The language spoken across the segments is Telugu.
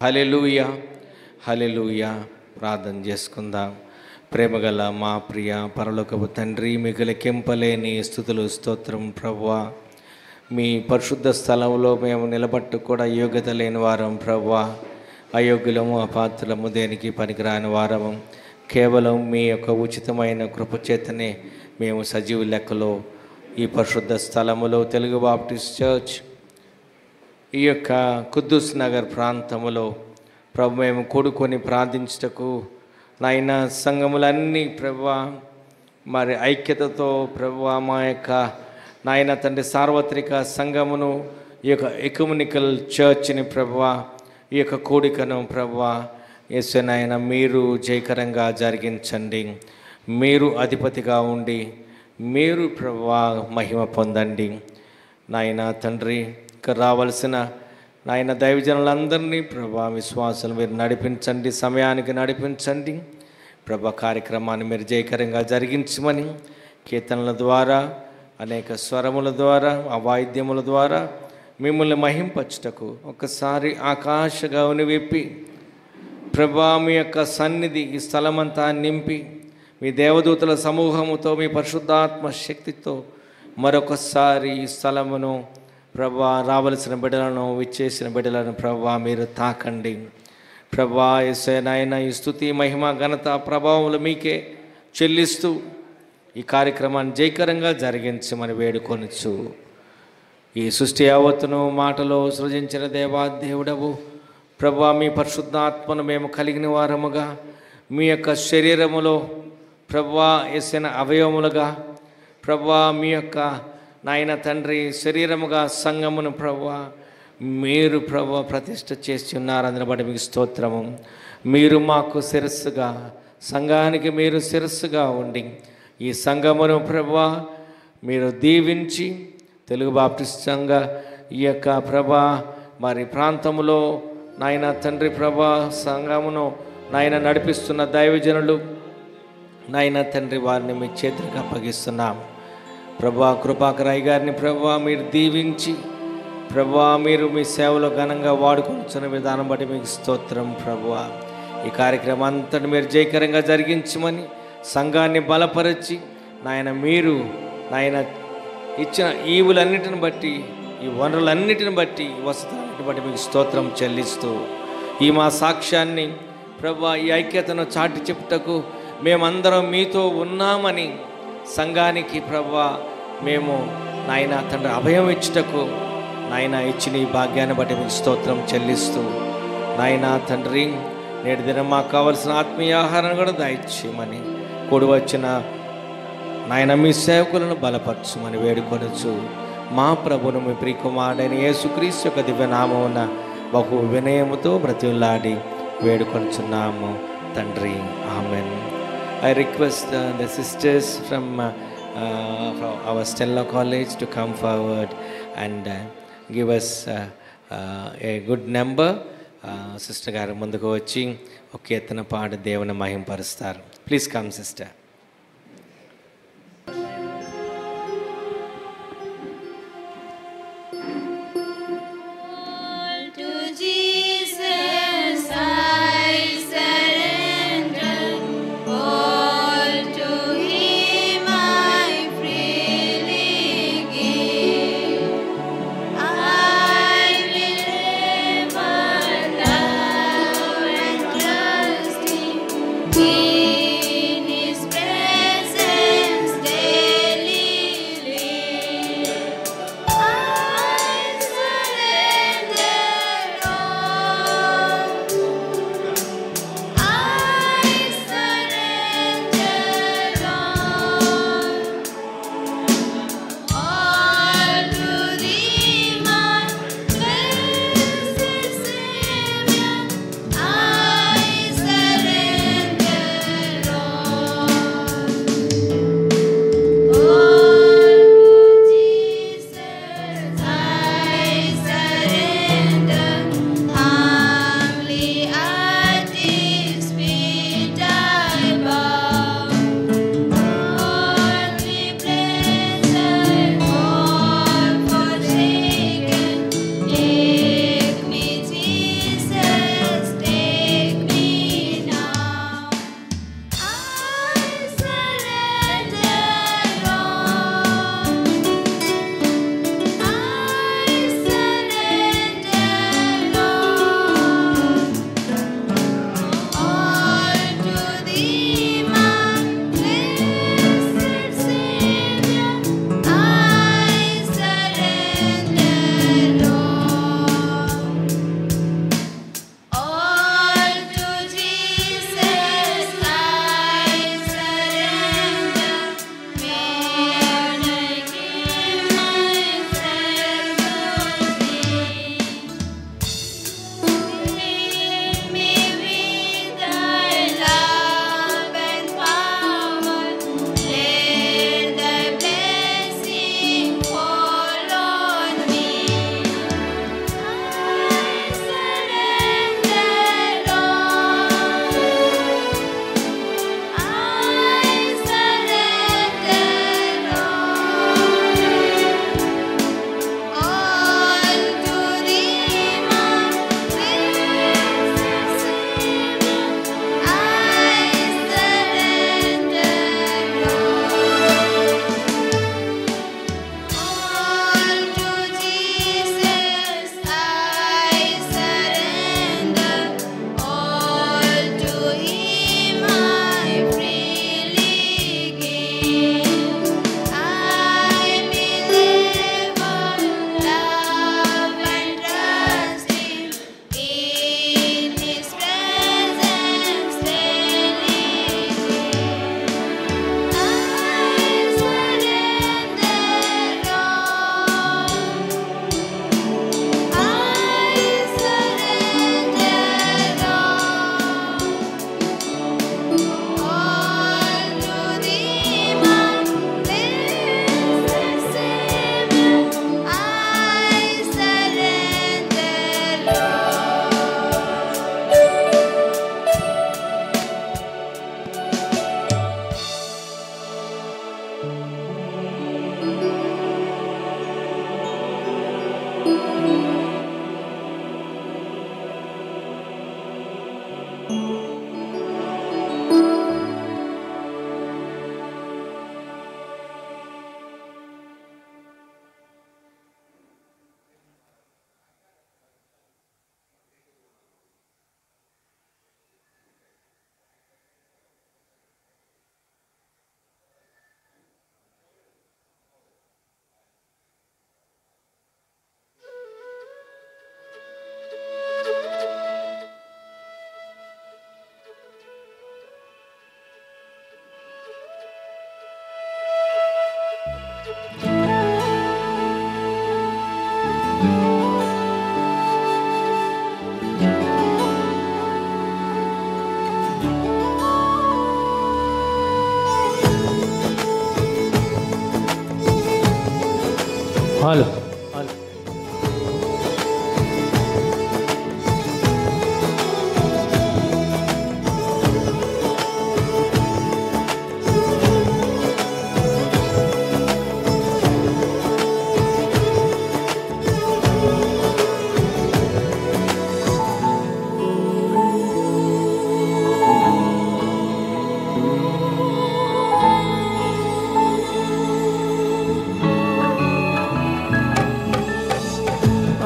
హల్లెలూయా హల్లెలూయా. ప్రార్థన చేసుకుందాం. ప్రేమగల మా ప్రియ పరలోకపు తండ్రి, మీకు లెక్కింపలేని స్తుతులు స్తోత్రం ప్రభువా. మీ పరిశుద్ధ స్థలంలో మేము నిలబట్టు కూడా యోగ్యత లేని వారం ప్రభువా. అయోగ్యులము, అపాత్రులము, దేనికి పనికిరాని వారము. కేవలం మీ యొక్క ఉచితమైన కృపచేతనే మేము సజీవ లెక్కలో ఈ పరిశుద్ధ స్థలములో తెలుగు బాప్టిస్ట్ చర్చ్ ఈ యొక్క కుద్దూస్ నగర్ ప్రాంతములో ప్రభు మేము కూడుకొని ప్రార్థించుటకు నాయన సంఘములన్నీ ప్రభువా మరి ఐక్యతతో ప్రభువా మా యొక్క నాయన తండ్రి సార్వత్రిక సంఘమును ఈ యొక్క ఎక్యుమెనికల్ చర్చ్ని ప్రభువా ఈ యొక్క కూడికను ప్రభువా యేసు నాయన మీరు జయకరంగా జరిగించండి. మీరు అధిపతిగా ఉండి మీరు ప్రభువా మహిమ పొందండి నాయన తండ్రి. రావాల్సిన నాయన దైవజనులందరినీ ప్రభా విశ్వాసాలు మీరు నడిపించండి, సమయానికి నడిపించండి ప్రభా. కార్యక్రమాన్ని మీరు జయకరంగా జరిగించమని కీర్తనల ద్వారా అనేక స్వరముల ద్వారా ఆ వాయిద్యముల ద్వారా మిమ్మల్ని మహింపచ్చుటకు ఒక్కసారి ఆకాశగౌని విప్పి ప్రభా మీ యొక్క సన్నిధి ఈ స్థలమంతా నింపి మీ దేవదూతల సమూహముతో మీ పరిశుద్ధాత్మ శక్తితో మరొకసారి ఈ స్థలమును ప్రభా రావలసిన బిడ్డలను విచ్చేసిన బిడ్డలను ప్రభా మీరు తాకండి ప్రభా. యేసయ్యనాయన ఈ స్తుతి మహిమ ఘనత ప్రభావములు మీకే చెల్లిస్తూ ఈ కార్యక్రమాన్ని జయకరంగా జరిగించమని వేడుకొనొచ్చు. ఈ సృష్టి యావత్తును మాటలో సృజించిన దేవాదేవుడవు ప్రభా, మీ పరిశుద్ధాత్మను మేము కలిగిన వారముగా మీ యొక్క శరీరములో ప్రభా యేసయ్యన అవయవములుగా ప్రభా మీ యొక్క నాయన తండ్రి శరీరముగా సంఘమును ప్రభువా మీరు ప్రభువా ప్రతిష్ఠ చేసి ఉన్నారు. అందుని బట్టి మీకు స్తోత్రము. మీరు మాకు శిరస్సుగా, సంఘానికి మీరు శిరస్సుగా ఉండి ఈ సంఘమును ప్రభువా మీరు దీవించి తెలుగు బాప్టిస్ట్ సంఘ ఈ యొక్క ప్రభా మరి ప్రాంతములో నాయన తండ్రి ప్రభా సంఘమును నాయన నడిపిస్తున్న దైవజనులు నాయన తండ్రి వారిని మీ చేతులకు అప్పగిస్తున్నాం ప్రభా. కృపాకరాయ్ గారిని ప్రభా మీరు దీవించి ప్రభా మీరు మీ సేవలో ఘనంగా వాడుకొచ్చిన విధానం బట్టి మీకు స్తోత్రం ప్రభువా. ఈ కార్యక్రమం అంతటి మీరు జయకరంగా జరిగించమని సంఘాన్ని బలపరిచి నాయన మీరు నాయన ఇచ్చిన ఈవులన్నిటిని బట్టి ఈ వనరులన్నిటిని బట్టి ఈ వసతులన్నిటిని బట్టి మీకు స్తోత్రం చెల్లిస్తూ ఈ మా సాక్ష్యాన్ని ప్రభా ఈ ఐక్యతను చాటి చెప్పుటకు మేమందరం మీతో ఉన్నామని సంఘానికి ప్రభా మేము నాయన తండ్రి అభయం ఇచ్చుటకు నాయన ఇచ్చిన ఈ భాగ్యాన్ని బట్టి మీకు స్తోత్రం చెల్లిస్తూ నాయన తండ్రి నేటి దినం మాకు కావలసిన ఆత్మీయ ఆహారాన్ని కూడా దయచేయమని కూడి వచ్చిన నాయన మీ సేవకులను బలపరచుమని వేడుకొనొచ్చు. మా ప్రభును మీ ప్రియకుమారుడైన యేసుక్రీస్తు యొక్క దివ్యనామమున బహు వినయముతో బ్రతిమలాడి వేడుకొనుచున్నాము తండ్రి. Amen. I request the sisters from our Stella College to come forward and give us a good number. Sister గారు ముందుకు వచ్చి ఒక కీర్తన పాడి దేవుని మహింపరుస్తారు. Please come, sister. In His presence. Hello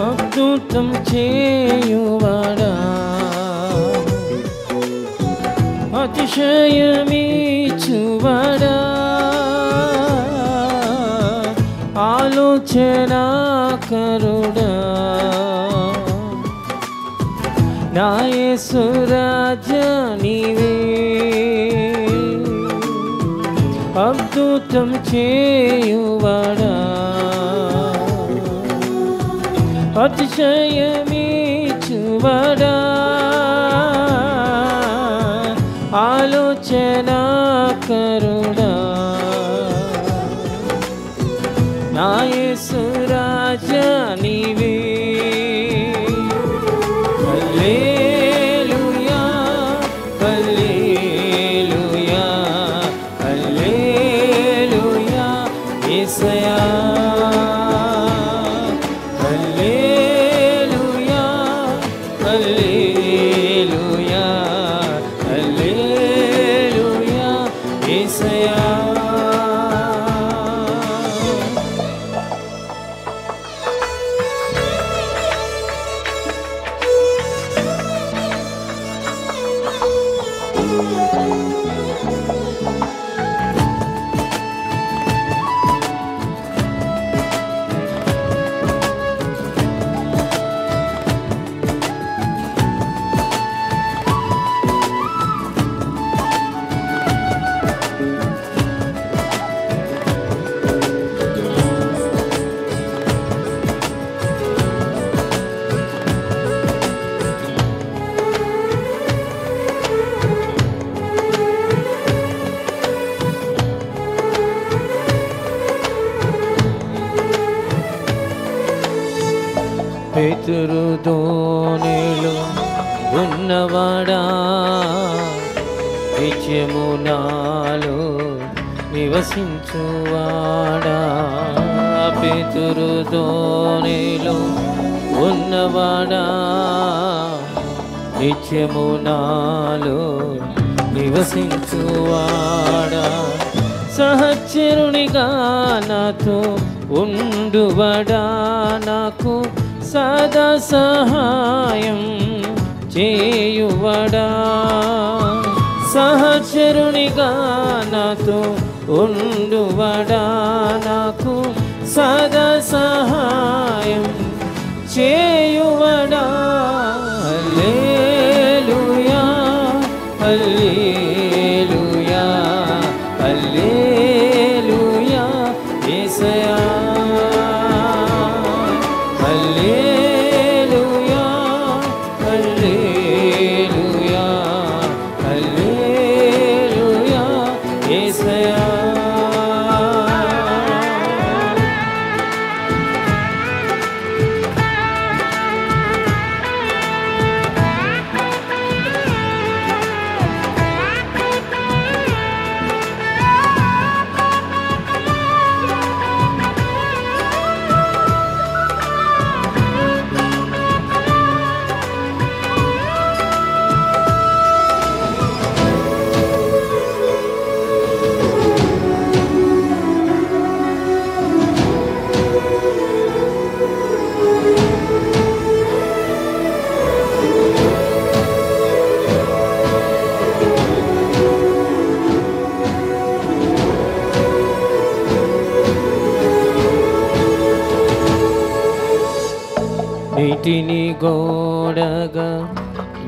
అద్భుతం చేయువాడా, అతిశయమిచ్చువాడా, ఆలోచనాకరుడా, నా యేసు రాజా నీవే. అద్భుతం చేయువాడా, అతిశయమిచ్చువాడా, ఆలోచనాకరుడా, నా యేసు రాజా నీవే. హల్లెలూయా హల్లెలూయా హల్లెలూయా యేసయ్యా. హల్లెలూయా హల్లెలూయా హల్లెలూయా యేసయ్యా. పేతురు దోణిలో ఉన్నవాడా, నిత్యము నాలో నివసించువాడా. పేతురు దోణిలో ఉన్నవాడా, నిత్యము నాలో నివసించువాడా. సహచరునిగా నాతో ఉండువడా, నాకు సదా సహాయం చేయువడా. సహచరునిగా నాతో ఉండువడా, నాకు సదా సహాయం చేయువడా. హల్లెలూయా హల్లెలూయా హల్లెలూయా యేసయ్యా. హల్లెలూయా హల్లెలూయా హల్లెలూయా యేసయ్యా.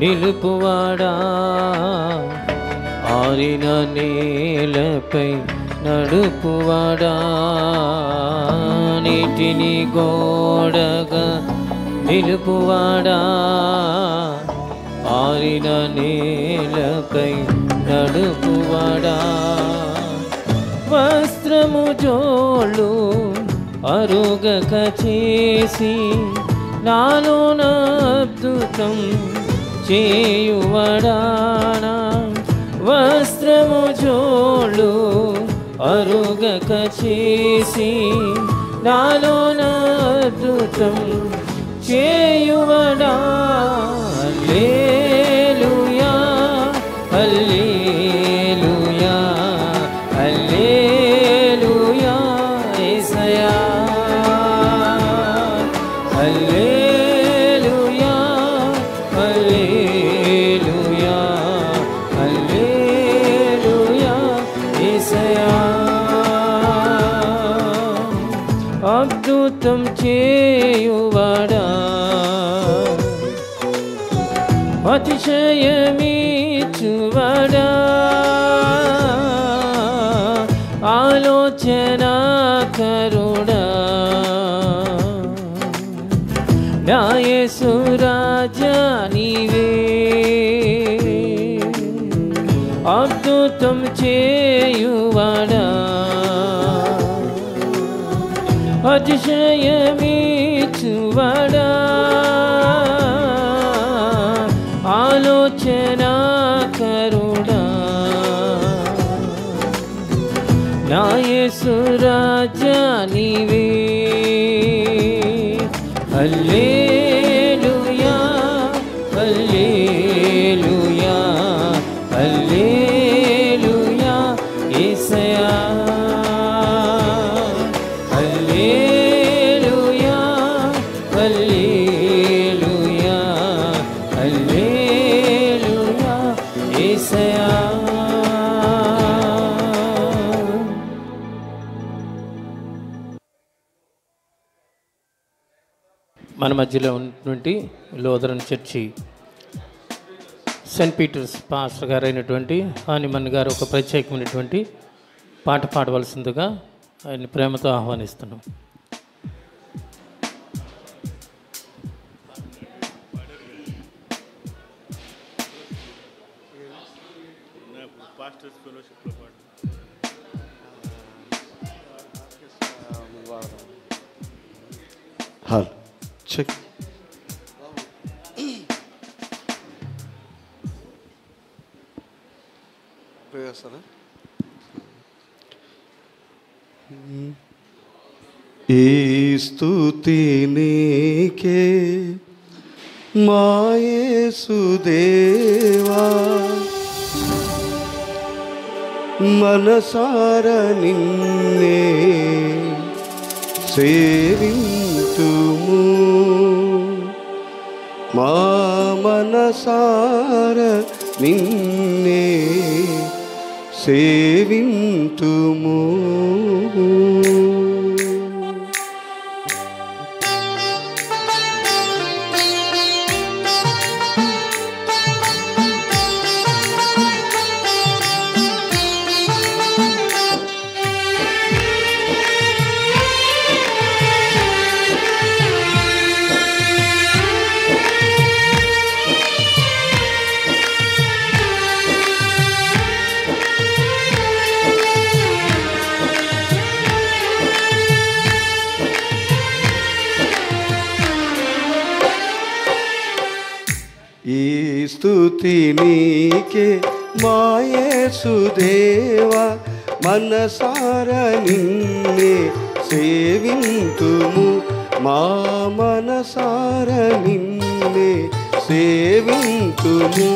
నిలుపువాడా, ఆరిన నేలపై నడుపువాడా, నీటిని గోడగా నిలుపువాడా, ఆరిన నేలపై నడుపువాడా, వస్త్రము జోళ్ళు అరుగక చేసి నాలోన అద్భుతం చేయువడానా, వస్త్రము జోళ్ళు అరుగక చేసి నాలోన అద్భుతం చేయువడా. హల్లెలూయా హల్లెలూయా హల్లెలూయా యేసయ్యా, హల్లెలూయా హల్లెలూయా హల్లెలూయా యేసయ్యా. అద్భుతం చేయువాడా, అతిశయమిచ్చువాడా, ఆలోచనాకరుడా, నా యేసు రాజా నీవే. అద్భుతం చేయువాడా, అతిశయమిచ్చువాడా, ఆలోచనాకరుడా, నా యేసు రాజా నీవే. హల్లెలూయా హల్లెలూయా హల్లెలూయా యేసయ్యా, హల్లెలూయా హల్లెలూయా హల్లెలూయా యేసయ్యా. మన మధ్యలో ఉన్నటువంటి Lutheran church saint Peter's pastor గారు అయినటువంటి హానిమన్ గారు ఒక ప్రత్యేకమైనటువంటి పాట పాడవలసిందిగా ఆయన ప్రేమతో ఆహ్వానిస్తున్నాం. చెక్ ఈ స్తుతి నీకే మా యేసుదేవా, మనసారా నిన్నే సేవింతుము, మా మనసారా నిన్నే సేవింతుము. ఈ స్తుతి నీకే మా యేసుదేవా, మనసారా నిన్నే సేవింతుము, మా మనసారా నిన్నే సేవింతుము.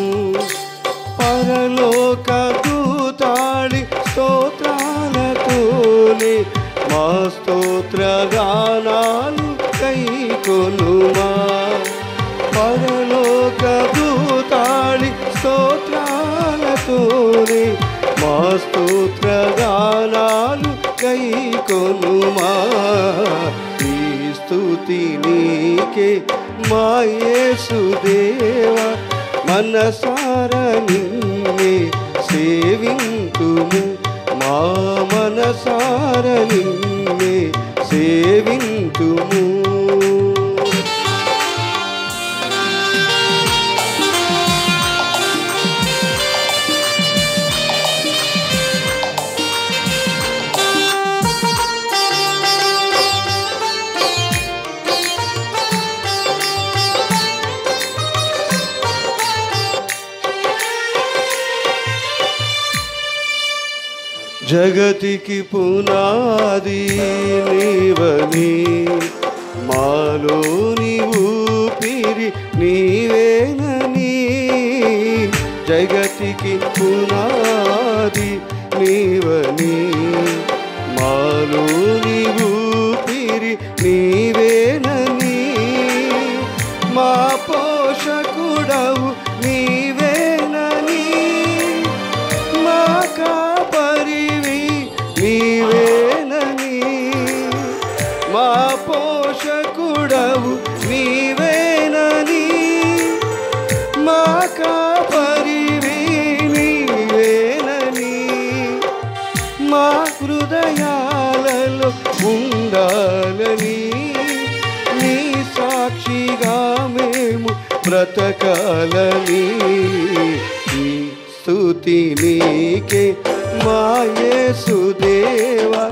పరలోక దూతాళి స్తోత్రాలతోనే మా స్తోత్ర గానాలు కైకొనుమా. పరలోక దూతాళి స్తోత్రాలతోనే మా స్తోత్ర గానాలు కైకొనుమా. ఈ స్తుతి నీకే మా యేసుదేవా, మనసార నిన్నే సేవింతుము మా మనసార నిన్నే సేవింతుము. జగతికి పునాది నీవని మాలోని ఊపిరి నీవేనని, జగతికి పునాది నీవని మాలోని ఊపిరి నీవేనని, మా పోషకుడవు నీవేనని, మా కాపరివి నీవేనని, మా పోషకుడవు నీవేనని, మా కాపరివి నీవేనని, మా హృదయాలలో ఉండాలని నీ సాక్షిగా మేము బ్రతకాలని. ఈ స్తుతి నీకే మా యేసుదేవా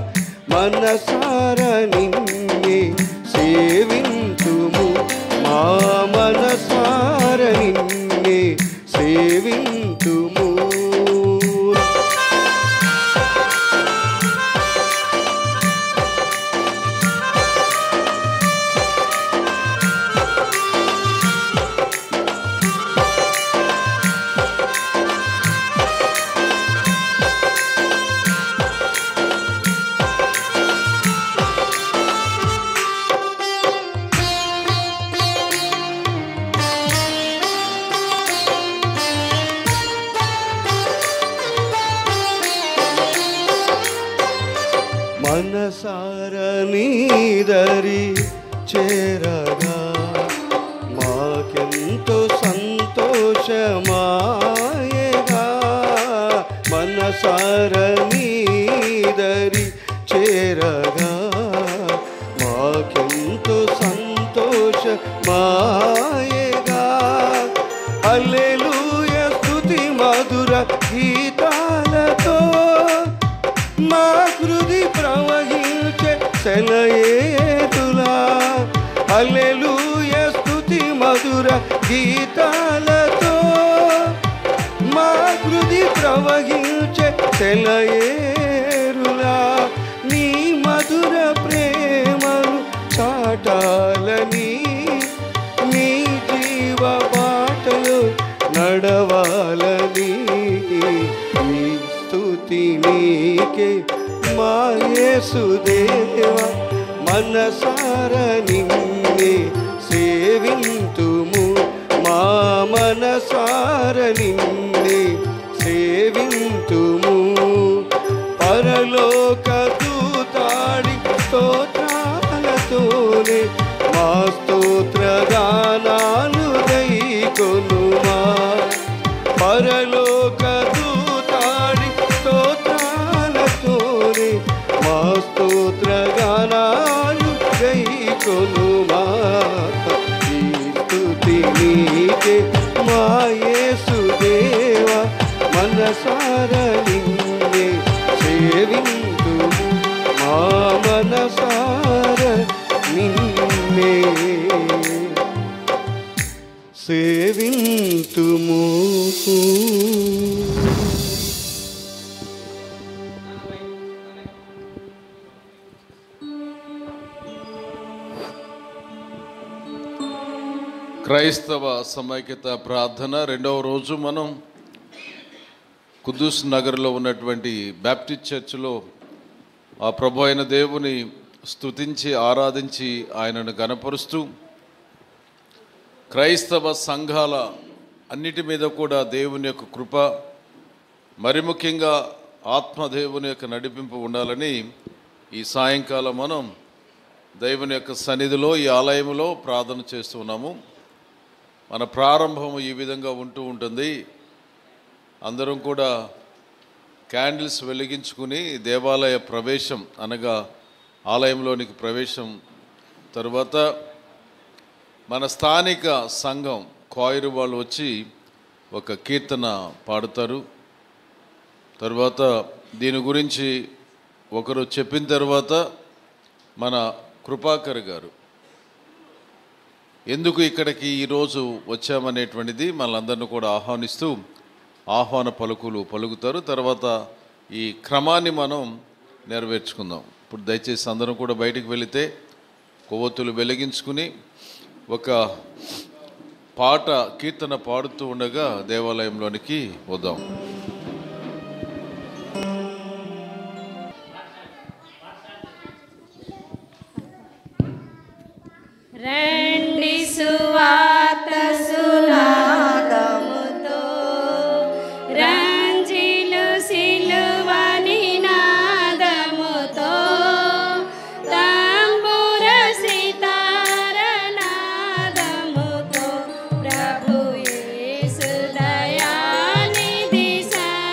మనసార నిన్నే సేవింతుము మా మనసార నిన్నే సేవింతుము. మనసార నీదరి చేరగా మాకెంతో సంతోషమాయగా, మనసార నీదరి చేరగా మాకెంతో సంతోషమాయగా. హల్లెలూయా స్తుతి మధుర గీతాలతో మా హృది ప్రవహించే సెలయేరులా. హల్లెలూయా స్తుతి మధుర గీతాలతో మా హృది ప్రవహించే సెలయేరులా. నీ మధుర ప్రేమను చాటాలని నీ జీవ బాటలో నడవాలని నీ స్తుతి నీకే మా యేసుదేవా మనసార నిన్నే సేవింతుము మా మనసార నిన్నే సేవింతుము. పరలోక దూతాడి స్తోత్రాలతోనే మా స్తోత్ర గానాలు గైకొనుమా. పరలోక దూతాడి స్తోత్రాలతోనే మా స్తోత్ర గానాలు గైకొనుమా. ఈ స్తుతి నీకే మా యేసుదేవా మనసార నిన్నే సేవింతుము మా మనసార నిన్నే సేవింతుము. క్రైస్తవ సమైక్యత ప్రార్థన రెండవ రోజు మనం కుద్దూస్ నగర్లో ఉన్నటువంటి బ్యాప్టిస్ట్ చర్చిలో ఆ ప్రభు అయిన దేవుని స్తుతించి ఆరాధించి ఆయనను గణపరుస్తూ క్రైస్తవ సంఘాల అన్నిటి మీద కూడా దేవుని యొక్క కృప, మరి ముఖ్యంగా ఆత్మదేవుని యొక్క నడిపింపు ఉండాలని ఈ సాయంకాలం మనం దేవుని యొక్క సన్నిధిలో ఈ ఆలయంలో ప్రార్థన చేస్తున్నాము. మన ప్రారంభం ఈ విధంగా ఉంటూ ఉంటుంది. అందరం కూడా క్యాండిల్స్ వెలిగించుకుని దేవాలయ ప్రవేశం అనగా ఆలయంలోనికి ప్రవేశం తర్వాత మన స్థానిక సంఘం కాయిరు వాళ్ళు వచ్చి ఒక కీర్తన పాడుతారు. తర్వాత దీని గురించి ఒకరు చెప్పిన తర్వాత మన కృపాకర్ గారు ఎందుకు ఇక్కడికి ఈరోజు వచ్చామనేటువంటిది మనందరిని కూడా ఆహ్వానిస్తూ ఆహ్వాన పలుకులు పలుకుతారు. తర్వాత ఈ క్రమాన్ని మనం నెరవేర్చుకుందాం. ఇప్పుడు దయచేసి అందరం కూడా బయటికి వెళితే కొవ్వొత్తులు వెలిగించుకుని ఒక పాట కీర్తన పాడుతూ ఉండగా దేవాలయంలోనికి వద్దాం. రండి సువార్త సునాదముతో రంజిలు సిలువ నినాదముతో తంబుర సితార నాదముతో ప్రభు యేసు దయానిధి సన్నిధిలో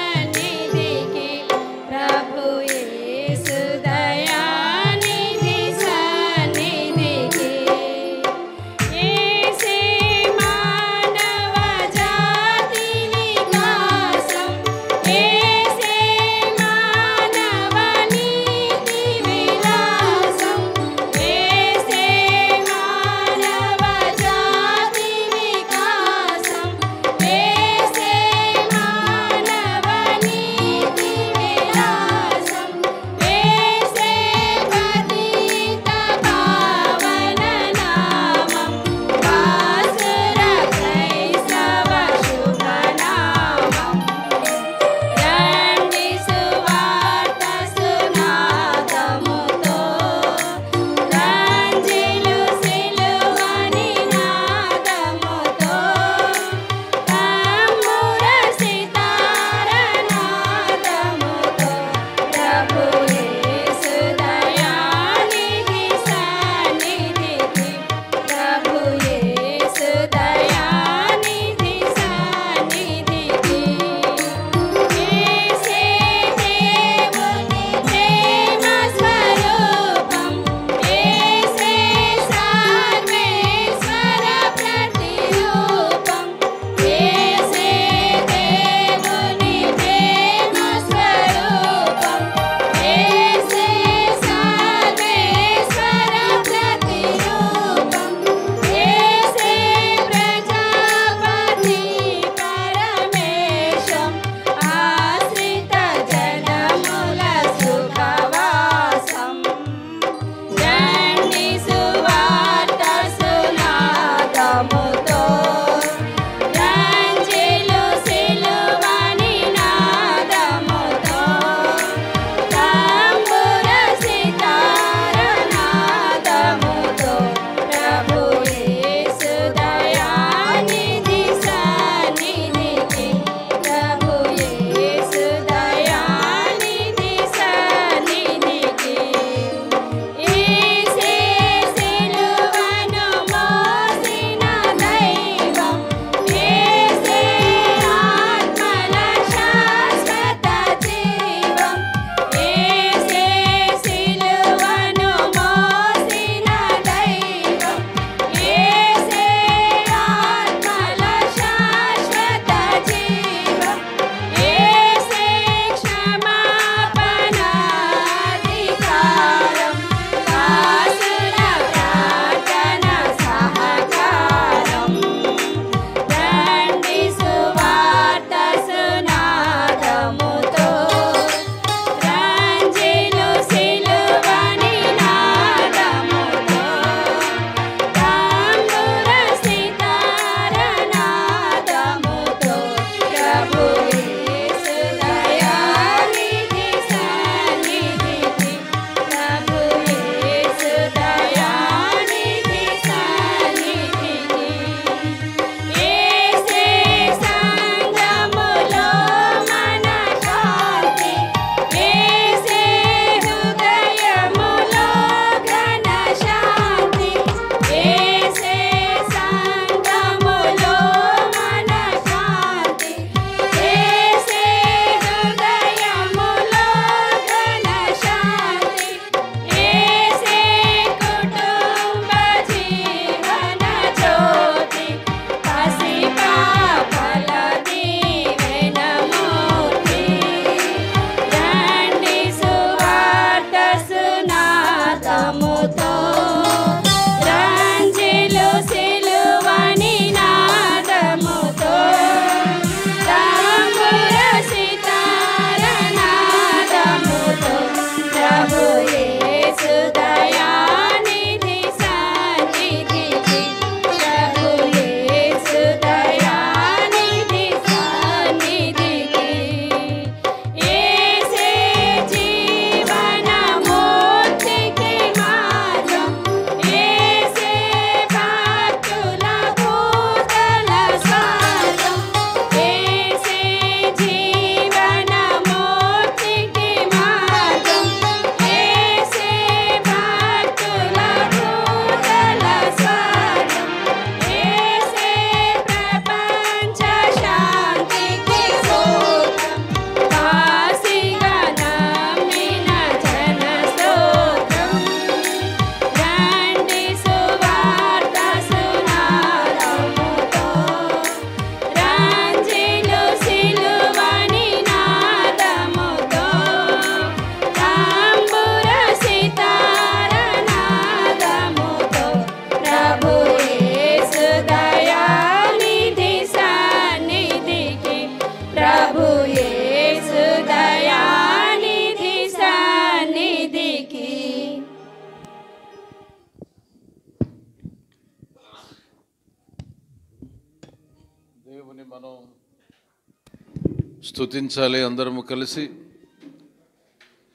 స్తుతించాలి అందరము కలిసి.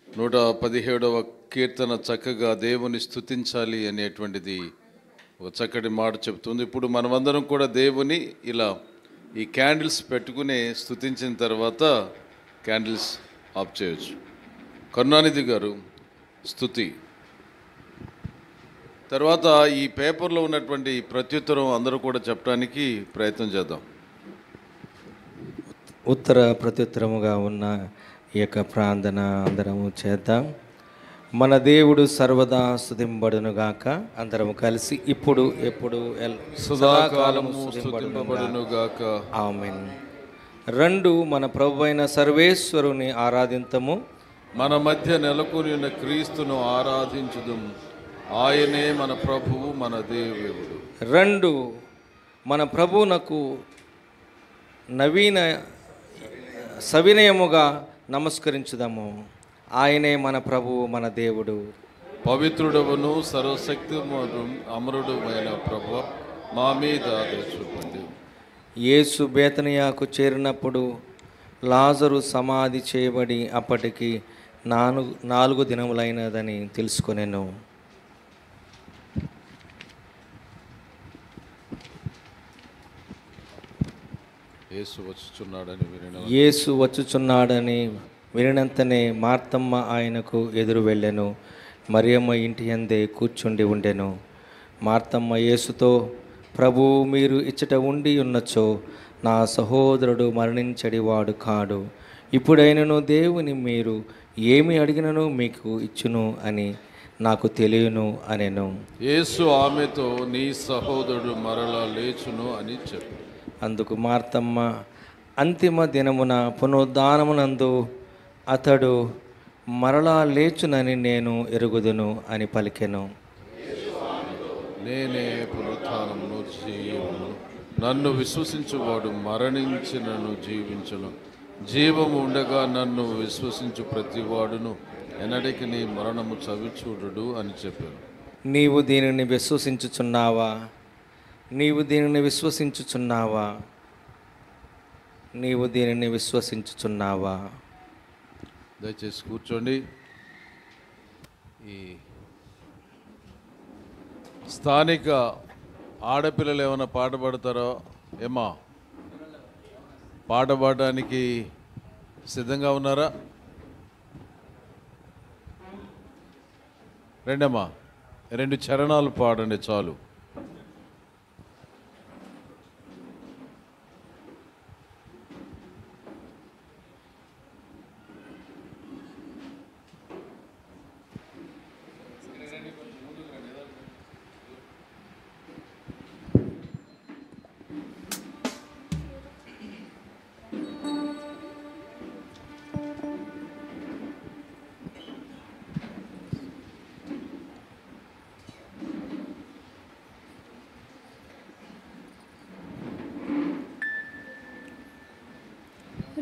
117వ కీర్తన చక్కగా దేవుని స్తుతించాలి అనేటువంటిది ఒక చక్కటి మాట చెప్తుంది. ఇప్పుడు మనమందరం కూడా దేవుని ఇలా ఈ క్యాండిల్స్ పెట్టుకుని స్తుతించిన తర్వాత క్యాండిల్స్ ఆఫ్ చేయొచ్చు. కరుణానిధి గారు స్తుతి తర్వాత ఈ పేపర్లో ఉన్నటువంటి ప్రత్యుత్తరం అందరూ కూడా చెప్పడానికి ప్రయత్నం చేద్దాం. ఉత్తర ప్రత్యుత్తరముగా ఉన్న ఈ యొక్క ప్రార్థన అందరము చేద్దాం. మన దేవుడు సర్వదా స్తుతింపబడునుగాక. అందరము కలిసి ఇప్పుడు ఎప్పుడు సదాకాలము స్తుతింపబడునుగాక. ఆమేన్. రెండు మన ప్రభువైన సర్వేశ్వరుని ఆరాధింతము. మన మధ్య నెలకొని ఉన్న క్రీస్తును ఆరాధించుదుము. ఆయనే మన ప్రభువు, మన దేవుడు. రెండు మన ప్రభువునకు సవినయముగా నమస్కరించుదాము. ఆయనే మన ప్రభువు, మన దేవుడు. పవిత్రుడవును సర్వశక్తి అమరుడుమైన ప్రభువు మా మీద దయచూపండి. యేసు బేతనియాకు చేరినప్పుడు లాజరు సమాధి చేయబడి అప్పటికి 4 దినములైనదని తెలుసుకొనెను. యేసు వచ్చుచున్నాడని వినినంతనే మార్తమ్మ ఆయనకు ఎదురు వెళ్ళెను. మరియమ్మ ఇంటి యందే కూర్చుండి ఉండెను. మార్తమ్మ యేసుతో, ప్రభువు మీరు ఇచ్చట ఉండి ఉన్నచో నా సహోదరుడు మరణించడివాడు కాడు. ఇప్పుడైనను దేవుని మీరు ఏమి అడిగినను మీకు ఇచ్చును అని నాకు తెలియను అనెను. యేసు ఆమెతో, నీ సహోదరుడు మరలా లేచును అని చెప్పు. అందుకు మార్తమ్మ, అంతిమ దినమున పునరుద్ధానమునందు అతడు మరలా లేచునని నేను ఎరుగుదును అని పలికెను. నేనే పునరుత్థానమును జీవమును. నన్ను విశ్వసించువాడు మరణించినను జీవించును. జీవము ఉండగా నన్ను విశ్వసించు ప్రతివాడును ఎన్నటికి నీ మరణము చవిచూడు అని చెప్పాను. నీవు దీనిని విశ్వసించుచున్నావా? నీవు దీనిని విశ్వసించుచున్నావా? నీవు దీనిని విశ్వసించుచున్నావా? దయచేసి కూర్చోండి. ఈ స్థానిక ఆడపిల్లలు ఏమైనా పాట పాడతారో? ఏమా పాట పాడడానికి సిద్ధంగా ఉన్నారా? రెండమ్మా, 2 చరణాలు పాడండి చాలు.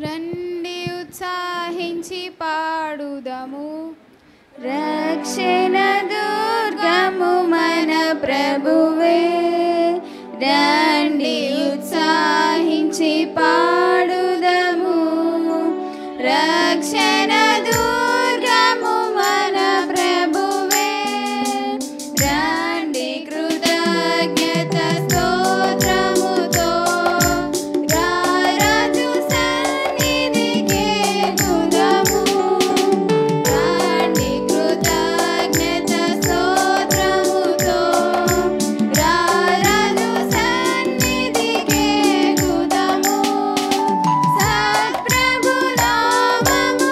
రండి ఉత్సాహించి పాడుదము. రక్షణ దుర్గము మన ప్రభువే. రండి ఉత్సాహించి పాడుదము. రక్షణ దుర్గము మన ప్రభువే. రండి కృతజ్ఞత స్తోత్రముతో రారాజు సన్నిధికి గుదము. రండి కృతజ్ఞత స్తోత్రముతో రారాజు సన్నిధికి గుదము. సత్ప్రభు నామము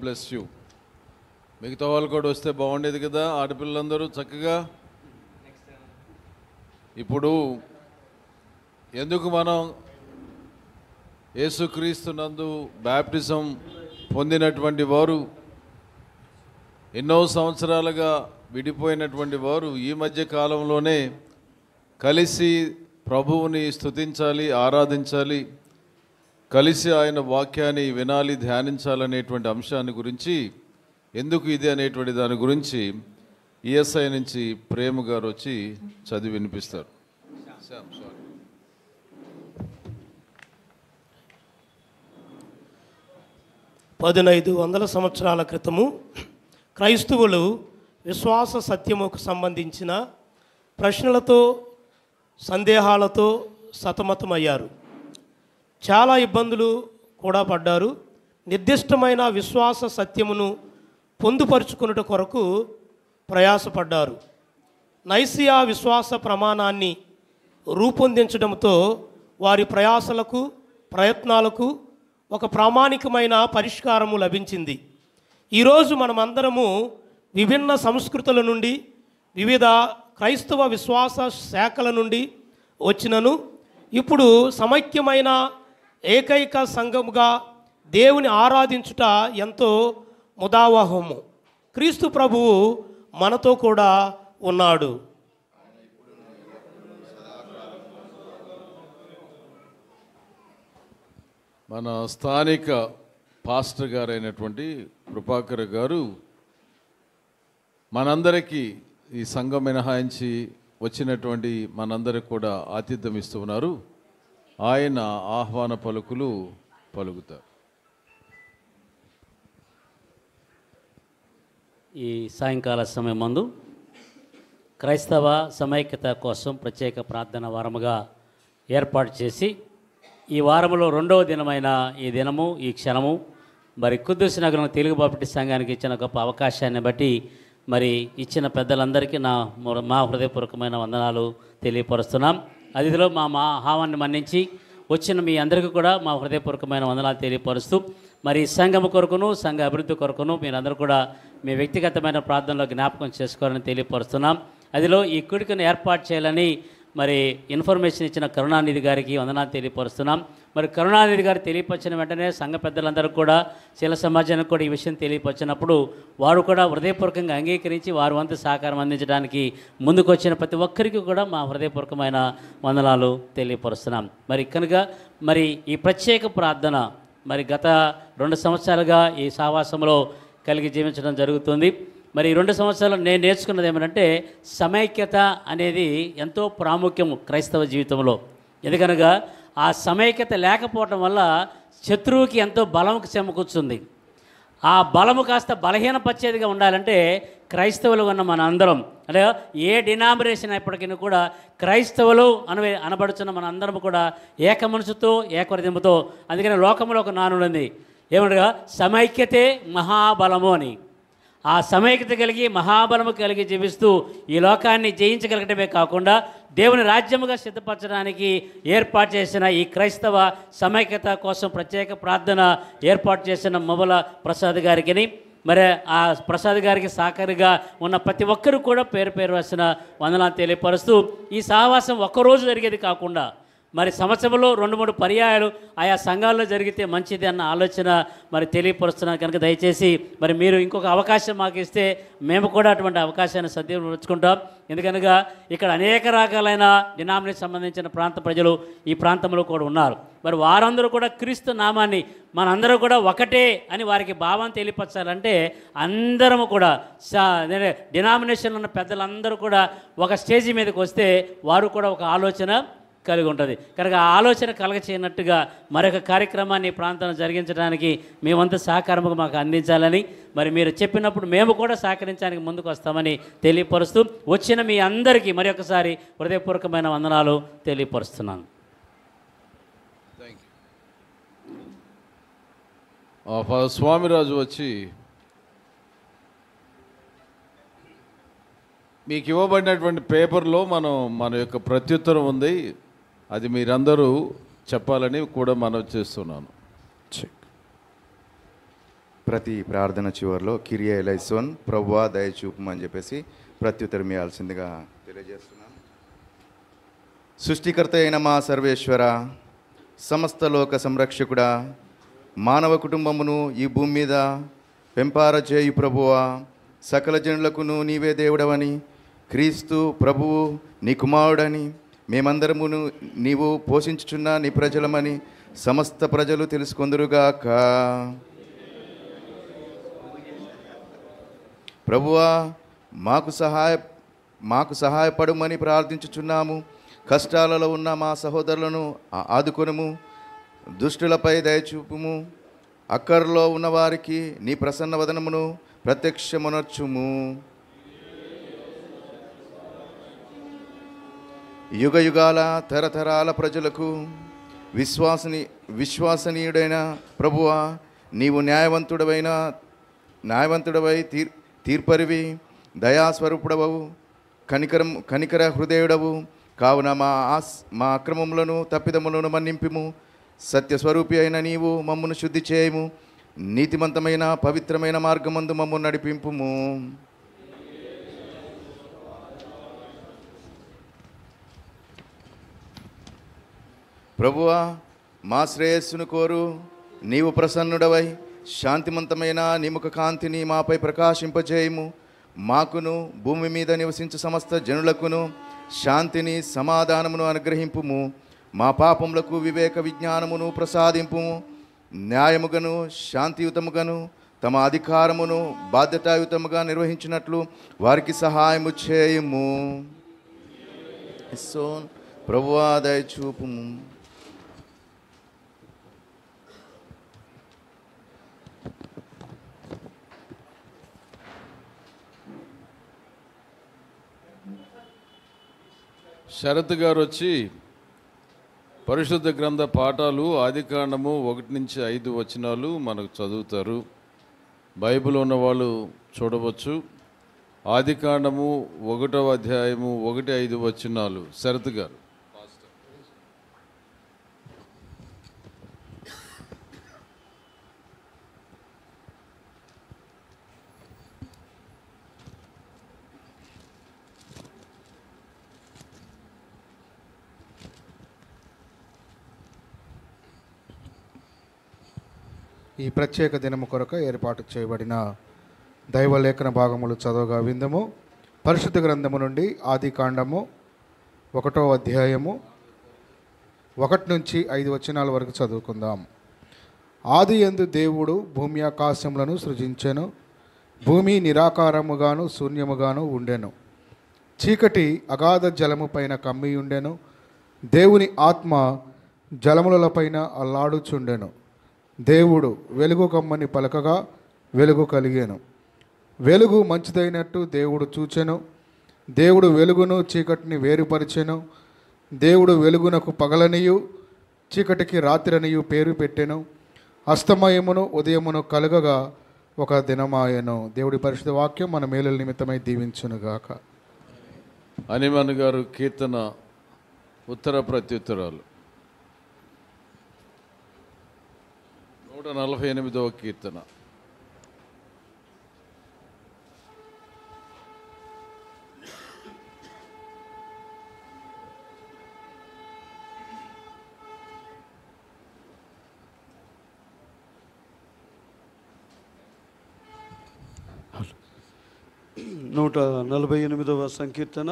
బ్లెస్ యూ. మిగతా వాళ్ళు కూడా వస్తే బాగుండేది కదా, ఆడపిల్లలందరూ చక్కగా. ఇప్పుడు ఎందుకు మనం యేసుక్రీస్తునందు బ్యాప్టిజం పొందినటువంటి వారు, ఎన్నో సంవత్సరాలుగా విడిపోయినటువంటి వారు ఈ మధ్య కాలంలోనే కలిసి ప్రభువుని స్తుతించాలి, ఆరాధించాలి, కలిసి ఆయన వాక్యాన్ని వినాలి, ధ్యానించాలనేటువంటి అంశాన్ని గురించి, ఎందుకు ఇది అనేటువంటి దాని గురించి ఈఎస్ఐ నుంచి ప్రేమ గారు వచ్చి చదివి వినిపిస్తారు. 1500 సంవత్సరాల క్రితము క్రైస్తవులు విశ్వాస సత్యముకు సంబంధించిన ప్రశ్నలతో, సందేహాలతో సతమతమయ్యారు. చాలా ఇబ్బందులు కూడా పడ్డారు. నిర్దిష్టమైన విశ్వాస సత్యమును పొందుపరుచుకున్నట కొరకు ప్రయాసపడ్డారు. నైసియా విశ్వాస ప్రమాణాన్ని రూపొందించడంతో వారి ప్రయాసలకు, ప్రయత్నాలకు ఒక ప్రామాణికమైన పరిష్కారము లభించింది. ఈరోజు మనమందరము విభిన్న సంస్కృతుల నుండి, వివిధ క్రైస్తవ విశ్వాస శాఖల నుండి వచ్చినను ఇప్పుడు సమైక్యమైన ఏకైక సంఘముగా దేవుని ఆరాధించుట ఎంతో ముదావహము. క్రీస్తు ప్రభువు మనతో కూడా ఉన్నాడు. మన స్థానిక పాస్టర్ గారైనటువంటి కృపాకర్ గారు మనందరికీ, ఈ సంఘం మినహాయించి వచ్చినటువంటి మనందరికి కూడా ఆతిథ్యం ఇస్తూ ఉన్నారు. ఆయన ఆహ్వాన పలుకులు పలుకుతారు. ఈ సాయంకాల సమయం మందు క్రైస్తవ సమైక్యత కోసం ప్రత్యేక ప్రార్థన వారముగా ఏర్పాటు చేసి, ఈ వారంలో 2వ దినమైన ఈ దినము, ఈ క్షణము మరి కుద్దూస్ నగరం తెలుగు బాప్టిస్ట్ సంఘానికి ఇచ్చిన గొప్ప అవకాశాన్ని బట్టి మరి ఇచ్చిన పెద్దలందరికీ మా హృదయపూర్వకమైన వందనాలు తెలియపరుస్తున్నాం. అతిథిలో మా ఆహ్వాన్ని మన్నించి వచ్చిన మీ అందరికీ కూడా మా హృదయపూర్వకమైన వందనాలు తెలియపరుస్తూ, మరి సంఘం కొరకును, సంఘ అభివృద్ధి కొరకును మీరందరూ కూడా మీ వ్యక్తిగతమైన ప్రార్థనలో జ్ఞాపకం చేసుకోవాలని తెలియపరుస్తున్నాం. అదిలో ఈ కూడికను ఏర్పాటు చేయాలని మరి ఇన్ఫర్మేషన్ ఇచ్చిన కరుణానిధి గారికి వందనాలు తెలియపరుస్తున్నాం. మరి కరుణానిధి గారు తెలియపరిచిన వెంటనే సంఘ పెద్దలందరూ కూడా, శీల సమాజానికి కూడా ఈ విషయం తెలియపరిచినప్పుడు వారు కూడా హృదయపూర్వకంగా అంగీకరించి వారు వంతు సహకారం అందించడానికి ముందుకు వచ్చిన ప్రతి ఒక్కరికి కూడా మా హృదయపూర్వకమైన వందనాలు తెలియపరుస్తున్నాం. మరి కనుక మరి ఈ ప్రత్యేక ప్రార్థన మరి గత 2 సంవత్సరాలుగా ఈ సహవాసంలో కలిగి జీవించడం జరుగుతుంది. మరి 2 సంవత్సరాలు నేను నేర్చుకున్నది ఏమంటే, సమైక్యత అనేది ఎంతో ప్రాముఖ్యము క్రైస్తవ జీవితంలో. ఎందుకనగా ఆ సమైక్యత లేకపోవటం వల్ల శత్రువుకి ఎంతో బలంకు సమకూర్చుంది. ఆ బలము కాస్త బలహీనపరిచేదిగా ఉండాలంటే క్రైస్తవులు ఉన్న మన అందరం, అంటే ఏ డినామినేషన్ అయినప్పటికీ కూడా క్రైస్తవులు అనబడుచున్న మన అందరం కూడా ఏక మనసుతో, ఏకహృదయముతో. అందుకని లోకంలో ఒక నానుడు ఉంది ఏమనగా, సమైక్యతే మహాబలము అని. ఆ సమైక్యత కలిగి, మహాబలము కలిగి జీవిస్తూ ఈ లోకాన్ని జయించగలగటమే కాకుండా దేవుని రాజ్యముగా సిద్ధపరచడానికి ఏర్పాటు చేసిన ఈ క్రైస్తవ సమైక్యత కోసం ప్రత్యేక ప్రార్థన ఏర్పాటు చేసిన మొబల ప్రసాద్ గారికి, మరి ఆ ప్రసాద్ గారికి సహకారిగా ఉన్న ప్రతి ఒక్కరు కూడా పేరు పేరు వేసిన వందనాలు తెలియపరుస్తూ, ఈ సహవాసం ఒక్కరోజు జరిగేది కాకుండా మరి సంవత్సరంలో 2-3 పర్యాయాలు ఆయా సంఘాల్లో జరిగితే మంచిది అన్న ఆలోచన మరి తెలియపరుస్తున్నాను. కనుక దయచేసి మరి మీరు ఇంకొక అవకాశం మాకు ఇస్తే మేము కూడా అటువంటి అవకాశాన్ని సద్వినియోగించుకుంటాం. ఎందుకనగా ఇక్కడ అనేక రకాలైన డినామినేషన్ సంబంధించిన ప్రాంత ప్రజలు ఈ ప్రాంతంలో కూడా ఉన్నారు. మరి వారందరూ కూడా క్రీస్తు నామాన్ని మనందరూ కూడా ఒకటే అని వారికి భావం తెలియపరచాలంటే అందరము కూడా డినామినేషన్లో ఉన్న పెద్దలందరూ కూడా ఒక స్టేజీ మీదకి వస్తే వారు కూడా ఒక ఆలోచన కలిగి ఉంటుంది. కనుక ఆ ఆలోచన కలగచేయనట్టుగా మరొక కార్యక్రమాన్ని ప్రాంతంలో జరిగించడానికి మేమంతా సహకారముగా మాకు అందించాలని, మరి మీరు చెప్పినప్పుడు మేము కూడా సహకరించడానికి ముందుకు వస్తామని తెలియపరుస్తూ, వచ్చిన మీ అందరికీ మరి ఒకసారి హృదయపూర్వకమైన వందనాలు తెలియపరుస్తున్నాను. స్వామిరాజు వచ్చి మీకు ఇవ్వబడినటువంటి పేపర్లో మన యొక్క ప్రత్యుత్తరం ఉంది, అది మీరందరూ చెప్పాలని కూడా మనవి చేస్తున్నాను. ప్రతి ప్రార్థన చివరిలో కిరియా ఎలైసోన్ ప్రభువా దయచూపమని చెప్పేసి ప్రత్యుత్తరం ఇవ్వాల్సిందిగా తెలియజేస్తున్నాను. సృష్టికర్త అయిన మా సర్వేశ్వర, సమస్త లోక సంరక్షకుడా, మానవ కుటుంబమును ఈ భూమి మీద పెంపారచేయు ప్రభువా, సకల జనులకును నీవే దేవుడవని, క్రీస్తు ప్రభువు నీ కుమారుడని, మేమందరమును నీవు పోషించుచున్న నీ ప్రజలమని సమస్త ప్రజలు తెలుసుకొందురుగాక. ప్రభువా, మాకు సహాయపడమని ప్రార్థించుచున్నాము. కష్టాలలో ఉన్న మా సహోదరులను ఆదుకొనుము, దుష్టులపై దయచూపుము, అక్కర్లో ఉన్నవారికి నీ ప్రసన్న వదనమును ప్రత్యక్షమునర్చుము. యుగ యుగాల తరతరాల ప్రజలకు విశ్వాసనీయుడైన ప్రభువా, నీవు న్యాయవంతుడవై తీర్పరివి, దయాస్వరూపుడవు, కనికర హృదయుడవు. కావున మా అక్రమములను తప్పిదములను మన్నింపుము. సత్యస్వరూపి అయిన నీవు మమ్మను శుద్ధి చేయము. నీతిమంతమైన పవిత్రమైన మార్గమందు మమ్మను నడిపింపుము. ప్రభువా, మా శ్రేయస్సును కోరు నీవు ప్రసన్నుడవై శాంతివంతమైన నిముఖ కాంతిని మాపై ప్రకాశింపజేయము. మాకును భూమి మీద నివసించు సమస్త జనులకును శాంతిని సమాధానమును అనుగ్రహింపుము. మా పాపములకు వివేక విజ్ఞానమును ప్రసాదింపుము. న్యాయముగను శాంతియుతముగను తమ అధికారమును బాధ్యతాయుతముగా నిర్వహించినట్లు వారికి సహాయము చేయుము. ప్రభువా దయచూపుము. శరత్ గారు వచ్చి పరిశుద్ధ గ్రంథ పాఠాలు ఆదికాండము 1 నుంచి 5 వచనాలు మనకు చదువుతారు. బైబిల్ ఉన్న వాళ్ళు చూడవచ్చు. ఆదికాండము 1వ అధ్యాయము 1-5 వచనాలు. శరత్ గారు. ఈ ప్రత్యేక దినము కొరకు ఏర్పాటు చేయబడిన దైవలేఖన భాగములు చదవగా విందము. పరిశుద్ధ గ్రంథము నుండి ఆది కాండము 1వ అధ్యాయము 1 నుంచి 5 వచనాల వరకు చదువుకుందాం. ఆది యందు దేవుడు భూమి ఆకాశములను సృజించెను. భూమి నిరాకారముగాను శూన్యముగాను ఉండెను. చీకటి అగాధ జలము పైన కమ్మి ఉండెను. దేవుని ఆత్మ జలములపైన అల్లాడుచుండెను. దేవుడు వెలుగు కమ్మని పలకగా వెలుగు కలిగెను. వెలుగు మంచిదైనట్టు దేవుడు చూచెను. దేవుడు వెలుగును చీకటిని వేరుపరిచెను. దేవుడు వెలుగునకు పగలనియు చీకటికి రాత్రనియు పేరు పెట్టెను. అస్తమయమును ఉదయమును కలుగగా ఒక దినమాయను. దేవుడి పరిశుద్ధ వాక్యం మన మేలుల నిమిత్తమై దీవించునుగాక. అనిమన్ గారు కీర్తన ఉత్తర ప్రత్యుత్తరాలు. 148వ కీర్తన. నూట 48వ సంకీర్తన.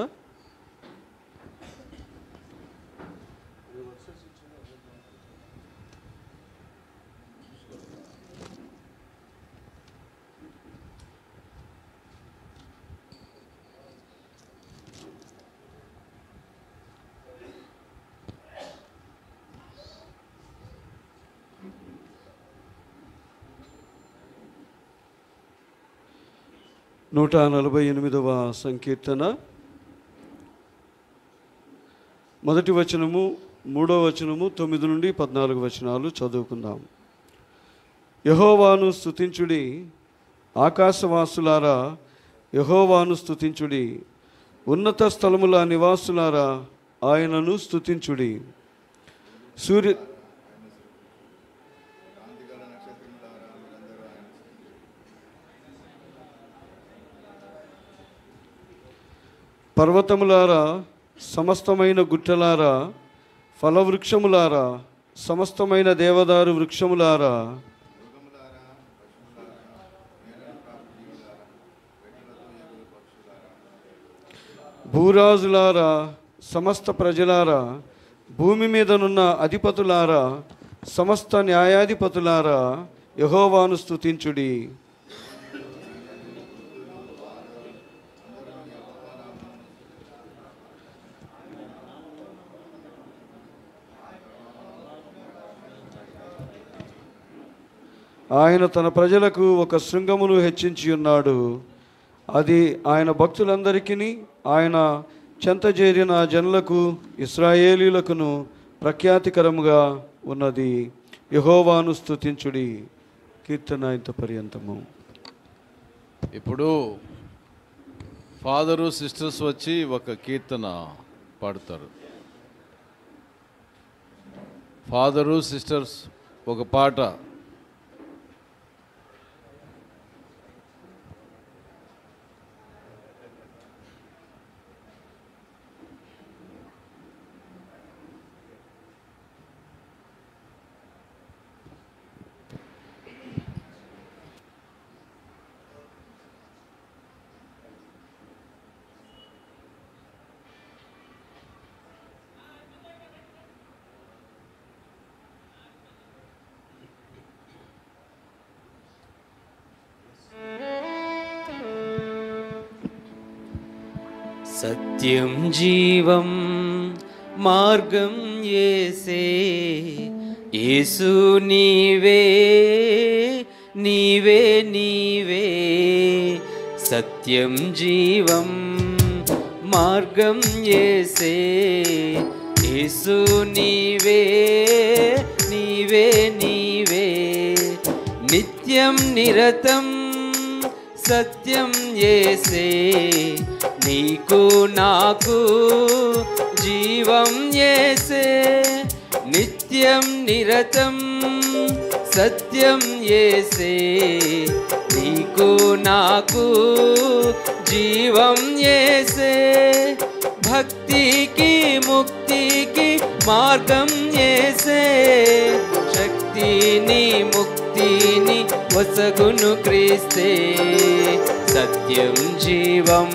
నూట 48వ సంకీర్తన మొదటి వచనము, 3వ వచనము, 9 నుండి 14 వచనాలు చదువుకుందాం. యెహోవాను స్తుతించుడి, ఆకాశవాసులారా యెహోవాను స్తుతించుడి, ఉన్నత స్థలముల నివాసులారా ఆయనను స్తుతించుడి. పర్వతములారా, సమస్తమైన గుట్టలారా, ఫలవృక్షములారా, సమస్తమైన దేవదారు వృక్షములారా, భూరాజులారా, సమస్త ప్రజలారా, భూమి మీదనున్న అధిపతులారా, సమస్త న్యాయాధిపతులారా, యెహోవాను స్తుతించుడి. ఆయన తన ప్రజలకు ఒక శృంగమును హెచ్చించి ఉన్నాడు. అది ఆయన భక్తులందరికీ, ఆయన చెంతజేరిన జనులకు, ఇశ్రాయేలీలకును ప్రఖ్యాతికరముగా ఉన్నది. యెహోవాను స్తుతించుడి. కీర్తన ఇంత పర్యంతము. ఇప్పుడు ఫాదరు సిస్టర్స్ వచ్చి ఒక కీర్తన పాడతారు. ఫాదరు సిస్టర్స్ ఒక పాట. సత్యం జీవం మార్గం యేసే, యేసు నీవే నీవే నీవే. సత్యం జీవం మార్గం యేసే, యేసు నీవే నీవే నీవే. నిత్యం నిరతం సత్యం యేసే, నీకు నాకు జీవం యేసే. నిత్యం నిరతం సత్యం యేసే, నీకు నాకు జీవం యేసే. భక్తికి ముక్తికి మార్గం యేసే, శక్తిని ముక్తిని వసగును క్రీస్తే. సత్యం జీవం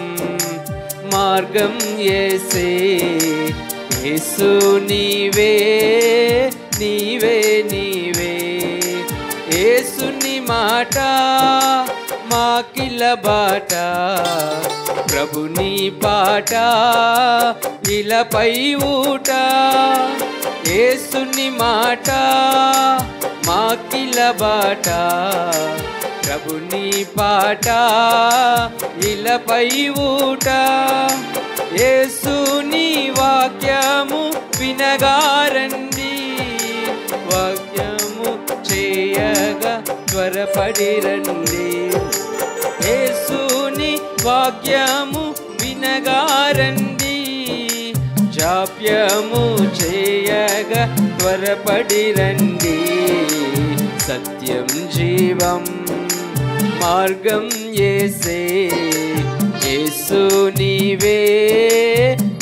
మార్గం యేసే, యేసు నీవే నీవే నీవే. యేసుని మాట మాకిల బాట, ప్రభుని పాట ఇలపై ఊట. యేసుని మాట మాకిల బాట, ప్రభుని పాట ఇలపై ఊట. యేసుని వాక్యము వినగారండి, వాక్యము చేయగా త్వరపడిరండి. యేసుని వాక్యము వినగారండి, జాప్యము చేయగా త్వరపడిరండి. సత్యం జీవం మార్గం యేసే, యేసు నీవే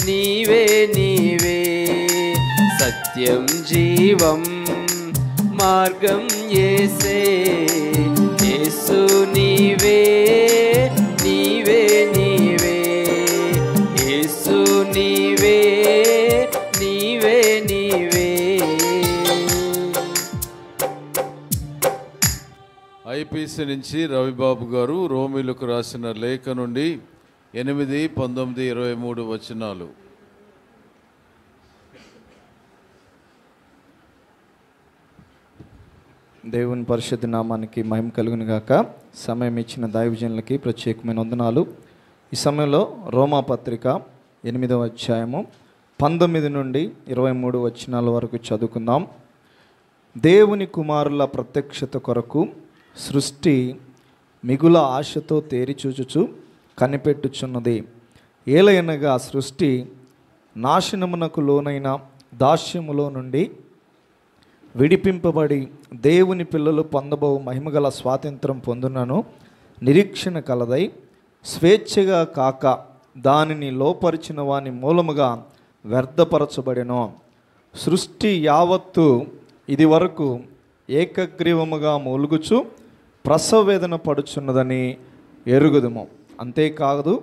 నీవే నీవే. సత్యం జీవం మార్గం యేసే, యేసు నీవే నీవే నీవే. యేసు నీవే నీవే నీవే. ఐపీసీ నుంచి రవిబాబు గారు రోమిలకు రాసిన లేఖ నుండి 8, 19, 23 వచనాలు. దేవుని పరిశుద్ధ నామానికి మహిమ కలుగును గాక. సమయం ఇచ్చిన దైవజనులకి ప్రత్యేకమైన వందనాలు. ఈ సమయంలో రోమా పత్రిక 8వ అధ్యాయము 19 నుండి 23 వచనాల వరకు చదువుకుందాం. దేవుని కుమారుల ప్రత్యక్షత కొరకు సృష్టి మిగుల ఆశతో తేరిచూచుచు కనిపెట్టుచున్నది. ఏలయనగా సృష్టి నాశనమునకు లోనైన దాస్యములో నుండి విడిపింపబడి దేవుని పిల్లలు పొందబో మహిమగల స్వాతంత్రం పొందునను నిరీక్షణ కలదై, స్వేచ్ఛగా కాక దానిని లోపరిచిన వాని మూలముగా వ్యర్థపరచబడెను. సృష్టి యావత్తు ఇది వరకు ఏకగ్రీవముగా మూలుగుచు ప్రసవేదన పడుచున్నదని ఎరుగుదుము. అంతేకాదు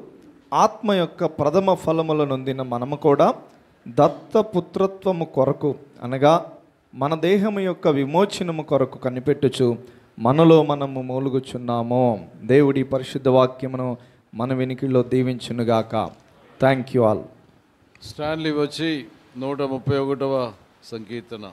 ఆత్మ యొక్క ప్రథమ ఫలముల నొందిన మనము కూడా దత్తపుత్రత్వము కొరకు అనగా మన దేహము యొక్క విమోచనము కొరకు కనిపెట్టుచు మనలో మనము మూలుగుచున్నాము. దేవుడి పరిశుద్ధ వాక్యమును మన వెనికిలో దీవించునుగాక. Thank you all. స్టాన్లీ వచ్చి 131వ సంకీర్తన.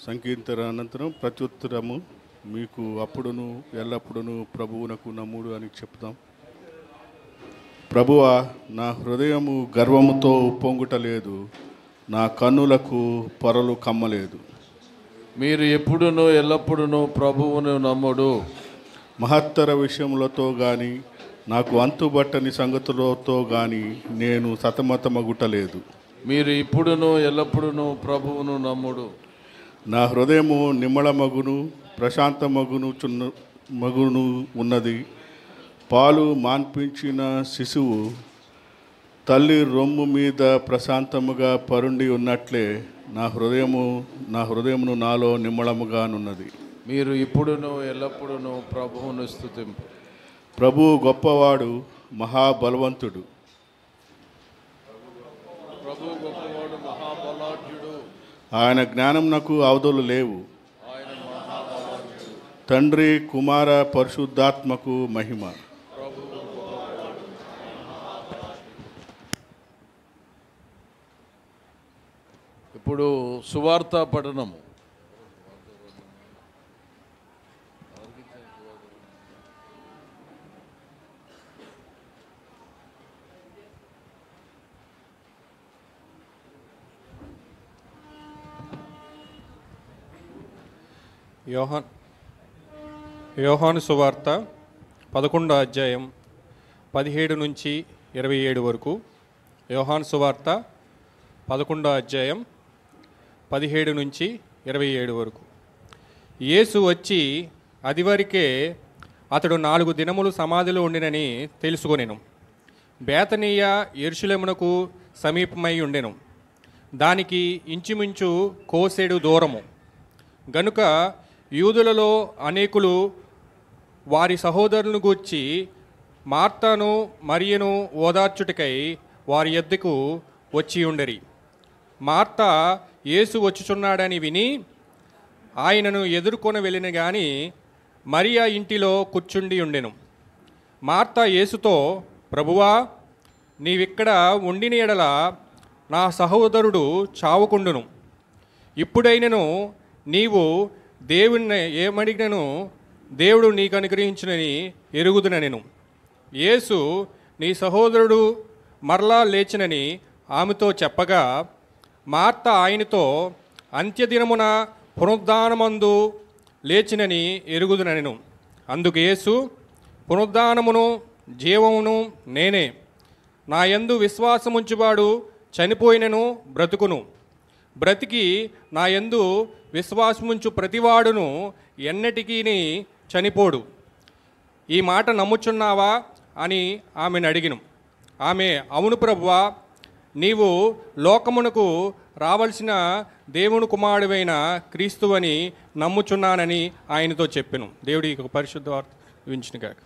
సంకీర్తన అనంతరం ప్రత్యుత్తరము. మీకు అప్పుడును ఎల్లప్పుడును ప్రభువునకు నమ్ముడు అని చెప్తాం. ప్రభువా, నా హృదయము గర్వముతో ఉప్పొంగుటలేదు, నా కన్నులకు పొరలు కమ్మలేదు. మీరు ఎప్పుడునూ ఎల్లప్పుడును ప్రభువును నమ్ముడు. మహత్తర విషయములతో కానీ నాకు అంతుబట్టని సంగతులతో కానీ నేను సతమతమగుటలేదు. మీరు ఇప్పుడును ఎల్లప్పుడును ప్రభువును నమ్ముడు. నా హృదయము నిమ్మళమగును మగును ఉన్నది. పాలు మాన్పించిన శిశువు తల్లి రొమ్ము మీద ప్రశాంతముగా పరుండి ఉన్నట్లే నా హృదయమును నాలో నిమ్మళముగానున్నది. మీరు ఇప్పుడును ఎల్లప్పుడును ప్రభువును స్తుతింపు. ప్రభువు గొప్పవాడు, మహాబలవంతుడు. ప్రభువు గొప్పవాడు, మహాబలాఢ్యుడు. ఆయన జ్ఞానమునకు అవధులు లేవు. తండ్రి, కుమార, పరిశుద్ధాత్మకు మహిమ. ఇప్పుడు సువార్త పఠనము. యోహాను సువార్త 11వ అధ్యాయం 17 నుంచి 27 వరకు. యోహాను సువార్త 11వ అధ్యాయం 17 నుంచి 27 వరకు. యేసు వచ్చి అదివరకే అతడు 4 దినములు సమాధిలో ఉండినని తెలుసుకొనెను. బేతనీయ యెరూషలేమునకు సమీపమై ఉండెను. దానికి ఇంచుమించు కోసెడు దూరము. గనుక యూదులలో అనేకులు వారి సహోదరులను గూర్చి మార్తాను మరియను ఓదార్చుటకై వారి యొద్దకు వచ్చి ఉండరి. మార్తా యేసు వచ్చుచున్నాడని విని ఆయనను ఎదుర్కొని వెళ్ళిన గాని మరియా ఇంటిలో కూర్చుండి ఉండెను. మార్తా యేసుతో, ప్రభువా, నీవిక్కడ ఉండిన ఎడల నా సహోదరుడు చావకుండును. ఇప్పుడైనను నీవు దేవుని ఏమడిగినను దేవుడు నీకు అనుగ్రహించునని ఎరుగుదునెను. యేసు, నీ సహోదరుడు మరలా లేచినని ఆమెతో చెప్పగా, మార్త ఆయనతో, అంత్యదినమున పునరుద్ధానమందు లేచినని ఎరుగుదునెను. అందుకు యేసు, పునరుద్ధానమును జీవమును నేనే. నా యందు విశ్వాసముంచువాడు చనిపోయినను బ్రతుకును, బ్రతికి నా యందు విశ్వాసముంచు ప్రతివాడును ఎన్నటికీ చనిపోడు. ఈ మాట నమ్ముచున్నావా అని ఆమెను అడిగిను. ఆమె, అవును ప్రభువా, నీవు లోకమునకు రావలసిన దేవుని కుమారుడైన క్రీస్తువని నమ్ముచున్నానని ఆయనతో చెప్పెను. దేవుడి యొక్క పరిశుద్ధ వార్త వించిన కాక.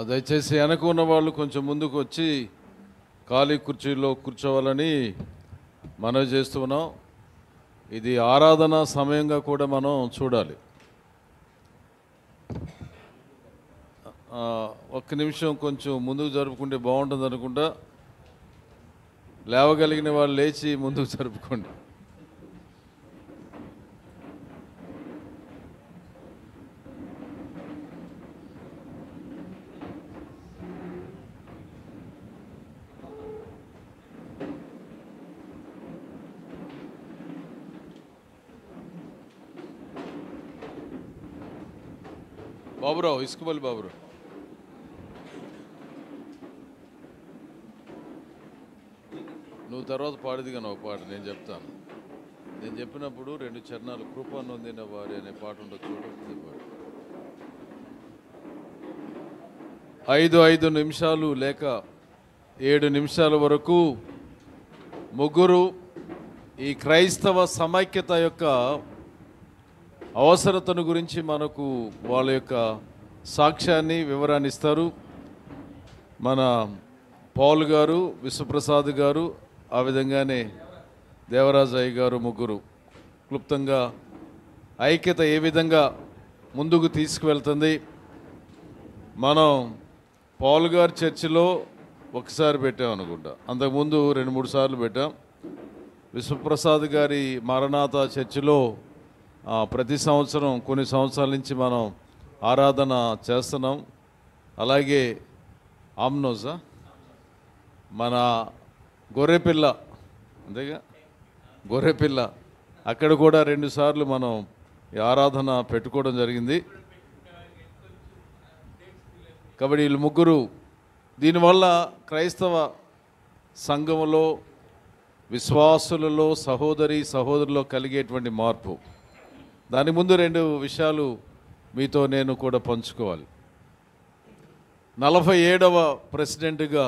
దయచేసి వెనక ఉన్న వాళ్ళు కొంచెం ముందుకు వచ్చి ఖాళీ కుర్చీలో కూర్చోవాలని మనవి చేస్తున్నాం. ఇది ఆరాధన సమయంగా కూడా మనం చూడాలి. ఒక్క నిమిషం కొంచెం ముందుకు జరుపుకుంటే బాగుంటుంది అనుకుంటా. లేవగలిగిన వాళ్ళు లేచి ముందుకు జరుపుకోండి. బాబురావు, ఇసుకబల్లి బాబురావు, నువ్వు తర్వాత పాడిది కానీ ఒక పాట నేను చెప్తాను. నేను చెప్పినప్పుడు 2 చరణాలు కృప నొందిన వారి అనే పాట ఉండదు చూడండి. 5 నిమిషాలు లేక 7 నిమిషాల వరకు ముగ్గురు ఈ క్రైస్తవ సమైక్యత యొక్క అవసరతను గురించి మనకు వాళ్ళ యొక్క సాక్ష్యాన్ని వివరాన్ని ఇస్తారు. మన పౌల్ గారు, విశ్వప్రసాద్ గారు, ఆ విధంగానే దేవరాజయ్య గారు ముగ్గురు క్లుప్తంగా ఐక్యత ఏ విధంగా ముందుకు తీసుకువెళ్తుంది. మనం పౌల్ గారి చర్చిలో ఒకసారి పెట్టాం అనుకుంటా, అంతకుముందు 2-3 సార్లు పెట్టాం. విశ్వప్రసాద్ గారి మారనాథ చర్చిలో ప్రతి సంవత్సరం కొన్ని సంవత్సరాల నుంచి మనం ఆరాధన చేస్తున్నాం. అలాగే ఆమ్నోజా మన గొర్రెపిల్ల, అంతేగా గొర్రెపిల్ల, అక్కడ కూడా 2 సార్లు మనం ఈ ఆరాధన పెట్టుకోవడం జరిగింది. కాబట్టి వీళ్ళు ముగ్గురు దీనివల్ల క్రైస్తవ సంఘములో విశ్వాసులలో సహోదరులో కలిగేటువంటి మార్పు. దాని ముందు 2 విషయాలు మీతో నేను కూడా పంచుకోవాలి. 47వ ప్రెసిడెంట్గా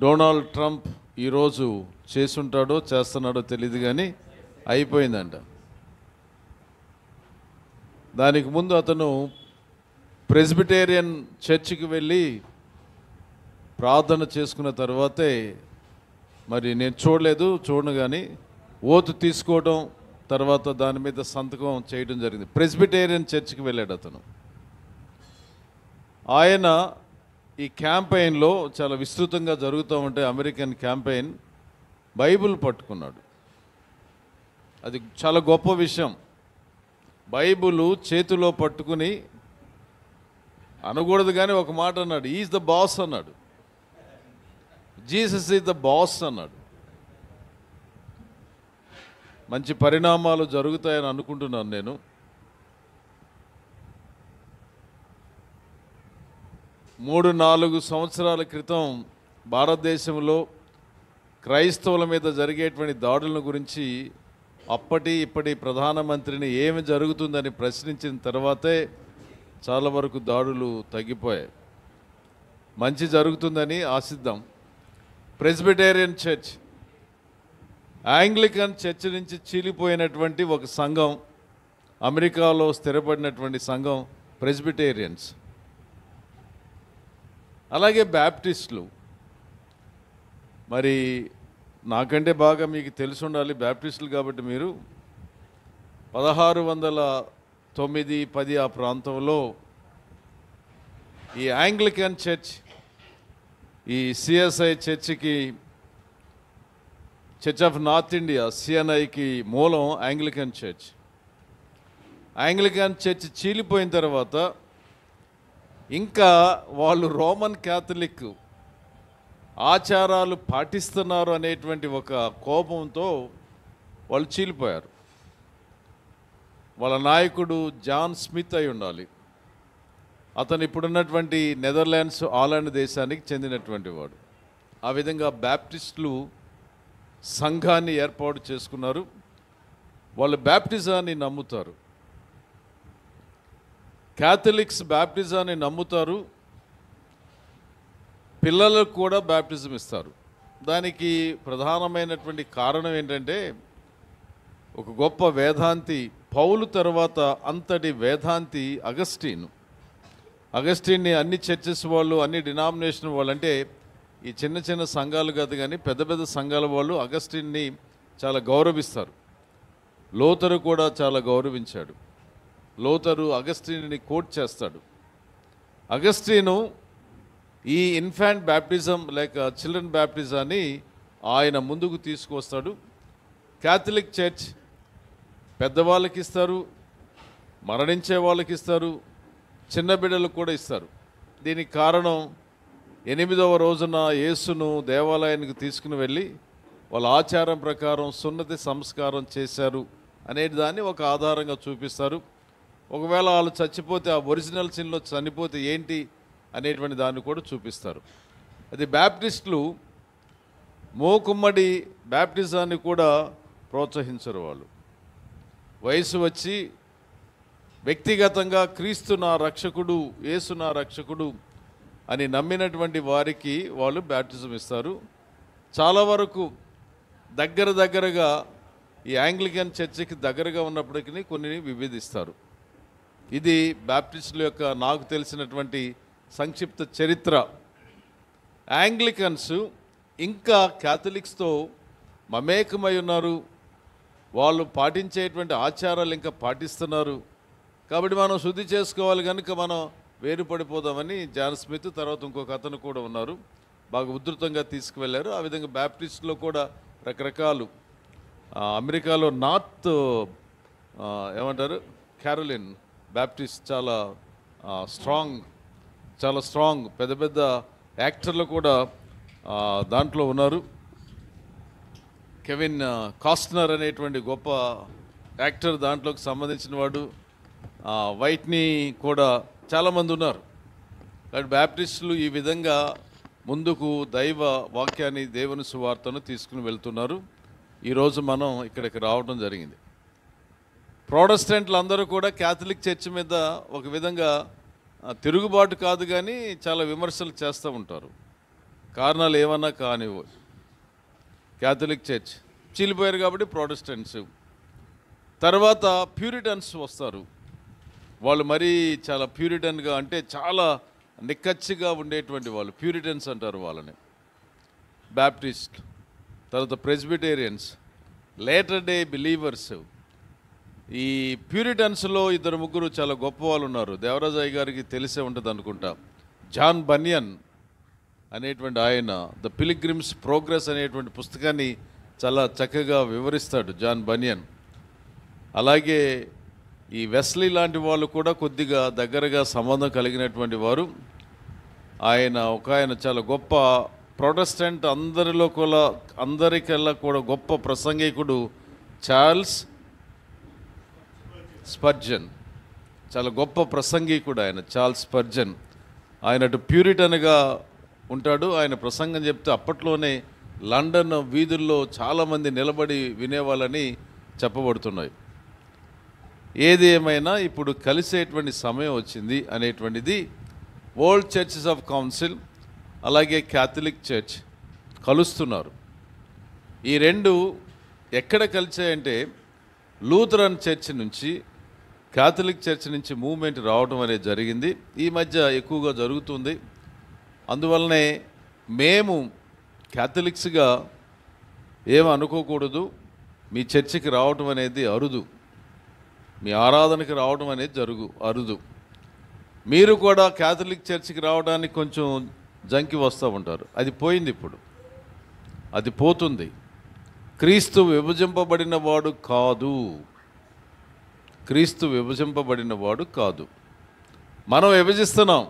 డొనాల్డ్ ట్రంప్ ఈరోజు చేసుంటాడో చేస్తున్నాడో తెలియదు, కానీ అయిపోయిందంట. దానికి ముందు అతను ప్రెస్బిటేరియన్ చర్చికి వెళ్ళి ప్రార్థన చేసుకున్న తర్వాతే, మరి నేను చూడను కానీ ఓతు తీసుకోవడం తర్వాత దాని మీద సంతకం చేయడం జరిగింది. ప్రెస్బిటేరియన్ చర్చికి వెళ్ళాడు అతను. ఆయన ఈ క్యాంపెయిన్లో చాలా విస్తృతంగా జరుగుతూ ఉంటే అమెరికన్ క్యాంపెయిన్ బైబిల్ పట్టుకున్నాడు. అది చాలా గొప్ప విషయం. బైబిల్ చేతిలో పట్టుకుని అనకూడదు కానీ ఒక మాట అన్నాడు, ఈజ్ ద బాస్ అన్నాడు. జీసస్ ఈజ్ ద బాస్ అన్నాడు. మంచి పరిణామాలు జరుగుతాయని అనుకుంటున్నాను నేను. మూడు 4 సంవత్సరాల క్రితం భారతదేశంలో క్రైస్తవుల మీద జరిగేటువంటి దాడుల గురించి ఇప్పటి ప్రధానమంత్రిని ఏమి జరుగుతుందని ప్రశ్నించిన తర్వాతే చాలా వరకు దాడులు తగ్గిపోయాయి. మంచి జరుగుతుందని ఆశిద్దాం. ప్రెస్బిటేరియన్ చర్చ్, యాంగ్లికన్ చర్చ్ నుంచి చీలిపోయినటువంటి ఒక సంఘం, అమెరికాలో స్థిరపడినటువంటి సంఘం ప్రెస్బిటేరియన్స్. అలాగే బ్యాప్టిస్టులు, మరి నాకంటే బాగా మీకు తెలిసి ఉండాలి బ్యాప్టిస్టులు కాబట్టి మీరు 1609-10 ఆ ప్రాంతంలో ఈ యాంగ్లికన్ చర్చ్, ఈ సిఎస్ఐ చర్చికి, చర్చ్ ఆఫ్ నార్త్ ఇండియా సిఎన్ఐకి మూలం యాంగ్లికన్ చర్చ్. యాంగ్లికన్ చర్చ్ చీలిపోయిన తర్వాత ఇంకా వాళ్ళు రోమన్ క్యాథలిక్ ఆచారాలు పాటిస్తున్నారు అనేటువంటి ఒక కోపంతో వాళ్ళు చీలిపోయారు. వాళ్ళ నాయకుడు జాన్ స్మిత్ అయి ఉండాలి. అతను ఇప్పుడున్నటువంటి నెదర్లాండ్స్, ఆలాండ్ దేశానికి చెందినటువంటి వాడు. ఆ విధంగా బ్యాప్టిస్టులు సంఘాన్ని ఏర్పాటు చేసుకున్నారు. వాళ్ళు బ్యాప్టిజాన్ని నమ్ముతారు. క్యాథలిక్స్ బ్యాప్టిజాన్ని నమ్ముతారు, పిల్లలకు కూడా బ్యాప్టిజం ఇస్తారు. దానికి ప్రధానమైనటువంటి కారణం ఏంటంటే, ఒక గొప్ప వేదాంతి, పౌలు తర్వాత అంతటి వేదాంతి అగస్టిన్ని అన్ని చర్చెస్ వాళ్ళు, అన్ని డినామినేషన్ వాళ్ళు, అంటే ఈ చిన్న చిన్న సంఘాలు కాదు కానీ పెద్ద పెద్ద సంఘాల వాళ్ళు అగస్టిన్ని చాలా గౌరవిస్తారు. లోతరు కూడా చాలా గౌరవించాడు. లోతరు అగస్టిన్ని కోట్ చేస్తాడు. అగస్టిను ఈ ఇన్ఫాంట్ బ్యాప్టిజం లేక చిల్డ్రన్ బ్యాప్టిజాన్ని ఆయన ముందుకు తీసుకొస్తాడు. క్యాథలిక్ చర్చ్ పెద్దవాళ్ళకి ఇస్తారు, మరణించే వాళ్ళకి ఇస్తారు, చిన్న బిడ్డలకు కూడా ఇస్తారు. దీనికి కారణం 8వ రోజున యేసును దేవాలయానికి తీసుకుని వెళ్ళి వాళ్ళ ఆచారం ప్రకారం సున్నతి సంస్కారం చేశారు అనే దాన్ని ఒక ఆధారంగా చూపిస్తారు. ఒకవేళ వాళ్ళు చచ్చిపోతే, ఆ ఒరిజినల్ సిన్లో చనిపోతే ఏంటి అనేటువంటి దాన్ని కూడా చూపిస్తారు. అది బ్యాప్టిస్టులు మోకుమ్మడి బ్యాప్టిజాన్ని కూడా ప్రోత్సహించరు వాళ్ళు. వయసు వచ్చి వ్యక్తిగతంగా క్రీస్తు నా రక్షకుడు, యేసు నా రక్షకుడు అని నమ్మినటువంటి వారికి వాళ్ళు బ్యాప్టిజం ఇస్తారు. చాలా వరకు దగ్గరగా ఈ యాంగ్లికన్ చర్చికి దగ్గరగా ఉన్నప్పటికీ కొన్ని విభేదిస్తారు. ఇది బ్యాప్టిస్టుల యొక్క నాకు తెలిసినటువంటి సంక్షిప్త చరిత్ర. యాంగ్లికన్స్ ఇంకా క్యాథలిక్స్తో మమేకమై ఉన్నారు. వాళ్ళు పాటించేటువంటి ఆచారాలు ఇంకా పాటిస్తున్నారు. కాబట్టి మనం శుద్ధి చేసుకోవాలి కనుక మనం వేరుపడిపోదామని జాన్ స్మిత్, తర్వాత ఇంకొక అతను కూడా ఉన్నారు, బాగా ఉధృతంగా తీసుకువెళ్ళారు. ఆ విధంగా బ్యాప్టిస్టులో కూడా రకరకాలు, అమెరికాలో నార్త్ ఏమంటారు క్యారోలిన్ బ్యాప్టిస్ట్ చాలా స్ట్రాంగ్ పెద్ద పెద్ద యాక్టర్లు కూడా దాంట్లో ఉన్నారు. కెవిన్ కాస్ట్నర్ అనేటువంటి గొప్ప యాక్టర్ దాంట్లోకి సంబంధించిన వాడు. వైట్ని కూడా చాలామంది ఉన్నారు. కాబట్టి బ్యాప్టిస్టులు ఈ విధంగా ముందుకు దైవ వాక్యాన్ని, దేవుని సువార్తను తీసుకుని వెళ్తున్నారు. ఈరోజు మనం ఇక్కడికి రావడం జరిగింది. ప్రొటెస్టెంట్లు అందరూ కూడా క్యాథలిక్ చర్చ్ మీద ఒక విధంగా తిరుగుబాటు కాదు కానీ చాలా విమర్శలు చేస్తూ ఉంటారు. కారణాలు ఏమన్నా కానివ్వు, క్యాథలిక్ చర్చ్ చీలిపోయారు కాబట్టి ప్రొటెస్టెంట్స్. తర్వాత ప్యూరిటన్స్ వస్తారు. వాళ్ళు మరీ చాలా ప్యూరిటన్గా, అంటే చాలా నిక్కచ్చిగా ఉండేటువంటి వాళ్ళు ప్యూరిటన్స్ అంటారు వాళ్ళని. బ్యాప్టిస్ట్, తర్వాత ప్రెస్బిటేరియన్స్, లేటర్ డే బిలీవర్స్. ఈ ప్యూరిటన్స్లో 2-3 చాలా గొప్ప వాళ్ళు ఉన్నారు. దేవరాజయ్య గారికి తెలిసే ఉంటుంది అనుకుంటా. జాన్ బనియన్ అనేటువంటి ఆయన ద పిలిగ్రిమ్స్ ప్రోగ్రెస్ అనేటువంటి పుస్తకాన్ని చాలా చక్కగా వివరిస్తాడు జాన్ బనియన్. అలాగే ఈ వెస్లీ లాంటి వాళ్ళు కూడా కొద్దిగా దగ్గరగా సంబంధం కలిగినటువంటి వారు. ఆయన చాలా గొప్ప ప్రొటెస్టెంట్ అందరికల్లా కూడా గొప్ప ప్రసంగికుడు చార్ల్స్ స్పర్జన్. చాలా గొప్ప ప్రసంగికుడు ఆయన చార్ల్స్ స్పర్జన్. ఆయన అటు ప్యూరిటన్గా ఉంటాడు. ఆయన ప్రసంగం చెప్తే అప్పట్లోనే లండన్ వీధుల్లో చాలామంది నిలబడి వినేవాళ్ళని చెప్పబడుతున్నాయి. ఏది ఏమైనా ఇప్పుడు కలిసేటువంటి సమయం వచ్చింది అనేటువంటిది వరల్డ్ చర్చెస్ ఆఫ్ కౌన్సిల్ అలాగే క్యాథలిక్ చర్చ్ కలుస్తున్నారు. ఈ రెండు ఎక్కడ కలిసాయంటే లూథరన్ చర్చ్ నుంచి క్యాథలిక్ చర్చ్ నుంచి మూవ్మెంట్ రావడం అనేది జరిగింది. ఈ మధ్య ఎక్కువగా జరుగుతుంది. అందువల్లనే మేము క్యాథలిక్స్గా ఏం అనుకోకూడదు. మీ చర్చికి రావటం అనేది అరుదు, మీ ఆరాధనకి రావడం అనేది అరుదు. మీరు కూడా క్యాథలిక్ చర్చికి రావడానికి కొంచెం జంకి వస్తూ ఉంటారు. అది పోయింది, ఇప్పుడు అది పోతుంది. క్రీస్తు విభజింపబడిన వాడు కాదు, క్రీస్తు విభజింపబడిన వాడు కాదు. మనం విభజిస్తున్నాం.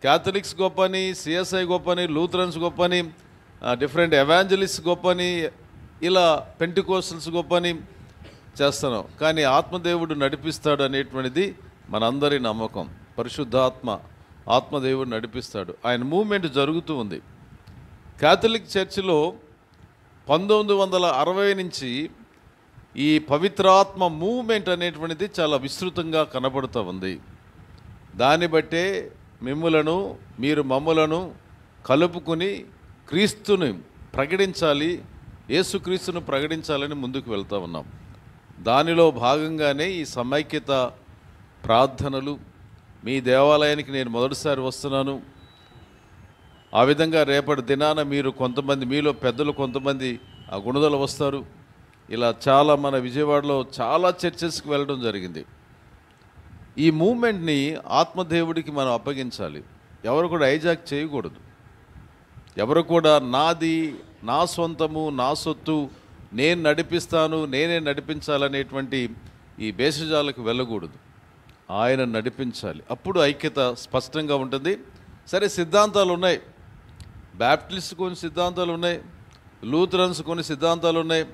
క్యాథలిక్స్ గొప్పని, సిఎస్ఐ గొప్పని, లూథరన్స్ గొప్పని, డిఫరెంట్ ఎవాంజలిస్ట్ గొప్పని, ఇలా పెంటికోస్టల్స్ గొప్పని చేస్తున్నాం. కానీ ఆత్మదేవుడు నడిపిస్తాడు అనేటువంటిది మనందరి నమ్మకం. ఆత్మదేవుడు నడిపిస్తాడు. ఆయన మూవ్మెంట్ జరుగుతూ ఉంది. క్యాథలిక్ చర్చిలో 1960 నుంచి ఈ పవిత్రాత్మ మూవ్మెంట్ అనేటువంటిది చాలా విస్తృతంగా కనబడుతూ ఉంది. దాన్ని బట్టే మీరు మమ్ములను కలుపుకుని క్రీస్తుని ప్రకటించాలి, యేసుక్రీస్తును ప్రకటించాలని ముందుకు వెళ్తూ ఉన్నాం. దానిలో భాగంగానే ఈ సమైక్యత ప్రార్థనలు. మీ దేవాలయానికి నేను మొదటిసారి వస్తున్నాను. ఆ విధంగా రేపటి దినాన మీరు కొంతమంది, మీలో పెద్దలు కొంతమంది ఆ గుణదలు వస్తారు. ఇలా చాలా మన విజయవాడలో చాలా చర్చెస్కి వెళ్ళడం జరిగింది. ఈ మూమెంట్ని ఆత్మదేవుడికి మనం అప్పగించాలి. ఎవరు కూడా హైజాక్ చేయకూడదు. ఎవరు కూడా నాది, నా సొంతము, నా సొత్తు, నేను నడిపిస్తాను, నేనే నడిపించాలనేటువంటి ఈ భేషజాలకు వెళ్ళకూడదు. ఆయన నడిపించాలి. అప్పుడు ఐక్యత స్పష్టంగా ఉంటుంది. సరే, సిద్ధాంతాలు ఉన్నాయి. బ్యాప్టిస్ట్ కొన్ని సిద్ధాంతాలు ఉన్నాయి, లూథరన్స్ కొన్ని సిద్ధాంతాలు ఉన్నాయి,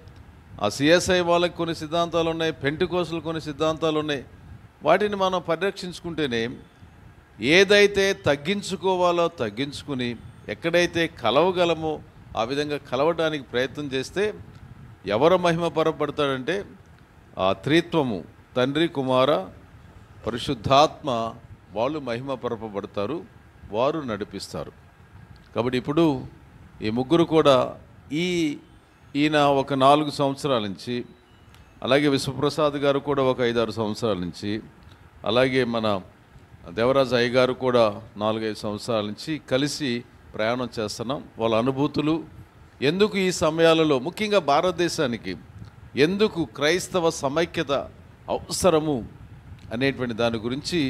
ఆ సిఎస్ఐ వాళ్ళకి కొన్ని సిద్ధాంతాలు ఉన్నాయి, పెంటికోస్టల్ కొన్ని సిద్ధాంతాలు ఉన్నాయి. వాటిని మనం పరిరక్షించుకుంటేనే ఏదైతే తగ్గించుకోవాలో తగ్గించుకుని ఎక్కడైతే కలవగలమో ఆ విధంగా కలవడానికి ప్రయత్నం చేస్తే ఎవరు మహిమపరపడతాడంటే ఆ త్రిత్వము, తండ్రి, కుమార, పరిశుద్ధాత్మ, వాళ్ళు మహిమపరపబడతారు, వారు నడిపిస్తారు. కాబట్టి ఇప్పుడు ఈ ముగ్గురు కూడా ఈయన ఒక 4 సంవత్సరాల నుంచి, అలాగే విశ్వప్రసాద్ గారు కూడా ఒక 5-6 సంవత్సరాల నుంచి, అలాగే మన దేవరాజు అయ్య గారు కూడా 4-5 సంవత్సరాల నుంచి కలిసి ప్రయాణం చేస్తున్నాం. వాళ్ళ అనుభూతులు, ఎందుకు ఈ సమయాలలో ముఖ్యంగా భారతదేశానికి ఎందుకు క్రైస్తవ సమైక్యత అవసరము అనేటువంటి దాని గురించి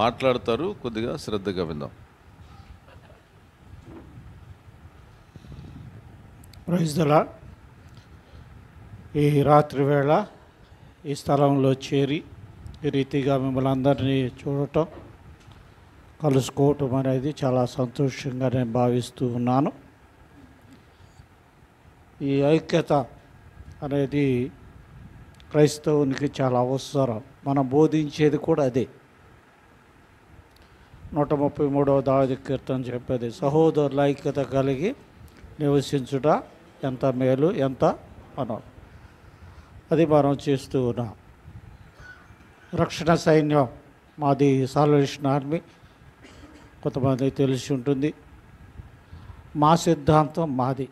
మాట్లాడతారు. కొద్దిగా శ్రద్ధగా విందాం. Praise the Lord. ఈ రాత్రి వేళ ఈ స్థలంలో చేరి ఈ రీతిగా మిమ్మల్ని అందరినీ చూడటం, కలుసుకోవటం అనేది చాలా సంతోషంగా నేను భావిస్తూ ఉన్నాను. ఈ ఐక్యత అనేది క్రైస్తవునికి చాలా అవసరం. మనం బోధించేది కూడా అదే. 133వ దావీదు కీర్తన చెప్పేది, సహోదరుల ఐక్యత కలిగి నివసించుట ఎంత మేలు, ఎంత మనం అది మనం చేస్తూ ఉన్నాం. రక్షణ సైన్యం మాది సాల్వేషన్ ఆర్మీ, కొంతమంది తెలిసి ఉంటుంది. మా సిద్ధాంతం మాది,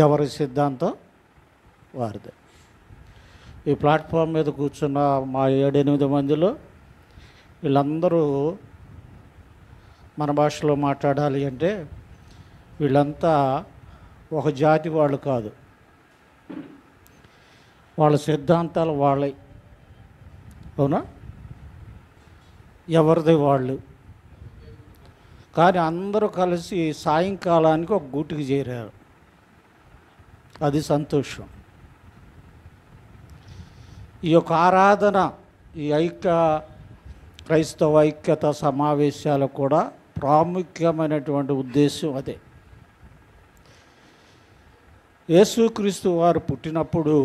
ఎవరి సిద్ధాంతం వారిదే. ఈ ప్లాట్ఫామ్ మీద కూర్చున్న మా 7-8 మందిలో వీళ్ళందరూ మన భాషలో మాట్లాడాలి అంటే వీళ్ళంతా ఒక జాతి వాళ్ళు కాదు, వాళ్ళ సిద్ధాంతాలు వాళ్ళే. అవునా? ఎవరిది వాళ్ళు. కానీ అందరూ కలిసి సాయంకాలానికి ఒక గూటికి చేరారు. అది సంతోషం. ఈ యొక్క ఆరాధన, ఈ క్రైస్తవ ఐక్యత సమావేశాలు కూడా ప్రాముఖ్యమైనటువంటి ఉద్దేశం అదే. యేసుక్రీస్తు వారు పుట్టినప్పుడు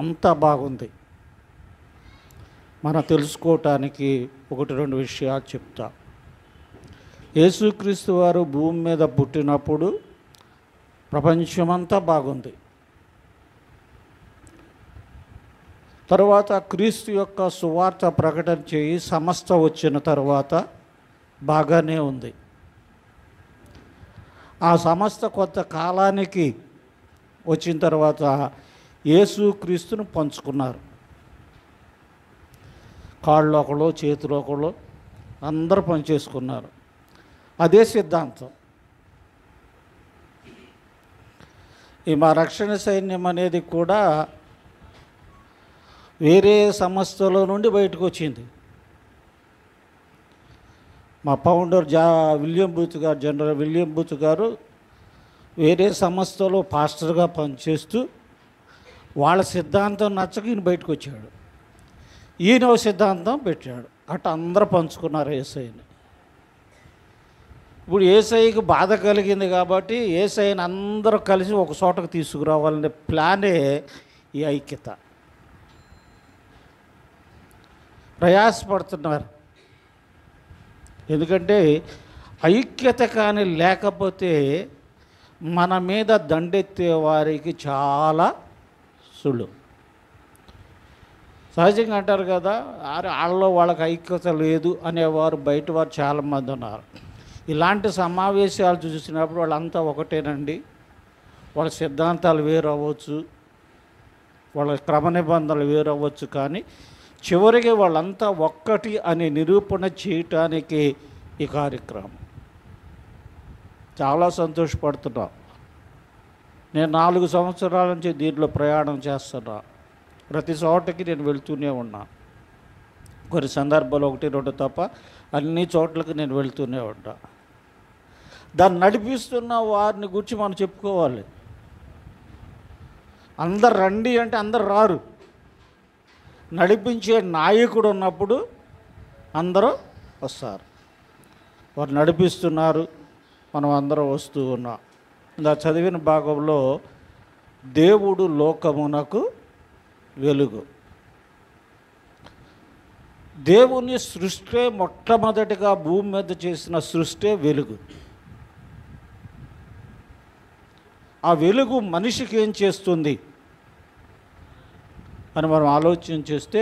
అంతా బాగుంది. మనం తెలుసుకోవటానికి 1-2 విషయాలు చెప్తా. యేసుక్రీస్తు వారు భూమి మీద పుట్టినప్పుడు ప్రపంచమంతా బాగుంది. తరువాత క్రీస్తు యొక్క సువార్త ప్రకటన చేయి సమస్త వచ్చిన తర్వాత బాగానే ఉంది. ఆ సమస్త కొంత కాలానికి వచ్చిన తర్వాత యేసుక్రీస్తును పంచుకున్నారు. కాళ్ళు ఒకళ్ళు, చేతులు ఒకళ్ళు, అందరూ పనిచేసుకున్నారు. అదే సిద్ధాంతం. ఈ మా రక్షణ సైన్యం అనేది కూడా వేరే సంస్థలో నుండి బయటకు వచ్చింది. మా ఫౌండర్ విలియం బూత్ గారు, జనరల్ విలియం బూత్ గారు వేరే సంస్థలో పాస్టర్గా పనిచేస్తూ వాళ్ళ సిద్ధాంతం నచ్చక ఈయన బయటకు వచ్చాడు. ఈయన సిద్ధాంతం పెట్టాడు. అటు అందరూ పంచుకున్నారు యేసయ్యని. ఇప్పుడు యేసయ్యకి బాధ కలిగింది కాబట్టి యేసయ్యని అందరూ కలిసి ఒక చోటకు తీసుకురావాలనే ప్లానే ఈ ఐక్యత. ప్రయాసపడుతున్నారు. ఎందుకంటే ఐక్యత కానీ లేకపోతే మన మీద దండెత్తే వారికి చాలా సులువు. సహజంగా అంటారు కదా, వాళ్ళలో వాళ్ళకి ఐక్యత లేదు అనేవారు బయట వారు చాలామంది ఉన్నారు. ఇలాంటి సమావేశాలు చూసినప్పుడు వాళ్ళంతా ఒకటేనండి. వాళ్ళ సిద్ధాంతాలు వేరు అవ్వచ్చు, వాళ్ళ క్రమ నిబంధనలు వేరు అవ్వచ్చు, కానీ చివరికి వాళ్ళంతా ఒక్కటి అనే నిరూపణ చేయటానికి ఈ కార్యక్రమం. చాలా సంతోషపడుతున్నా. నేను 4 సంవత్సరాల నుంచి దీంట్లో ప్రయాణం చేస్తున్నా. ప్రతి చోటకి నేను వెళ్తూనే ఉన్నా. కొన్ని సందర్భాలు 1-2 తప్ప అన్ని చోట్లకి నేను వెళ్తూనే ఉంటా. దాన్ని నడిపిస్తున్న వారిని గురించి మనం చెప్పుకోవాలి. అందరు రండి అంటే అందరు రారు. నడిపించే నాయకుడు ఉన్నప్పుడు అందరూ వస్తారు. వారు నడిపిస్తున్నారు, మనం అందరం వస్తూ ఉన్నాం. ఇలా చదివిన భాగంలో దేవుడు లోకమునకు వెలుగు. దేవుని సృష్టి మొట్టమొదటిగా భూమి మీద చేసిన సృష్టి వెలుగు. ఆ వెలుగు మనిషికి ఏం చేస్తుంది అని మనం ఆలోచన చేస్తే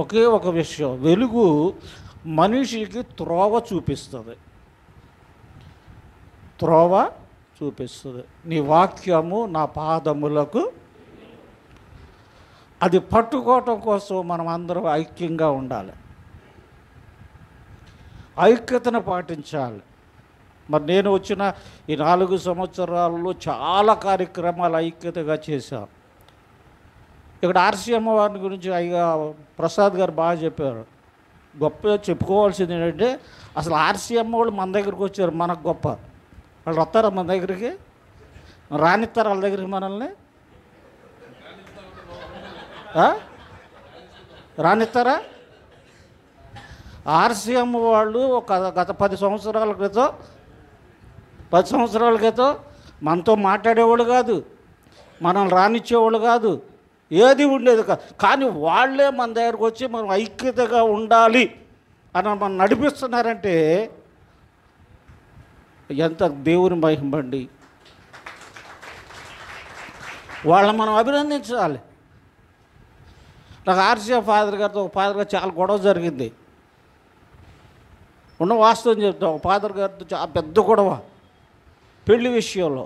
ఒకే ఒక విషయం, వెలుగు మనిషికి త్రోవ చూపిస్తుంది. త్రోవ చూపిస్తుంది. నీ వాక్యము నా పాదములకు, అది పట్టుకోవటం కోసం మనం అందరం ఐక్యంగా ఉండాలి, ఐక్యతను పాటించాలి. మరి నేను వచ్చిన ఈ 4 సంవత్సరాల్లో చాలా కార్యక్రమాలు ఐక్యతగా చేశాను. ఇక్కడ ఆర్సీఎం వారిని గురించి అయ్యా ప్రసాద్ గారు బాగా చెప్పారు. గొప్ప చెప్పుకోవాల్సింది ఏంటంటే అసలు ఆర్సీఎం వాళ్ళు మన దగ్గరికి వచ్చారు, మనకు గొప్ప. వాళ్ళు వస్తారా మన దగ్గరికి? రానిస్తారా వాళ్ళ దగ్గరికి మనల్ని? రానిస్తారా? ఆర్సీఎం వాళ్ళు గత 10 సంవత్సరాల క్రితం మనతో మాట్లాడేవాళ్ళు కాదు, మనల్ని రానిచ్చేవాళ్ళు కాదు, ఏది ఉండేది కాదు. కానీ వాళ్ళే మన దగ్గరకు వచ్చి మనం ఐక్యతగా ఉండాలి అని మనం నడిపిస్తున్నారంటే ఎంత దేవుని మహిమండి. వాళ్ళని మనం అభినందించాలి. నాకు ఆర్సీఎం ఫాదర్ గారితో ఒక ఫాదర్ గారు చాలా గొడవ జరిగింది. ఉన్న వాస్తవం చెప్తా, ఒక ఫాదర్ గారితో చాలా పెద్ద గొడవ పెళ్లి విషయంలో.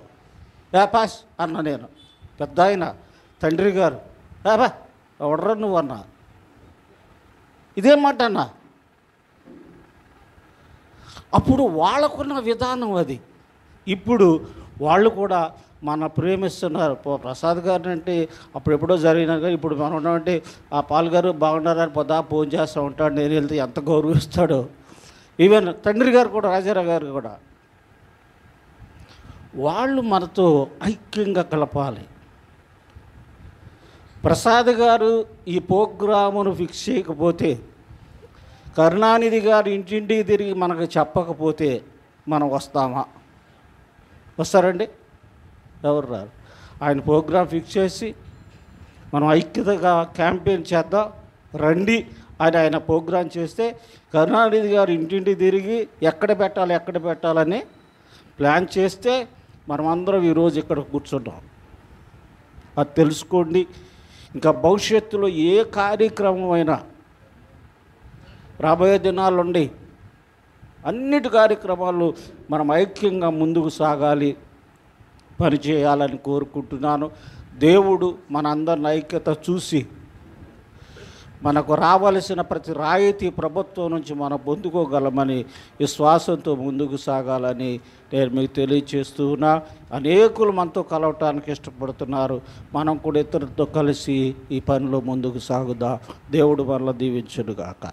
పాస్ అన్న, నేను పెద్ద ఆయన తండ్రి గారు, ఎవడరా నువ్వు అన్నా, ఇదేం మాట అన్నా. అప్పుడు వాళ్ళకున్న విధానం అది. ఇప్పుడు వాళ్ళు కూడా మన ప్రేమిస్తున్నారు. ప్రసాద్ గారిని అంటే అప్పుడెప్పుడో జరిగినాక ఇప్పుడు మనం ఉన్నామంటే ఆ పాల్ గారు బాగున్నారని ఫోన్ చేస్తూ ఉంటాడు, నేను వెళ్తే ఎంత గౌరవిస్తాడో. ఈవెన్ తండ్రి గారు కూడా, రాజారావు గారు కూడా, వాళ్ళు మనతో ఐక్యంగా కలపాలి. ప్రసాద్ గారు ఈ ప్రోగ్రామును ఫిక్స్ చేయకపోతే, కరుణానిధి గారు ఇంటింటికి తిరిగి మనకు చెప్పకపోతే మనం వస్తామా? వస్తారండి? ఎవరు రారు. ఆయన ప్రోగ్రాం ఫిక్స్ చేసి మనం ఐక్యతగా క్యాంపెయిన్ చేద్దాం రండి అని ఆయన ప్రోగ్రాం చేస్తే, కరుణానిధి గారు ఇంటింటికి తిరిగి ఎక్కడ పెట్టాలని ప్లాన్ చేస్తే మనమందరం ఈరోజు ఇక్కడ కూర్చుంటాం. అది తెలుసుకోండి. ఇంకా భవిష్యత్తులో ఏ కార్యక్రమం అయినా రాబోయే దినాలు ఉండి అన్నిటి కార్యక్రమాలు మనం ఐక్యంగా ముందుకు సాగాలి, పనిచేయాలని కోరుకుంటున్నాను. దేవుడు మనందరిని ఐక్యత చూసి మనకు రావలసిన ప్రతి రాయితీ ప్రభుత్వం నుంచి మనం పొందుకోగలమని విశ్వాసంతో ముందుకు సాగాలని నేను మీకు తెలియచేస్తున్నా. అనేకులు మనతో కలవటానికి ఇష్టపడుతున్నారు. మనం కూడా ఇతరులతో కలిసి ఈ పనిలో ముందుకు సాగుదా. దేవుడు మనల్ని దీవించునుగాక.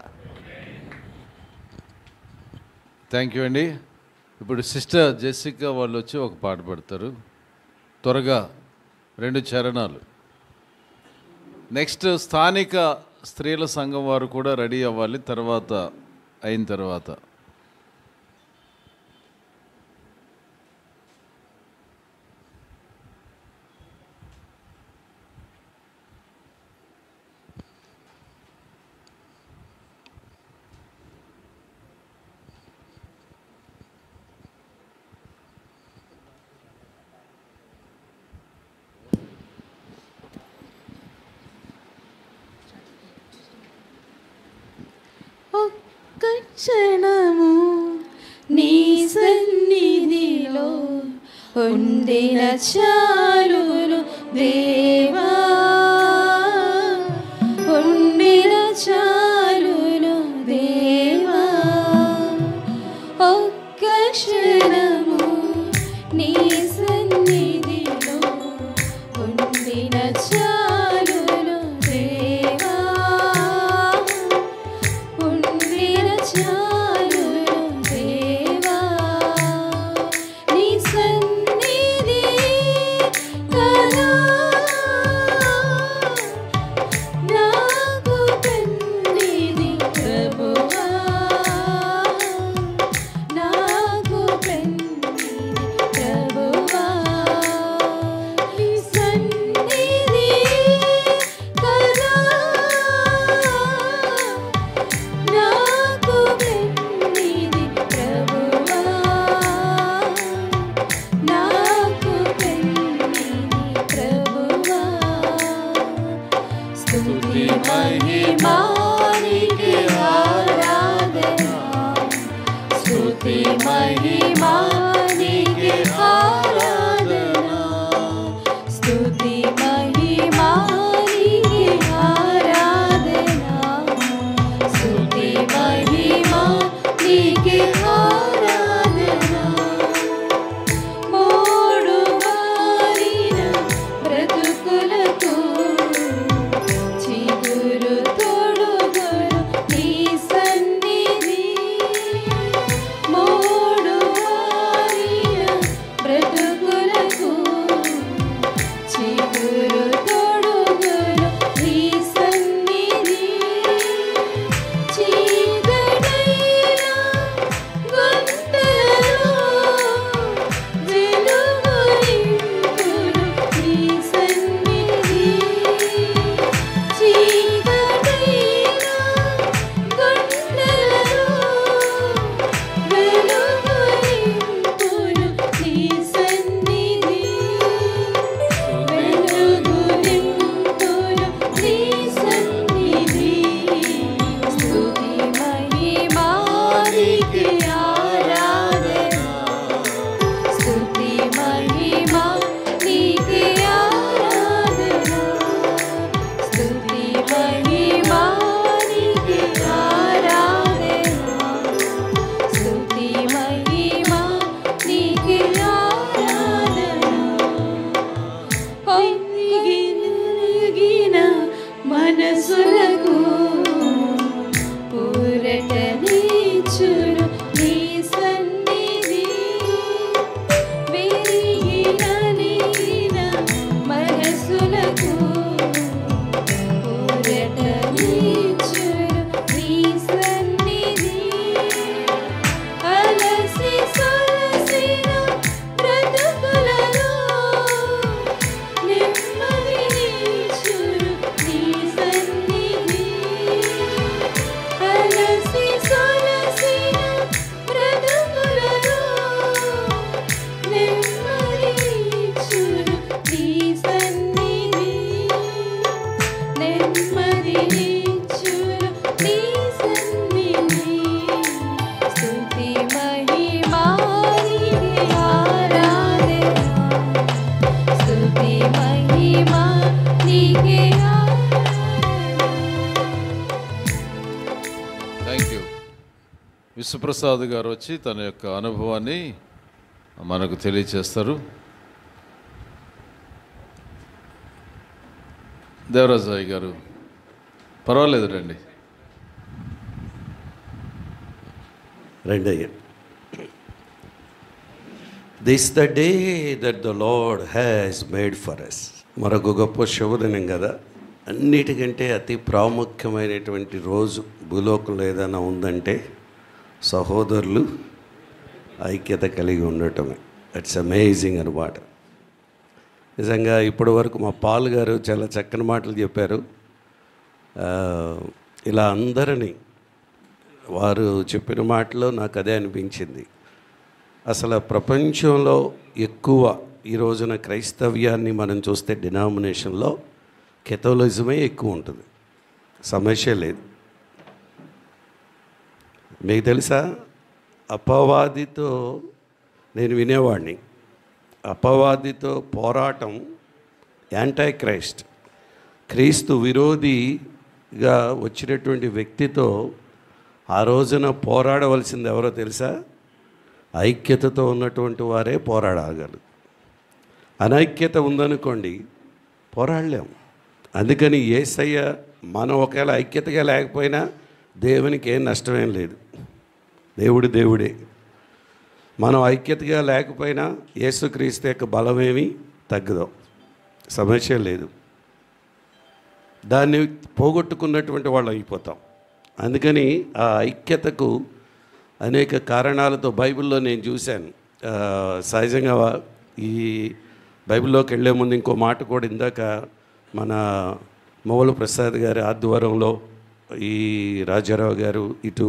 థ్యాంక్ యూ అండి. ఇప్పుడు సిస్టర్ జెసికా వాళ్ళు వచ్చి ఒక పాట పాడతారు. త్వరగా 2 చరణాలు. నెక్స్ట్ స్థానిక స్త్రీల సంఘం వారు కూడా రెడీ అవ్వాలి అయిన తర్వాత. క్షణము నీ సన్నిధిలో ఉండిన చాలును దేవా, ఉండిన చాలును దేవా. ఒక్క క్షణము నీ సన్నిధిలో ఉండిన చాలును దేవా, ఉండిన చాలును దేవా. నీ సన్నిధి కదా విశ్వప్రసాద్ గారు వచ్చి తన యొక్క అనుభవాన్ని మనకు తెలియచేస్తారు. దేవరాజయ్య గారు పర్వాలేదు రండి. రెండయ్య. This the day that the Lord has made for us. మరొక గొప్ప శుభదినం కదా. అన్నిటికంటే అతి ప్రాముఖ్యమైనటువంటి రోజు భూలోకంలో ఏదైనా ఉందంటే సహోదరులు ఐక్యత కలిగి ఉండటమే. ఇట్స్ అమేజింగ్ అనమాట. నిజంగా ఇప్పటి వరకు మా పాల్ గారు చాలా చక్కని మాటలు చెప్పారు. ఇలా అందరినీ వారు చెప్పిన మాటలో నాకు అదే అనిపించింది. అసలు ప్రపంచంలో ఎక్కువ ఈ రోజున క్రైస్తవ్యాన్ని మనం చూస్తే డినామినేషన్లో కెథోలిజమే ఎక్కువ ఉంటుంది, సమస్య లేదు. మీకు తెలుసా, అపవాదితో నేను వినేవాడిని, అపవాదితో పోరాటం యాంటై క్రైస్ట్, క్రీస్తు విరోధిగా వచ్చినటువంటి వ్యక్తితో ఆ రోజున పోరాడవలసింది ఎవరో తెలుసా? ఐక్యతతో ఉన్నటువంటి వారే పోరాడగలరు. అనైక్యత ఉందనుకోండి పోరాడలేం. అందుకని యేసయ్య మనం ఒకవేళ ఐక్యతగా లేకపోయినా దేవునికి ఏం నష్టమేం లేదు, దేవుడు దేవుడే. మనం ఐక్యతగా లేకపోయినా యేసుక్రీస్తు యొక్క బలమేమీ తగ్గదు, సమస్య లేదు. దాన్ని పోగొట్టుకున్నటువంటి వాళ్ళు అయిపోతాం. అందుకని ఆ ఐక్యతకు అనేక కారణాలతో బైబిల్లో నేను చూశాను. సహజంగా ఈ బైబిల్లోకి వెళ్ళే ముందు ఇంకో మాట కూడా ఇందాక మన మొవల ప్రసాద్ గారి ఆధ్వర్యంలో ఈ రాజారావు గారు, ఇటు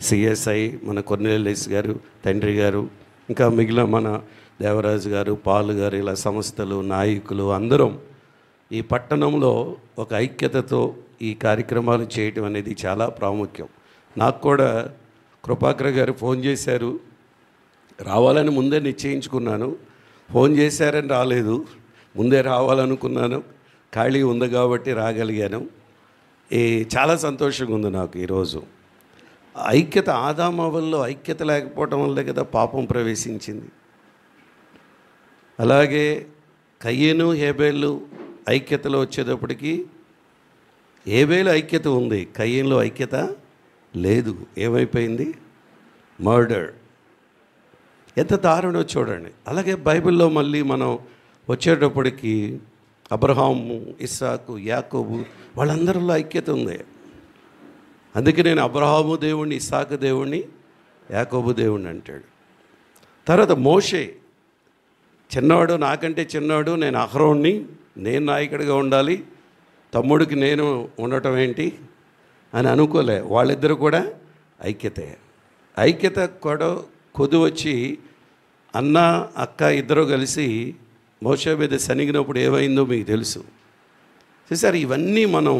సిఎస్ఐ మన కొర్నేలియస్ గారు తండ్రి గారు, ఇంకా మిగిలిన మన దేవరాజు గారు, పాల్ గారు, ఇలా సంస్థలు, నాయకులు అందరం ఈ పట్టణంలో ఒక ఐక్యతతో ఈ కార్యక్రమాలు చేయటం అనేది చాలా ప్రాముఖ్యం. నాకు కూడా కృపాకర్ గారు ఫోన్ చేశారు, రావాలని ముందే నిశ్చయించుకున్నాను. ఫోన్ చేశారని రాలేదు, ముందే రావాలనుకున్నాను. ఖాళీ ఉంది కాబట్టి రాగలిగాను. చాలా సంతోషంగా ఉంది నాకు ఈరోజు. ఐక్యత ఆదామవల్లో ఐక్యత లేకపోవటం వల్లే కదా పాపం ప్రవేశించింది. అలాగే కయ్యేను హేబేలు ఐక్యతలో వచ్చేటప్పటికి హేబేలు ఐక్యత ఉంది, కయ్యేనులో ఐక్యత లేదు. ఏమైపోయింది? మర్డర్. ఎంత దారుణో చూడండి. అలాగే బైబిల్లో మళ్ళీ మనం వచ్చేటప్పటికి అబ్రహాము, ఇస్సాకు, యాకోబు వాళ్ళందరిలో ఐక్యత ఉంది. అందుకే నేను అబ్రహాము దేవుణ్ణి, ఇస్సాకు దేవుణ్ణి, యాకోబు దేవుణ్ణి అంటాడు. తర్వాత మోషే చిన్నవాడు, నాకంటే చిన్నవాడు, నేను అహరోన్ని, నేను నాయకుడిగా ఉండాలి, తమ్ముడికి నేను ఉండటం ఏంటి అని అనుకోలే. వాళ్ళిద్దరూ కూడా ఐక్యతే. ఐక్యత కూడా కొద్ది వచ్చి అన్న అక్క ఇద్దరు కలిసి మోషే మీద సనిగినప్పుడు ఏమైందో మీకు తెలుసు. చూసారు, ఇవన్నీ మనం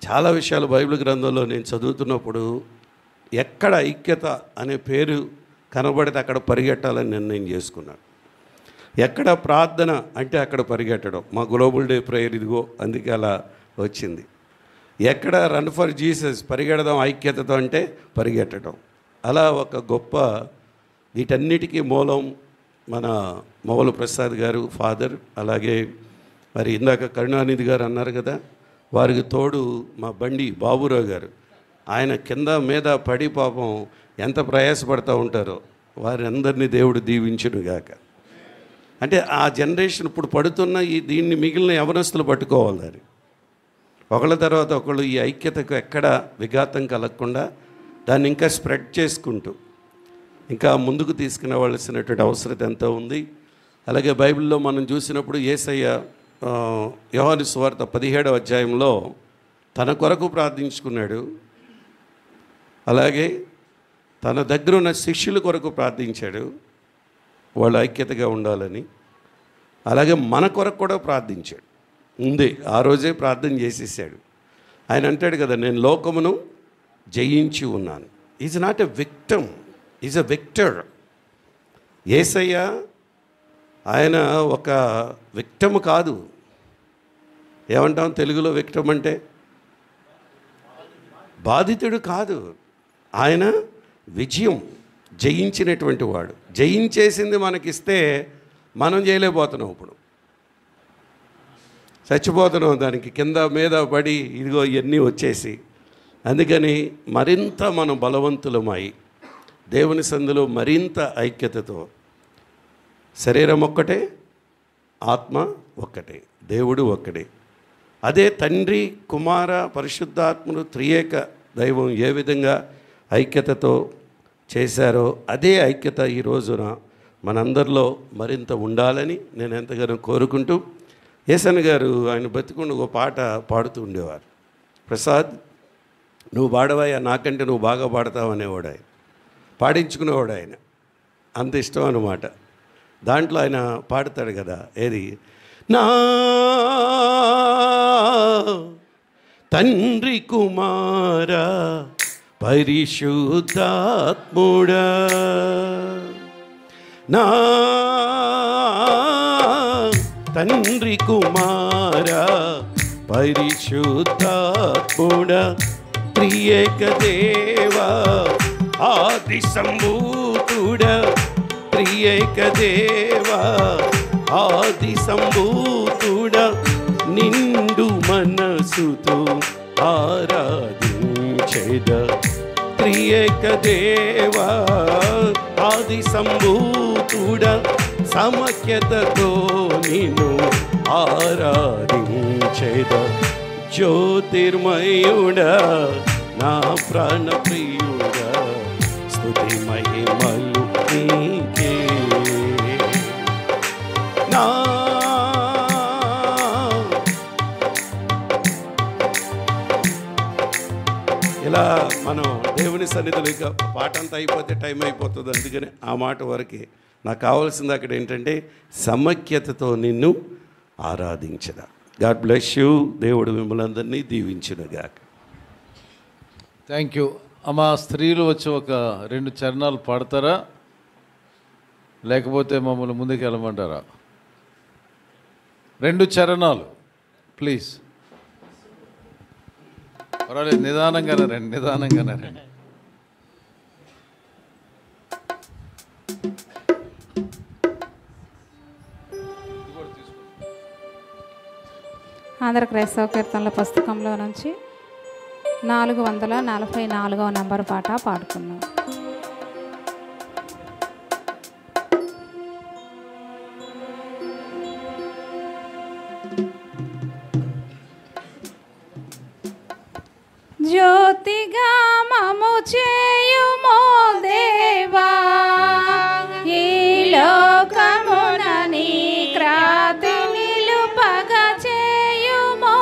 చాలా విషయాలు బైబిల్ గ్రంథంలో నేను చదువుతున్నప్పుడు ఎక్కడ ఐక్యత అనే పేరు కనబడితే అక్కడ పరిగెట్టాలని నిర్ణయం చేసుకున్నాను. ఎక్కడ ప్రార్థన అంటే అక్కడ పరిగెట్టడం. మా గ్లోబల్ డే ప్రేయర్ ఇదిగో అందుకే అలా వచ్చింది. ఎక్కడ రన్ ఫర్ జీసస్ పరిగెడదాం ఐక్యతతో అంటే పరిగెట్టడం. అలా ఒక గొప్ప వీటన్నిటికీ మూలం మన మొవల ప్రసాద్ గారు ఫాదర్. అలాగే మరి ఇందాక కరుణానిధి గారు అన్నారు కదా, వారికి తోడు మా బండి బాబురావు గారు. ఆయన కింద మీద పడి పాపం ఎంత ప్రయాసపడుతూ ఉంటారో. వారి అందరినీ దేవుడు దీవించునుగాక. అంటే ఆ జనరేషన్ ఇప్పుడు పడుతున్న దీన్ని మిగిలిన యవనస్తులు పట్టుకోవాలి. దాన్ని ఒకళ్ళ తర్వాత ఒకళ్ళు ఈ ఐక్యతకు ఎక్కడ విఘాతం కలగకుండా దాన్ని ఇంకా స్ప్రెడ్ చేసుకుంటూ ఇంకా ముందుకు తీసుకునవలసినటువంటి అవసరం ఎంతో ఉంది. అలాగే బైబిల్లో మనం చూసినప్పుడు యేసయ్య యోహాను సువార్త 17వ అధ్యాయంలో తన కొరకు ప్రార్థించుకున్నాడు. అలాగే తన దగ్గర ఉన్న శిష్యుల కొరకు ప్రార్థించాడు, వాళ్ళు ఐక్యతగా ఉండాలని. అలాగే మన కొరకు కూడా ప్రార్థించాడు. ముందే ఆ రోజే ప్రార్థన చేసేసాడు. ఆయన అంటాడు కదా, నేను లోకమును జయించి ఉన్నాను. Is not a victim, is a victor. Yesayya ఆయన ఒక విక్టమ్ కాదు. ఏమంటాం తెలుగులో విక్టమ్ అంటే? బాధితుడు కాదు. ఆయన విజయం జయించినటువంటి వాడు. జయించేసింది మనకిస్తే మనం చేయలేకపోతున్నాం. ఇప్పుడు చచ్చిపోతున్నాం దానికి కింద మీద పడి ఇదిగో ఇవన్నీ వచ్చేసి. అందుకని మరింత మనం బలవంతులమై దేవుని సందులో మరింత ఐక్యతతో, శరీరం ఒక్కటే, ఆత్మ ఒక్కటే, దేవుడు ఒక్కడే. అదే తండ్రి, కుమార, పరిశుద్ధాత్ముడు త్రియేక దైవం ఏ విధంగా ఐక్యతతో చేశారో అదే ఐక్యత ఈ రోజున మనందరిలో మరింత ఉండాలని నేను ఎంతగానో కోరుకుంటూ, యేసన్న గారు ఆయన బతికుండి ఒక పాట పాడుతూ ఉండేవారు. ప్రసాద్, నువ్వు పాడవయ్యా, నాకంటే నువ్వు బాగా పాడతావు అనేవాడు ఆయన. పాడించుకునేవాడు ఆయన, అంత ఇష్టం అన్నమాట. దాంట్లో ఆయన పాడతాడు కదా, ఏది, నా తండ్రి కుమార పరిశుద్ధాత్ముడా, నా తండ్రి కుమార పరిశుద్ధాత్ముడా, త్రియేక దేవా ఆది సంభూతుడా, త్రియేక దేవా ఆది సంభూతుడా, నిండు మనసుతో ఆరాధించెద. త్రియేక దేవా ఆది సంభూతుడా, సమైక్యతతో నిన్ను ఆరాధించెద. జ్యోతిర్మయుడా నా ప్రాణ ప్రియుడా, స్తుతి మహిమలు నీకే. నా ఇలా మనం దేవుని సన్నిధిలో ఇక పాట అంతా అయిపోతే టైం అయిపోతుంది. అందుకని ఆ మాట వరకే నాకు కావాల్సింది. అక్కడ ఏంటంటే సమైక్యతతో నిన్ను ఆరాధించదా. God bless you. దేవుడు మిమ్మల్ని అందరినీ దీవించునుగాక. Thank you. అమ్మ, స్త్రీలు వచ్చి ఒక 2 చరణాలు పాడతారా, లేకపోతే మమ్మల్ని ముందుకు వెళ్ళమంటారా? 2 చరణాలు ప్లీజ్. పర్వాలేదు, నిదానంగానే రండి, నిదానంగానే రండి. ఆంధ్ర క్రైస్తవ కీర్తనల పుస్తకంలో నుంచి 444వ నంబర్ పాట పాడుకున్నాం. జ్యోతిగా మము చేయుమో దేవా, ఈ లోకమున నీ క్రాంతి నిలుపగ చేయుమో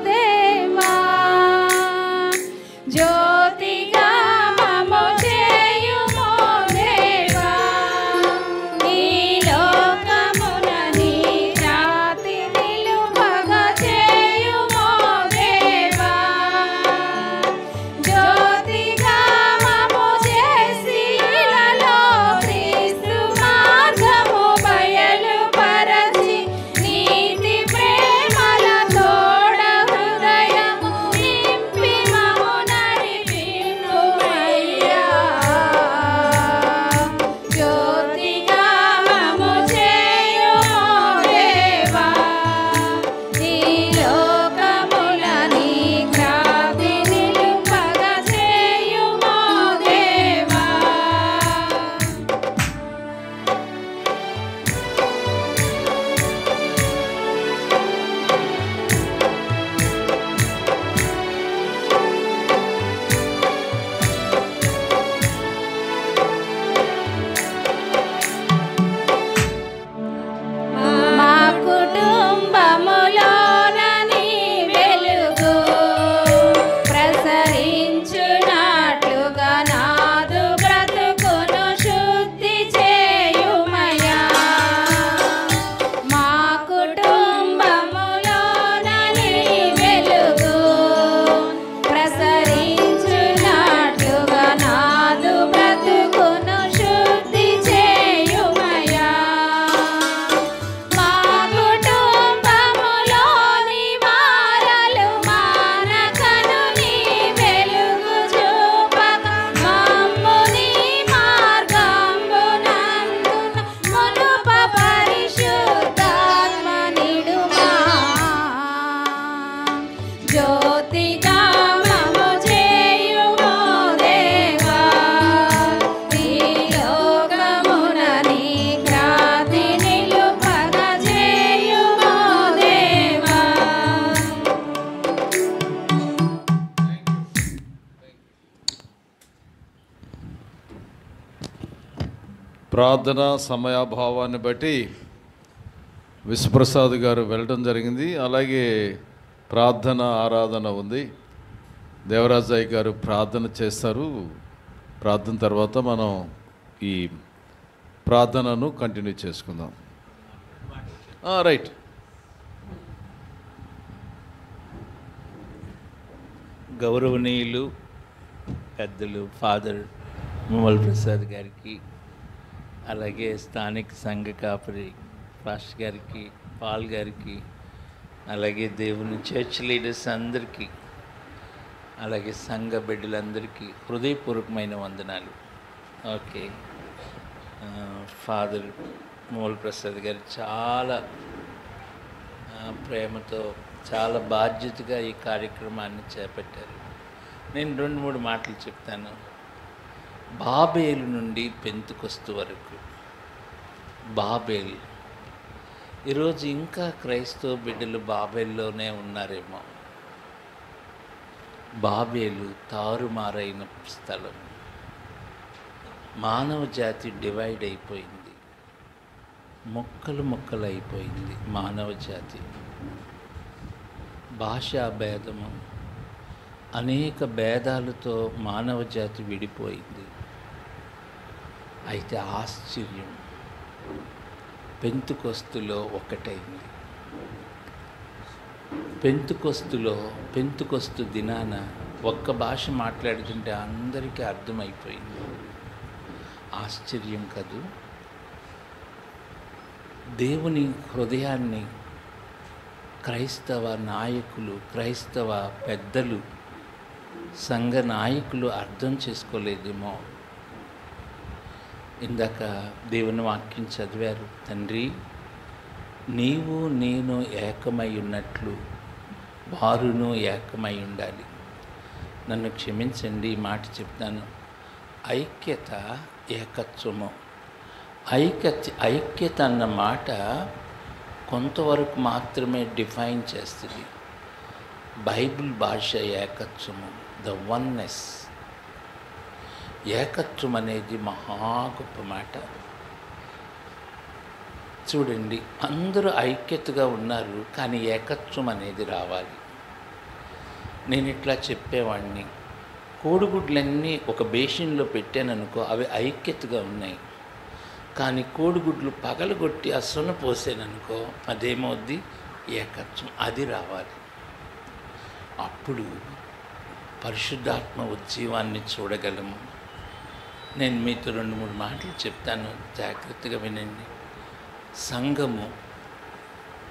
దేవా. జ్యోతిగా మము చేయుమో దేవా, ఈ లోకమున నీ క్రాంతి నిలుపగ చేయుమో దేవా. జ్యోతిగా మము ప్రార్థన సమయాభావాన్ని బట్టి విశ్వప్రసాద్ గారు వెళ్ళడం జరిగింది. అలాగే ప్రార్థన ఆరాధన ఉంది. దేవరాజయ్య గారు ప్రార్థన చేస్తారు. ప్రార్థన తర్వాత మనం ఈ ప్రార్థనను కంటిన్యూ చేసుకుందాం. రైట్. గౌరవనీయులు పెద్దలు ఫాదర్ ముమల్ ప్రసాద్ గారికి, అలాగే స్థానిక సంఘ కాపరి పాస్టర్ గారికి, పాల్ గారికి, అలాగే దేవుని చర్చ్ లీడర్స్ అందరికీ, అలాగే సంఘ బిడ్డలందరికీ హృదయపూర్వకమైన వందనాలు. ఓకే, ఫాదర్ ముమల్ ప్రసాద్ గారు చాలా ప్రేమతో, చాలా బాధ్యతగా ఈ కార్యక్రమాన్ని చేపట్టారు. నేను 2-3 మాటలు చెప్తాను. బాబేలు నుండి పెంతుకొస్తు వరకు. బాబేల్, ఈరోజు ఇంకా క్రైస్తవ బిడ్డలు బాబేల్లోనే ఉన్నారేమో. బాబేలు తారుమారైన స్థలం. మానవ జాతి డివైడ్ అయిపోయింది, ముక్కలు ముక్కలు అయిపోయింది మానవ జాతి. భాషా భేదము, అనేక భేదాలతో మానవ జాతి విడిపోయింది. అయితే ఆశ్చర్యం, పెంతుకొస్తులో ఒకటైంది. పెంతుకొస్తు దినాన ఒక్క భాష మాట్లాడుతుంటే అందరికీ అర్థమైపోయింది. ఆశ్చర్యం కదూ. దేవుని హృదయాన్ని క్రైస్తవ నాయకులు, క్రైస్తవ పెద్దలు, సంఘ నాయకులు అర్థం చేసుకోలేదేమో. ఇందాక దేవుని వాక్యం చదివారు. తండ్రి, నీవు నేను ఏకమై ఉన్నట్లు వారును ఏకమై ఉండాలి. నన్ను క్షమించండి, ఈ మాట చెప్తాను. ఐక్యత, ఏకత్వము. ఐక్యత అన్న మాట కొంతవరకు మాత్రమే డిఫైన్ చేస్తుంది. బైబిల్ భాష ఏకత్వము, ద వన్నెస్. ఏకత్వం అనేది మహా గొప్ప మాట. చూడండి, అందరూ ఐక్యతగా ఉన్నారు, కానీ ఏకత్వం అనేది రావాలి. నేను ఇట్లా చెప్పేవాడిని, కోడిగుడ్లన్నీ ఒక బేసిన్లో పెట్టాననుకో, అవి ఐక్యతగా ఉన్నాయి. కానీ కోడిగుడ్లు పగలగొట్టి ఆ సొన పోసాననుకో, అదేమవుద్ది? ఏకత్వం. అది రావాలి. అప్పుడు పరిశుద్ధాత్మ ఉజ్జీవాన్ని చూడగలము. నేను మీతో 2-3 మాటలు చెప్తాను, జాగ్రత్తగా వినండి. సంఘము,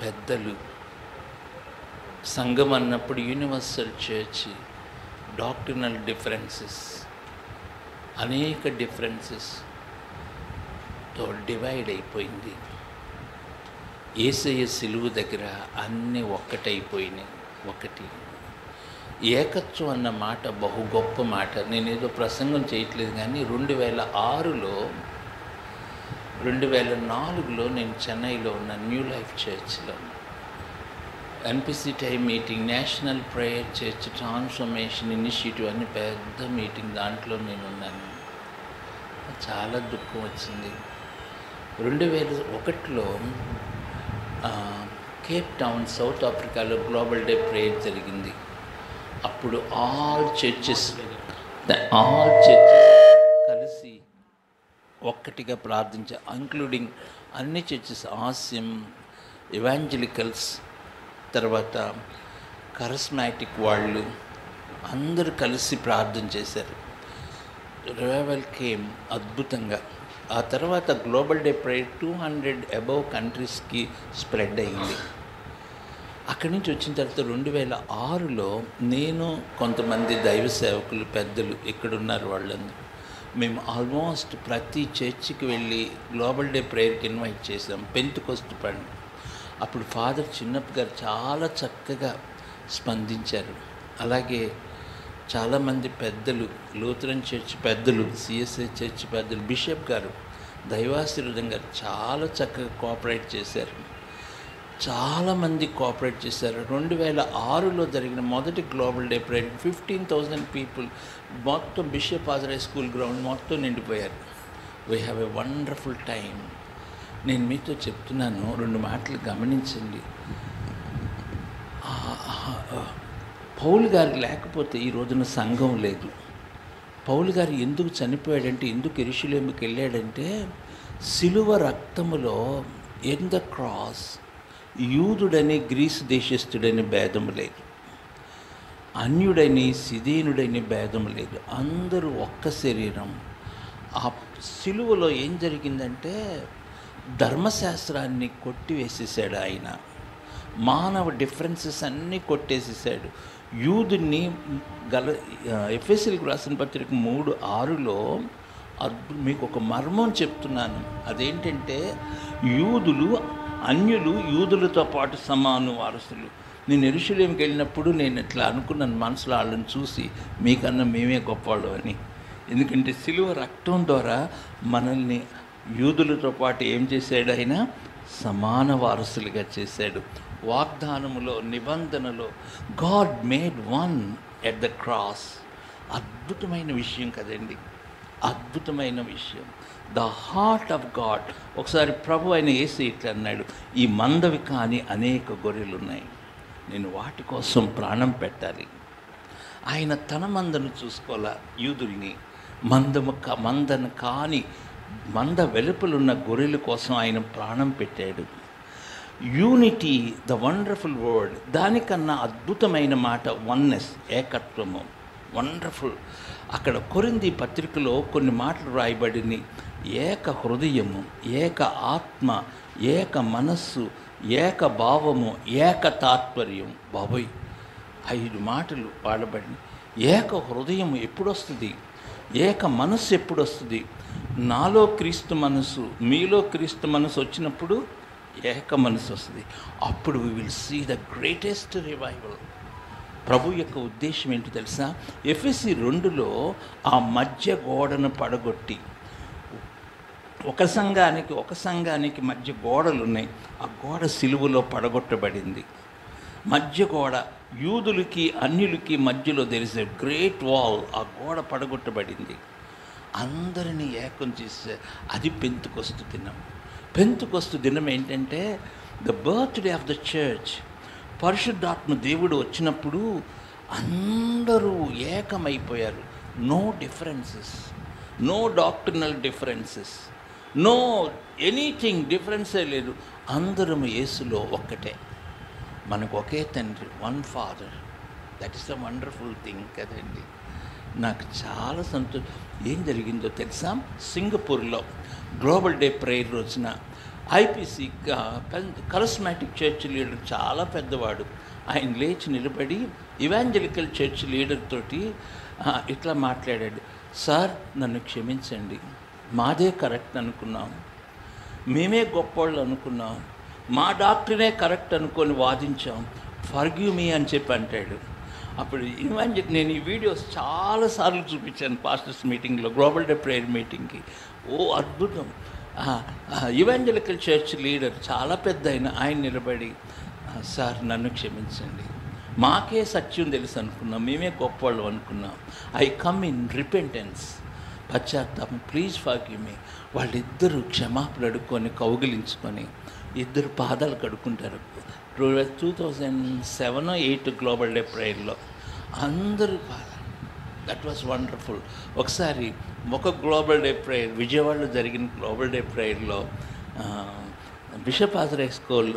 పెద్దలు. సంఘం అన్నప్పుడు యూనివర్సల్ చర్చ్, డాక్ట్రినల్ డిఫరెన్సెస్, అనేక డిఫరెన్సెస్తో డివైడ్ అయిపోయింది. యేసయ్య సిలువు దగ్గర అన్నీ ఒక్కటైపోయినాయి. ఒకటి. ఏకత్వం అన్న మాట బహు గొప్ప మాట. నేనేదో ప్రసంగం చేయట్లేదు, కానీ 2004లో నేను చెన్నైలో ఉన్న న్యూ లైఫ్ చర్చ్లో NPC time meeting, national prayer church transformation initiative అని పెద్ద మీటింగ్, దాంట్లో నేను ఉన్నాను. చాలా దుఃఖం వచ్చింది. 2001లో కేప్ టౌన్, సౌత్ ఆఫ్రికాలో గ్లోబల్ డే ప్రేయర్ జరిగింది. అప్పుడు ఆల్ చర్చెస్ కలిసి ఒక్కటిగా ప్రార్థించారు, ఇంక్లూడింగ్ అన్ని చర్చెస్, ఆసియం, ఎవాంజలికల్స్, తర్వాత కరిస్మాటిక్ వాళ్ళు అందరూ కలిసి ప్రార్థన చేశారు. రివైవల్ కేమ్ అద్భుతంగా. ఆ తర్వాత గ్లోబల్ డే ప్రేయర్ 200 అబవ్ కంట్రీస్కి స్ప్రెడ్ అయింది. అక్కడి నుంచి వచ్చిన తర్వాత 2006లో నేను, కొంతమంది దైవ సేవకులు, పెద్దలు ఇక్కడున్నారు వాళ్ళందరూ, మేము ఆల్మోస్ట్ ప్రతి చర్చికి వెళ్ళి గ్లోబల్ డే ప్రేయర్కి ఇన్వైట్ చేసాం. పెంతుకొస్తు పండుగ అప్పుడు ఫాదర్ చిన్నప్ప గారు చాలా చక్కగా స్పందించారు. అలాగే చాలామంది పెద్దలు, లూథరన్ చర్చ్ పెద్దలు, సిఎస్ఐ చర్చ్ పెద్దలు, బిషప్ గారు, దైవాశీర్వాదం గారు చాలా చక్కగా కోఆపరేట్ చేశారు. చాలామంది కోఆపరేట్ చేశారు. 2006లో జరిగిన మొదటి గ్లోబల్ డే ప్రేయర్ 15,000 పీపుల్, మొత్తం బిషప్ ఆజరాయ్ స్కూల్ గ్రౌండ్ మొత్తం నిండిపోయారు. We have a wonderful time. నేను మీతో చెప్తున్నాను, 2 మాటలు గమనించండి. పౌలు గారు లేకపోతే ఈ రోజున సంఘం లేదు. పౌలు గారు ఎందుకు చనిపోయాడంటే, ఎందుకు యెరూషలేముకి వెళ్ళాడంటే, సిలువ రక్తములో ఇన్ ద క్రాస్ యూదుడని గ్రీసు దేశస్థుడని భేదము లేదు, అన్యుడని సిదీనుడని భేదము లేదు, అందరూ ఒక్క శరీరం. ఆ సిలువలో ఏం జరిగిందంటే ధర్మశాస్త్రాన్ని కొట్టివేసేసాడు ఆయన. మానవ డిఫరెన్సెస్ అన్నీ కొట్టేసేసాడు. యూదుని ఎఫెసీయులకు రాసిన పత్రిక 3:6లో మీకు ఒక మర్మం చెప్తున్నాను. అదేంటంటే యూదులు అన్యులు యూదులతో పాటు సమాన వారసులు. నేను యెరూషలేముకి వెళ్ళినప్పుడు నేను ఇట్లా అనుకున్నాను మనసులో, వాళ్ళని చూసి మీకన్నా మేమే గొప్పవాళ్ళు అని. ఎందుకంటే సిలువ రక్తం ద్వారా మనల్ని యూదులతో పాటు ఏం చేశాడు ఆయన? సమాన వారసులుగా చేశాడు. వాగ్దానములో, నిబంధనలో God made one at the cross. అద్భుతమైన విషయం కదండి, అద్భుతమైన విషయం. The heart of God. ఒకసారి ప్రభు ఆయన యేసు ఇట్లా అన్నాడు, ఈ మందవి కానీ అనేక గొర్రెలు ఉన్నాయి, నేను వాటి కోసం ప్రాణం పెట్టాలి. ఆయన తన మందను చూసుకోవాల, యూదుల్ని. మందను కాని మంద వెలుపలున్న గొర్రెల కోసం ఆయన ప్రాణం పెట్టాడు. Unity, the wonderful word. దానికన్నా అద్భుతమైన మాట వన్నెస్, ఏకత్వము. వండర్ఫుల్. అక్కడ కొరింథీ పత్రికలో కొన్ని మాటలు రాయబడినాయి. ఏక హృదయము, ఏక ఆత్మ, ఏక మనస్సు, ఏక భావము, ఏక తాత్పర్యం. బాబోయ్, 5 మాటలు వాడబడినాయి. ఏక హృదయం ఎప్పుడొస్తుంది? ఏక మనస్సు ఎప్పుడొస్తుంది? నాలో క్రీస్తు మనసు, మీలో క్రీస్తు మనసు వచ్చినప్పుడు ఏక మనసు వస్తుంది. అప్పుడు we will see the greatest revival. ప్రభు యొక్క ఉద్దేశం ఏంటో తెలుసా? ఎఫెసీ 2లో ఆ మధ్య గోడను పడగొట్టి, ఒక సంఘానికి మధ్య గోడలు ఉన్నాయి. ఆ గోడ సిలువలో పడగొట్టబడింది. మధ్య గోడ, యూదులకి అన్యులకి మధ్యలో there is a great wall. ఆ గోడ పడగొట్టబడింది. అందరినీ ఏకం చేసే, అది పెంతెకొస్తు దినం. పెంతెకొస్తు దినం ఏంటంటే the birthday of the church. పరిశుద్ధాత్మ దేవుడు వచ్చినప్పుడు అందరూ ఏకమైపోయారు. No differences, no doctrinal differences, no anything డిఫరెన్సే లేదు. అందరం యేసులో ఒక్కటే. మనకు ఒకే తండ్రి, one father. That is the wonderful thing కదండి. నాకు చాలా సంతోషం. ఏం జరిగిందో తెలుసా? సింగపూర్లో గ్లోబల్ డే ప్రేయర్ రోజున ఐపీసీ కరిస్మాటిక్ చర్చ్ లీడర్, చాలా పెద్దవాడు, ఆయన లేచి నిలబడి ఇవాంజలికల్ చర్చ్ లీడర్ తోటి ఇట్లా మాట్లాడాడు. సార్, నన్ను క్షమించండి, మాదే కరెక్ట్ అనుకున్నాం, మేమే గొప్పవాళ్ళు అనుకున్నాం, మా డాక్టరే కరెక్ట్ అనుకొని వాదించాం, ఫర్గివ్ మీ అని చెప్పి అంటాడు. అప్పుడు నేను ఈ వీడియోస్ చాలాసార్లు చూపించాను పాస్టర్స్ మీటింగ్లో, గ్లోబల్ డే ప్రేయర్ మీటింగ్కి. ఓ అద్భుతం. ఇవాంజలికల్ చర్చ్ లీడర్, చాలా పెద్ద ఆయన నిలబడి, సార్ నన్ను క్షమించండి, మాకే సత్యం తెలుసు అనుకున్నాం, మేమే గొప్పవాళ్ళు అనుకున్నాం, ఐ కమ్ ఇన్ రిపెంటెన్స్, పశ్చాత్తాపం, ప్లీజ్ ఫర్గివ్ మీ. వాళ్ళిద్దరూ క్షమాపణ అడుక్కొని కౌగిలించుకొని ఇద్దరు పాదాలు కడుక్కుంటారు. 2007 or 2008 గ్లోబల్ డే ప్రేయర్లో అందరూ పాదాలు. That was wonderful. ఒకసారి ఒక గ్లోబల్ డే ప్రేయర్, విజయవాడలో జరిగిన గ్లోబల్ డే ప్రేయర్లో బిషప్ ఆజరే స్కూల్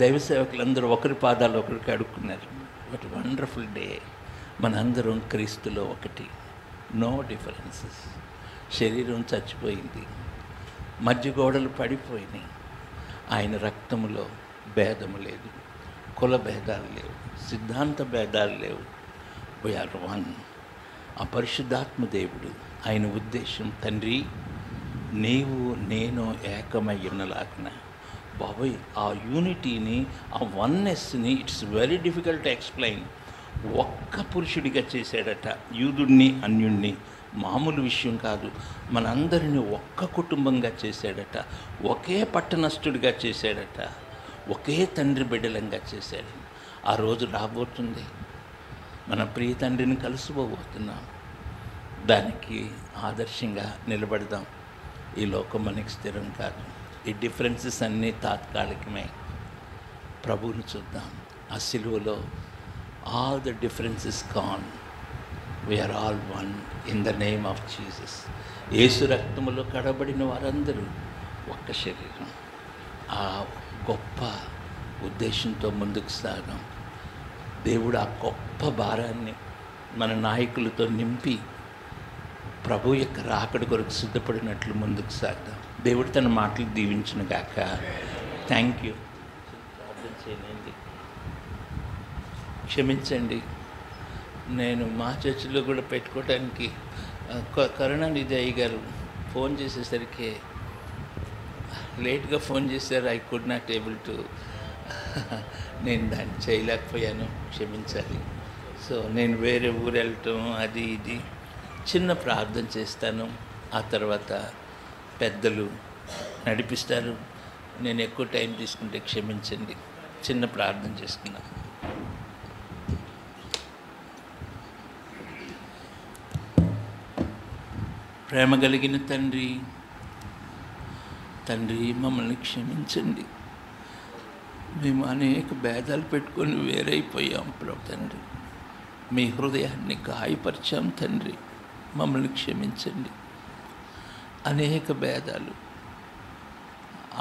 దైవ సేవకులందరూ ఒకరి పాదాలు ఒకరికి అడుక్కున్నారు. But wonderful day. మనందరం క్రీస్తులో ఒకటి, నో డిఫరెన్సెస్. శరీరం చచ్చిపోయింది, మధ్య గోడలు పడిపోయినాయి. ఆయన రక్తములో భేదము లేదు, కుల భేదాలు లేవు, సిద్ధాంత భేదాలు లేవు. We are one. ఆ పరిశుద్ధాత్మ దేవుడు, ఆయన ఉద్దేశం, తండ్రి నీవు నేను ఏకమై ఉన్నలాగిన. బాబోయ్, ఆ యూనిటీని, ఆ వన్నెస్ని it's very difficult to explain. ఒక్క పురుషుడిగా చేశాడట యూదుడిని అన్యుణ్ణి. మామూలు విషయం కాదు. మనందరినీ ఒక్క కుటుంబంగా చేశాడట, ఒకే పట్టణస్థుడిగా చేశాడట, ఒకే తండ్రి బిడ్డలంగా చేశాడు. ఆ రోజు రాబోతుంది, మన ప్రియ తండ్రిని కలుసుకోబోతున్నాం. దానికి ఆదర్శంగా నిలబడదాం. ఈ లోకం మనకి స్థిరం కాదు. ఈ డిఫరెన్సెస్ అన్నీ తాత్కాలికమే. ప్రభువుని చూద్దాం. ఆ సిలువలో all the differences gone. We are all one in the name of Jesus. యేసు రక్తములో కడబడిన వారందరూ ఒక్క శరీరం. ఆ గొప్ప ఉద్దేశంతో ముందుకు సాగాం. దేవుడు ఆ గొప్ప భారాన్ని మన నాయకులతో నింపి ప్రభు యొక్క రాకడ కొరకు సిద్ధపడినట్లు ముందుకు సాగుదాం. దేవుడు తన మాటలు దీవించును గాక. Thank you. ప్రార్థన చేయనండి, క్షమించండి. నేను మా చర్చిలో కూడా పెట్టుకోవడానికి కరుణానిధి అయ్య గారు ఫోన్ చేసేసరికి లేట్గా ఫోన్ చేశారు. I could not able to, నేను దాన్ని చేయలేకపోయాను, క్షమించాలి. సో నేను వేరే ఊరు వెళ్ళటం అది ఇది చిన్న ప్రార్థన చేస్తాను. ఆ తర్వాత పెద్దలు నడిపిస్తారు. నేను ఎక్కువ టైం తీసుకుంటే క్షమించండి. చిన్న ప్రార్థన చేసుకున్నాను. ప్రేమ కలిగిన తండ్రి, మమ్మల్ని క్షమించండి. మేము అనేక భేదాలు పెట్టుకొని వేరైపోయాం ప్రభు తండ్రి. మీ హృదయాన్ని గాయపరిచాం తండ్రి, మమ్మల్ని క్షమించండి. అనేక భేదాలు,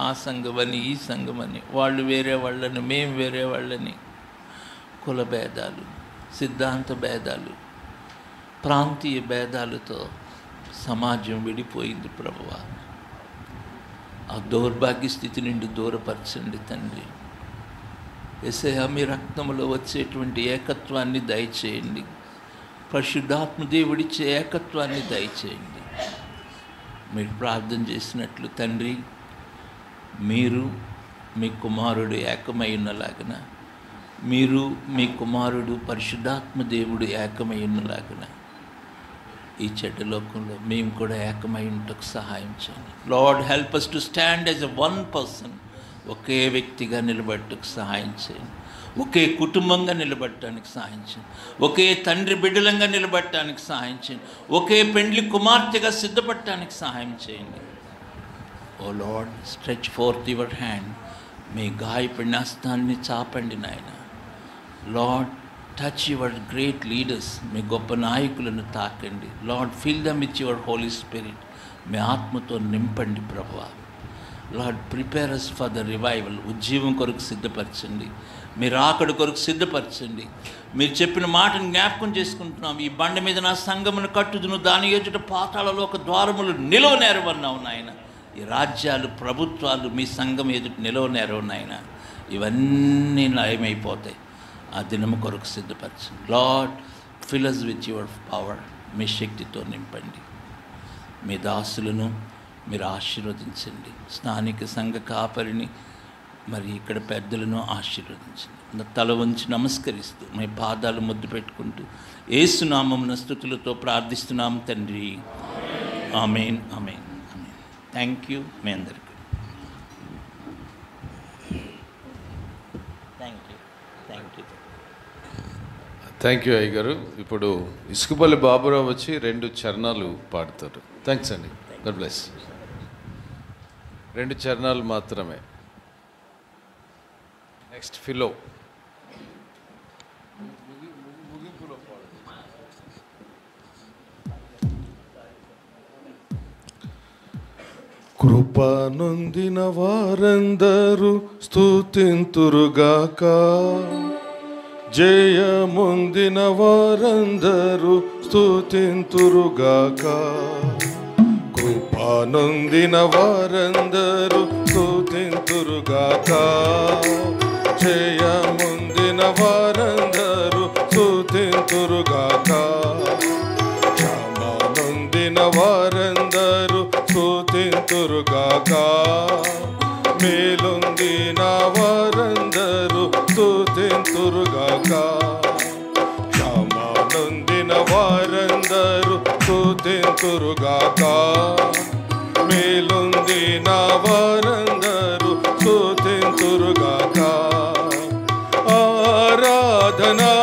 ఆ సంఘమని ఈ సంఘమని, వాళ్ళు వేరే వాళ్ళని మేము వేరే వాళ్ళని, కుల భేదాలు, సిద్ధాంత భేదాలు, ప్రాంతీయ భేదాలతో సమాజం విడిపోయింది ప్రభువా. ఆ దౌర్భాగ్య స్థితి నుండి దూరపరచండి తండ్రి. యేసయ్యా, మీ రక్తంలో వచ్చేటువంటి ఏకత్వాన్ని దయచేయండి. పరిశుద్ధాత్మ దేవుడిచ్చే ఏకత్వాన్ని దయచేయండి. మీరు ప్రార్థన చేసినట్లు తండ్రి, మీరు మీ కుమారుడు ఏకమై ఉన్నలాగన, మీరు మీ కుమారుడు పరిశుద్ధాత్మ దేవుడు ఏకమై ఉన్నలాగన ఈ చెడ్డ లోకంలో మేము కూడా ఏకమై ఉంటకు సహాయం చేయండి. Lord help us to stand as a one person. ఒకే వ్యక్తిగా నిలబడటకు సహాయం చేయండి. ఒకే కుటుంబంగా నిలబడటానికి సహాయం చేయండి. ఒకే తండ్రి బిడ్డలంగా నిలబడటానికి సహాయం చేయండి. ఒకే పెండ్లి కుమార్తెగా సిద్ధపడటానికి సహాయం చేయండి. O Lord, stretch forth your hand. మీ గాయపడిన హస్తాన్ని చాపండి నాయన. Lord, touch your great leaders. మీ గొప్ప నాయకులను తాకండి. Lord, fill them with your holy spirit. మీ ఆత్మతో నింపండి ప్రభువా. Lord, prepare us for the revival. ఉజ్జీవం కొరకు సిద్ధపరచండి. మీరు ఆకడ కొరకు సిద్ధపరచండి. మీరు చెప్పిన మాటను జ్ఞాపకం చేసుకుంటున్నాం. ఈ బండ మీద నా సంఘమును కట్టుదును, దాని ఎదుట పాతాళలో ఒక ద్వారములు నిలవనేరవన్నావు నాయన. ఈ రాజ్యాలు, ప్రభుత్వాలు మీ సంఘం ఎదుట నిలవనేరవు నాయన. ఇవన్నీ లయమైపోతాయి. ఆ దినము కొరకు సిద్ధపరచండి. Lord, fill us with your power. మీ శక్తితో నింపండి. మీ దాసులను మీరు ఆశీర్వదించండి. స్థానిక సంఘ కాపరిని, మరి ఇక్కడ పెద్దలను ఆశీర్వదించండి. తల వంచి నమస్కరిస్తూ మీ పాదాలు ముద్దు పెట్టుకుంటూ యేసునామమున స్తుతులతో ప్రార్థిస్తున్నాం తండ్రి. ఆమేన్, ఆమేన్, ఆమేన్. థ్యాంక్ యూ మీ అందరికీ. థ్యాంక్ యూ అయ్య గారు. ఇప్పుడు ఇసుకపల్లి బాబురావు వచ్చి 2 చరణాలు పాడతారు. థ్యాంక్స్ అండి. God bless. 2 చరణాలు మాత్రమే. Next fellow. కృప నొందిన వారందరూ స్తుతింతురుగాక, జయముందిన వారందరూ స్తుతింతురుగాక. కృప నొందిన వారందరూ స్తుతింతురుగాక, జయముందిన వారందరూ స్తుతింతురుగాక. క్షమ నొందిన వారందరూ స్తుతింతురుగాక, మేలొందిన వారందరూ స్తుతింతురుగాక. క్షమ నొందిన వారందరూ స్తుతింతురుగాక, మేలొందిన వారందరూ స్తుతింతురుగాక. ఆరాధనా,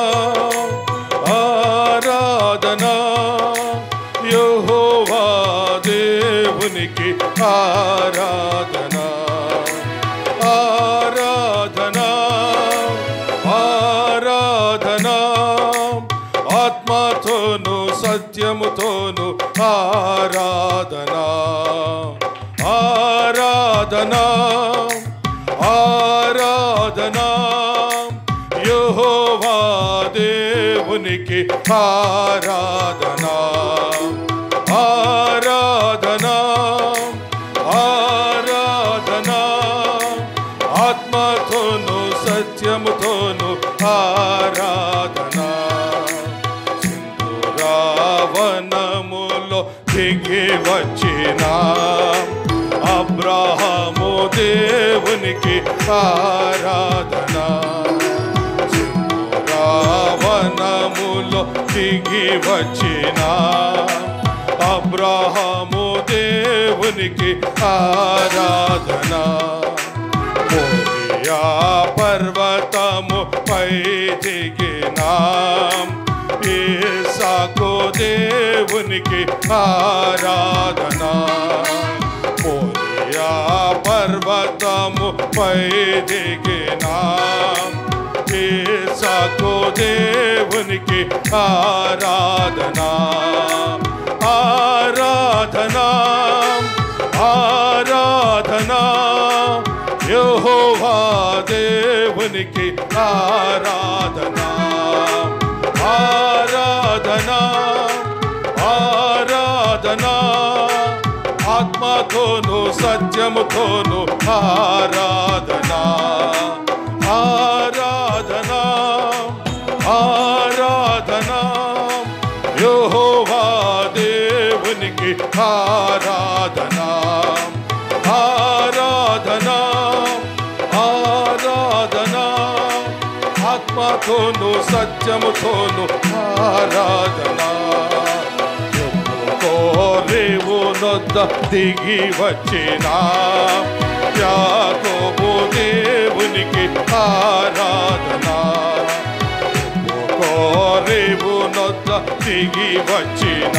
ఆరాధనా, సత్యముతోను ఆరాధనా ఆరాధనా ఆరాధనా యెహోవా దేవునికి ఆరాధనా ఆరాధనా ఆరాధనా ఆత్మతోను సత్యముతోను ఆరాధనా సింధూరావనములో దిగి వచ్చిన అబ్రహాము దేవునికి ఆరాధనా సింధూరావనములో దిగి వచ్చిన అబ్రహాము దేవునికి ఆరాధనా మోరియా పర్వతము పై దిగిన ఇస్సాకు దేవునికి ఆరాధనా మోరియా పర్వతము పై దిగిన ఇస్సాకు దేవునికి ఆరాధనా ఆరాధనా ఆరాధనా యెహోవా దేవునికి ఆరాధనా ఆరాధనా ఆరాధనా ఆత్మతోను సత్యముతోను ఆరాధనా ఆరాధనా ఆరాధనా యెహోవా దేవునికి ఆరాధనా ఆరాధనా ఆరాధనా ఆత్మతోను సత్యముతోను ఆరాధనా రేవు నొద్ద దిగి వచ్చిన యాకోబు దేవునికి ఆరాధనా రేవు నొద్ద దిగి వచ్చిన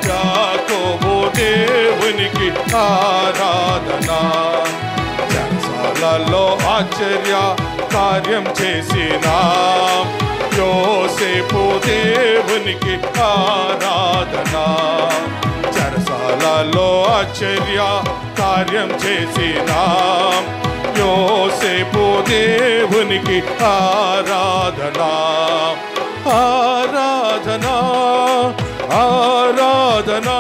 యాకోబు దేవునికి ఆరాధనా చెరసాలలో ఆశ్చర్య కార్యం చేసిన యోసేపు దేవునికి ఆరాధనా చెరసాలలో ఆశ్చర్య కార్యం చేసిన యోసేపు దేవునికి ఆరాధనా ఆరాధనా ఆరాధనా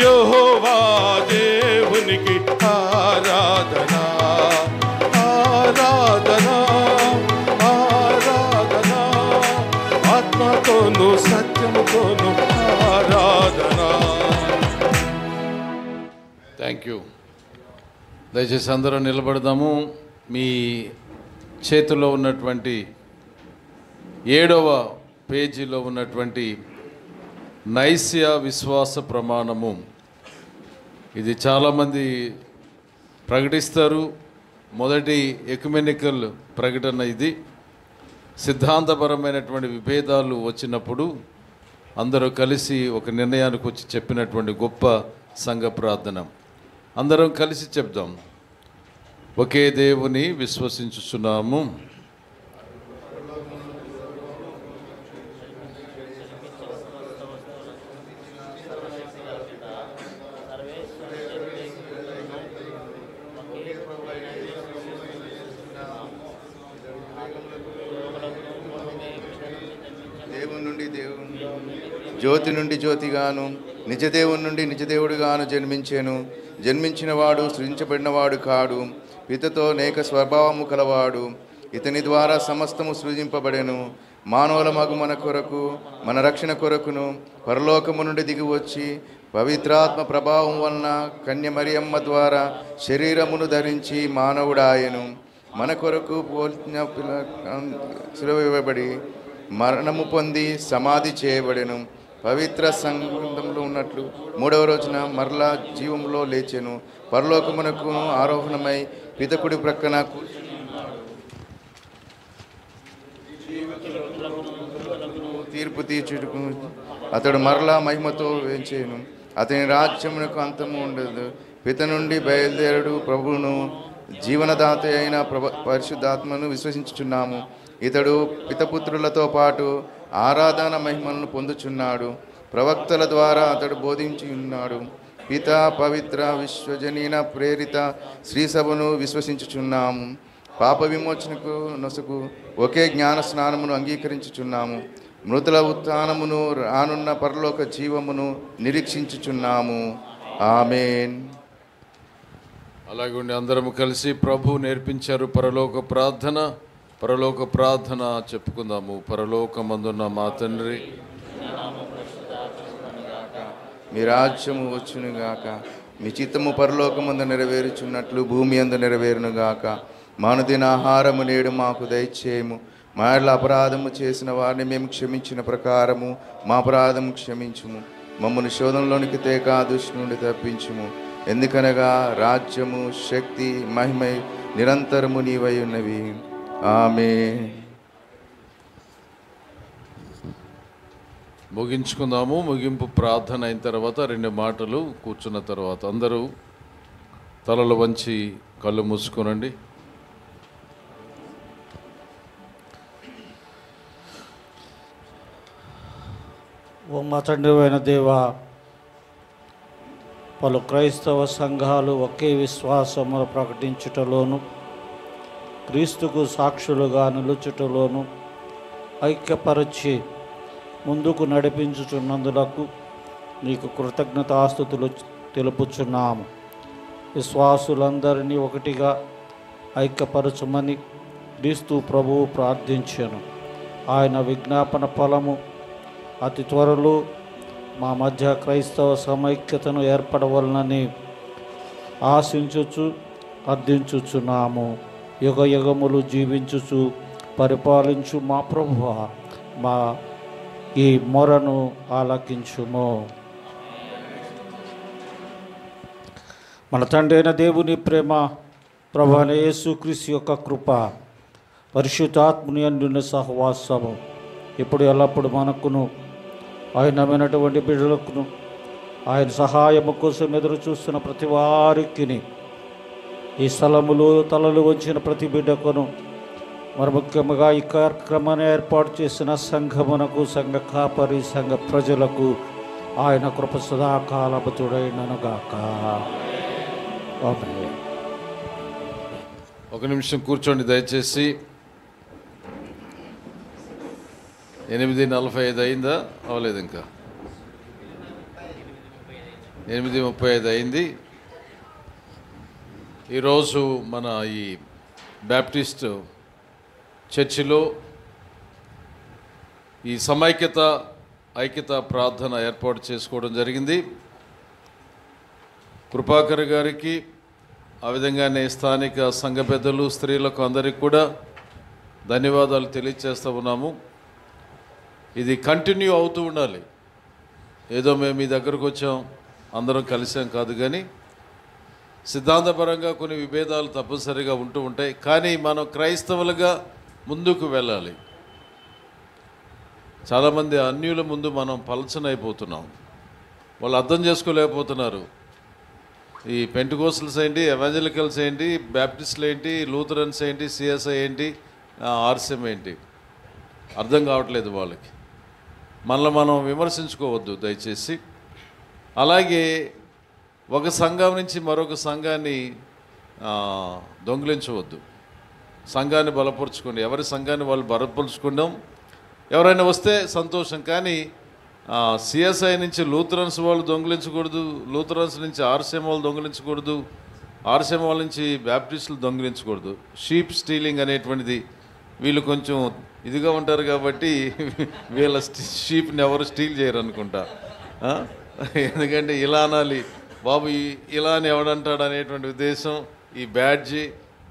యెహోవా దేవునికి ఆరాధనా ఆరాధనా ఆరాధనా ఆత్మతోను సత్యముతోను ఆరాధనా. Thank you. దయచేసి అందరూ నిలబడదాము. మీ చేతిలో ఉన్నటువంటి 7వ పేజీలో ఉన్నటువంటి నైసియా విశ్వాస ప్రమాణము, ఇది చాలామంది ప్రకటిస్తారు. మొదటి ఎక్యుమెనికల్ ప్రకటన ఇది. సిద్ధాంతపరమైనటువంటి విభేదాలు వచ్చినప్పుడు అందరూ కలిసి ఒక నిర్ణయానికి వచ్చి చెప్పినటువంటి గొప్ప సంఘ ప్రార్థన. అందరం కలిసి చెప్దాం. ఒకే దేవుని విశ్వసించుచున్నాము. దేవుని నుండి దేవుని, జ్యోతి నుండి జ్యోతిగాను, నిజదేవుని నుండి నిజదేవుడుగాను జన్మించెను. జన్మించినవాడు సృజించబడినవాడు కాడు, పితతో అనేక స్వభావము కలవాడు. ఇతని ద్వారా సమస్తము సృజింపబడెను. మానవుల మగు మన కొరకు, మన రక్షణ కొరకును పరలోకము నుండి దిగివచ్చి పవిత్రాత్మ ప్రభావం వలన కన్య మరియమ్మ ద్వారా శరీరమును ధరించి మానవుడాయను. మన కొరకు పోల్చిన సిలువబడి మరణము పొంది సమాధి చేయబడెను. పవిత్ర సంఘంలో ఉన్నట్లు 3వ రోజున మరలా జీవంలో లేచెను. పరలోకమునకు ఆరోహణమై పితకుడి ప్రక్కన తీర్పు తీర్చుటకు అతడు మరలా మహిమతో వేంచేను. అతని రాజ్యమునకు అంతము ఉండదు. పిత నుండి బయలుదేరుడు ప్రభువును జీవనదాత అయిన పరిశుద్ధాత్మను విశ్వసించుచున్నాము. ఇతడు పితపుత్రులతో పాటు ఆరాధన మహిమలను పొందుచున్నాడు. ప్రవక్తల ద్వారా అతడు బోధించి ఉన్నాడు. పిత పవిత్ర విశ్వజనీన ప్రేరిత శ్రీసభను విశ్వసించుచున్నాము. పాప విమోచనకు నొసగు ఒకే జ్ఞాన స్నానమును అంగీకరించుచున్నాము. మృతుల ఉత్థానమును రానున్న పరలోక జీవమును నిరీక్షించుచున్నాము. ఆమేన్. అలాగే ఉండి అందరం కలిసి ప్రభు నేర్పించారు పరలోక ప్రార్థన చెప్పుకుందాము. పరలోకమందున్న మా తండ్రి, మీ రాజ్యము వచ్చునుగాక, మీ చిత్తము పరలోకమందు నెరవేరుచున్నట్లు భూమి అందు నెరవేరునుగాక. మానుదిన ఆహారము నేడు మాకు దయచేయము. మా యెడల అపరాధము చేసిన వారిని మేము క్షమించిన ప్రకారము మా అపరాధము క్షమించుము. మమ్మల్ని శోధనలోనికి తేక దుష్టు నుండి తప్పించుము. ఎందుకనగా రాజ్యము, శక్తి, మహిమ నిరంతరము నీవై ఉన్నవి. ఆమేన్. ముగించుకుందాము. ముగింపు ప్రార్థన అయిన తర్వాత 2 మాటలు కూర్చున్న తర్వాత అందరూ తలలు వంచి కళ్ళు మూసుకోనండి. ఓ మా తండ్రి అయిన దేవా, పలు క్రైస్తవ సంఘాలు ఒకే విశ్వాసమును ప్రకటించుటలోను క్రీస్తుకు సాక్షులుగా నిలుచుటలోను ఐక్యపరచి ముందుకు నడిపించుచున్నందులకు నీకు కృతజ్ఞతాస్తుతులు తెలుపుచున్నాము. విశ్వాసులందరినీ ఒకటిగా ఐక్యపరచమని క్రీస్తు ప్రభువు ప్రార్థించాను. ఆయన విజ్ఞాపన ఫలము అతి త్వరలో మా మధ్య క్రైస్తవ సమైక్యతను ఏర్పడవలనని ఆశించుచు అర్థించుచున్నాము. యుగ యుగములు జీవించుచు పరిపాలించు మా ప్రభువా, మా ఈ మొరను ఆలకించుము. మన తండ్రి అయిన దేవుని ప్రేమ, ప్రభు అయిన యేసుక్రీస్తు యొక్క కృప, పరిశుద్ధాత్ముని అందిన సహవాసము ఇప్పుడు ఎల్లప్పుడు మనకును ఆయనమైనటువంటి బిడ్డలకును ఆయన సహాయము కోసం ఎదురు చూస్తున్న ప్రతి వారికి, ఈ స్థలములో తలలు వంచిన ప్రతి బిడ్డకును, మరి ముఖ్యంగా ఈ కార్యక్రమాన్ని ఏర్పాటు చేసిన సంఘమునకు, సంఘ కాపరి, సంఘ ప్రజలకు ఆయన కృప సదాకాలము తోడైననుగాక. ఆమేన్. ఒక నిమిషం కూర్చోండి దయచేసి. 8:45 అయిందా? అవ్వలేదు ఇంకా. 8:35 అయింది. ఈరోజు మన ఈ బ్యాప్టిస్ట్ చర్చిలో ఈ ఐక్యత ప్రార్థన ఏర్పాటు చేసుకోవడం జరిగింది. కృపాకర్ గారికి, ఆ విధంగానే స్థానిక సంఘ పెద్దలు, స్త్రీలకు అందరికీ కూడా ధన్యవాదాలు తెలియజేస్తూ ఉన్నాము. ఇది కంటిన్యూ అవుతూ ఉండాలి. ఏదో మేము మీ దగ్గరకు వచ్చాం, అందరం కలిసాం కాదు, కానీ సిద్ధాంతపరంగా కొన్ని విభేదాలు తప్పనిసరిగా ఉంటూ ఉంటాయి. కానీ మనం క్రైస్తవులుగా ముందుకు వెళ్ళాలి. చాలామంది అన్యుల ముందు మనం పలచనైపోతున్నాం. వాళ్ళు అర్థం చేసుకోలేకపోతున్నారు. ఈ పెంటెకోస్టల్స్ ఏంటి, ఎవాంజలికల్స్ ఏంటి, బ్యాప్టిస్టులు ఏంటి, లూథరన్స్ ఏంటి, సిఎస్ఐ ఏంటి, ఆర్సిఎం ఏంటి, అర్థం కావట్లేదు వాళ్ళకి. మనల్ని మనం విమర్శించుకోవద్దు దయచేసి. అలాగే ఒక సంఘం నుంచి మరొక సంఘాన్ని దొంగిలించవద్దు. సంఘాన్ని బలపరుచుకోండి. ఎవరి సంఘాన్ని వాళ్ళు బలపరుచుకుందాం. ఎవరైనా వస్తే సంతోషం, కానీ సిఎస్ఐ నుంచి లూథరన్స్ వాళ్ళు దొంగిలించకూడదు, లూథరన్స్ నుంచి ఆర్సిఎం వాళ్ళు దొంగిలించకూడదు, ఆర్సిఎం వాళ్ళ నుంచి బ్యాప్టిస్టులు దొంగిలించకూడదు. షీప్ స్టీలింగ్ అనేటువంటిది, వీళ్ళు కొంచెం ఇదిగా ఉంటారు కాబట్టి వీళ్ళ షీప్ని ఎవరు స్టీల్ చేయరు అనుకుంటా. ఎందుకంటే ఇలా అనాలి బాబు, ఇలా అని ఎవడంటాడు అనేటువంటి ఉద్దేశం. ఈ బ్యాడ్జి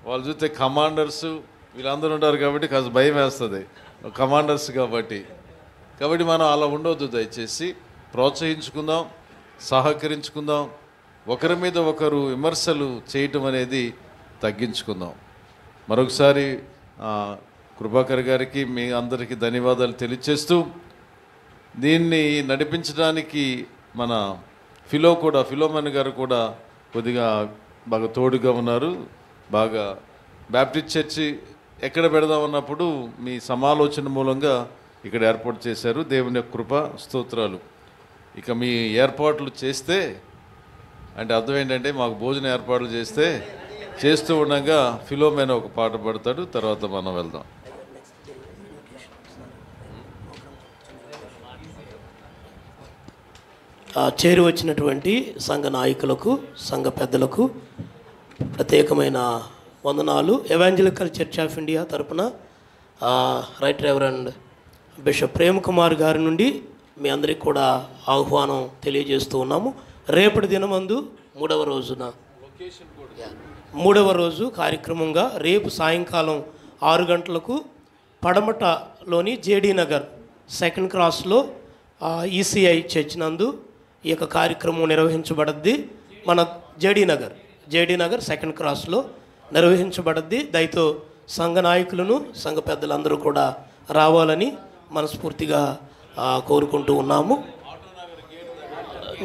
వాళ్ళు చూస్తే కమాండర్స్ వీళ్ళందరూ ఉంటారు కాబట్టి కాస్త భయం వేస్తుంది, కమాండర్స్ కాబట్టి మనం అలా ఉండవద్దు. దయచేసి ప్రోత్సహించుకుందాం, సహకరించుకుందాం. ఒకరి మీద ఒకరు విమర్శలు చేయటం అనేది తగ్గించుకుందాం. మరొకసారి కృపాకర్ గారికి, మీ అందరికీ ధన్యవాదాలు తెలియజేస్తూ, దీన్ని నడిపించడానికి మన ఫిలోమన్ గారు కూడా కొద్దిగా బాగా తోడుగా ఉన్నారు. బాగా బ్యాప్టిస్ట్ చర్చి ఎక్కడ పెడదామన్నప్పుడు మీ సమాలోచన మూలంగా ఇక్కడ ఏర్పాటు చేశారు. దేవుని యొక్క కృప, స్తోత్రాలు. ఇక మీ ఏర్పాట్లు చేస్తే అంటే అర్థం ఏంటంటే మాకు భోజన ఏర్పాట్లు చేస్తూ ఉండగా ఫిలోమెనా ఒక పాట పాడతాడు, తర్వాత మనం వెళ్దాం. చేరి వచ్చినటువంటి సంఘ నాయకులకు, సంఘ పెద్దలకు ప్రత్యేకమైన వందనాలు. ఎవాంజలికల్ చర్చ్ ఆఫ్ ఇండియా తరపున right reverend bishop Prem Kumar గారి నుండి మీ అందరికీ కూడా ఆహ్వానం తెలియజేస్తూ ఉన్నాము. రేపటి దినమందు మూడవ రోజు కార్యక్రమంగా రేపు సాయంకాలం 6 గంటలకు పడమటలోని జేడీ నగర్ 2nd క్రాస్లో ఈసీఐ చర్చ్ నందు ఈ యొక్క కార్యక్రమం నిర్వహించబడద్ది. మన జేడీ నగర్ 2nd క్రాస్లో నిర్వహించబడద్ది. దయతో సంఘ నాయకులను, సంఘ పెద్దలందరూ కూడా రావాలని మనస్ఫూర్తిగా కోరుకుంటూ ఉన్నాము.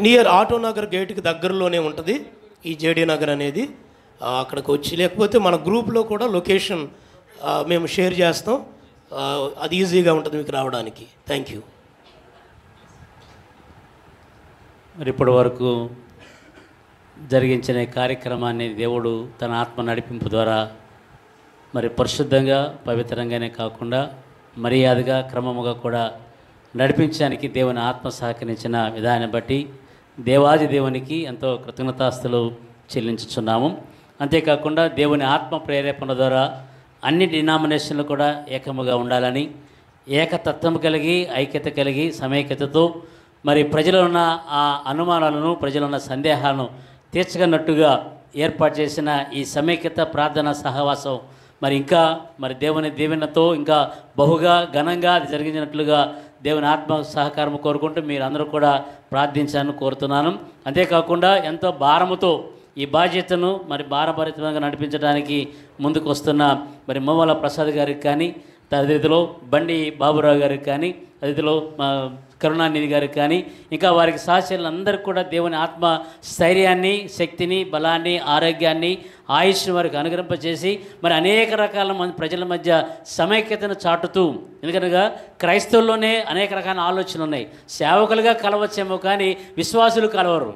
నియర్ ఆటోనగర్ గేట్కి దగ్గరలోనే ఉంటుంది ఈ జేడీ నగర్ అనేది. అక్కడికి వచ్చి, లేకపోతే మన గ్రూప్లో కూడా లొకేషన్ మేము షేర్ చేస్తాం, అది ఈజీగా ఉంటుంది మీకు రావడానికి. Thank you. మరి ఇప్పటి వరకు జరిగించిన కార్యక్రమాన్ని దేవుడు తన ఆత్మ నడిపింపు ద్వారా మరి పరిశుద్ధంగా, పవిత్రంగానే కాకుండా మర్యాదగా, క్రమముగా కూడా నడిపించడానికి దేవుని ఆత్మ సహకరించిన విధానం బట్టి దేవాది దేవునికి ఎంతో కృతజ్ఞతాస్తులు చెల్లించుచున్నాము. అంతేకాకుండా దేవుని ఆత్మ ప్రేరేపణ ద్వారా అన్ని డినామినేషన్లు కూడా ఏకముగా ఉండాలని, ఏకతత్వం కలిగి, ఐక్యత కలిగి, సమైక్యతతో మరి ప్రజలు ఉన్న ఆ అనుమానాలను, ప్రజలున్న సందేహాలను తీర్చగన్నట్టుగా ఏర్పాటు చేసిన ఈ సమైక్యత ప్రార్థన సహవాసం ఇంకా దేవుని దీవెనతో ఇంకా బహుగా ఘనంగా అది జరిగినట్లుగా దేవుని ఆత్మ సహకారం కోరుకుంటూ మీరందరూ కూడా ప్రార్థించాలని కోరుతున్నాను. అంతేకాకుండా ఎంతో భారముతో ఈ బాధ్యతను భారభరితంగా నడిపించడానికి ముందుకు వస్తున్న మువ్వల ప్రసాద్ గారికి కానీ, అతిథిలో బండి బాబురావు గారికి కానీ, అతిథిలో కరుణానిధి గారికి కానీ, ఇంకా వారికి సహచరులందరికీ కూడా దేవుని ఆత్మ స్థైర్యాన్ని, శక్తిని, బలాన్ని, ఆరోగ్యాన్ని, ఆయుష్ని వారికి అనుగ్రహింపచేసి అనేక రకాల ప్రజల మధ్య సమైక్యతను చాటుతూ, ఎందుకనగా క్రైస్తవుల్లోనే అనేక రకాల ఆలోచనలు ఉన్నాయి. సేవకులుగా కలవచ్చేమో కానీ విశ్వాసులు కలవరు.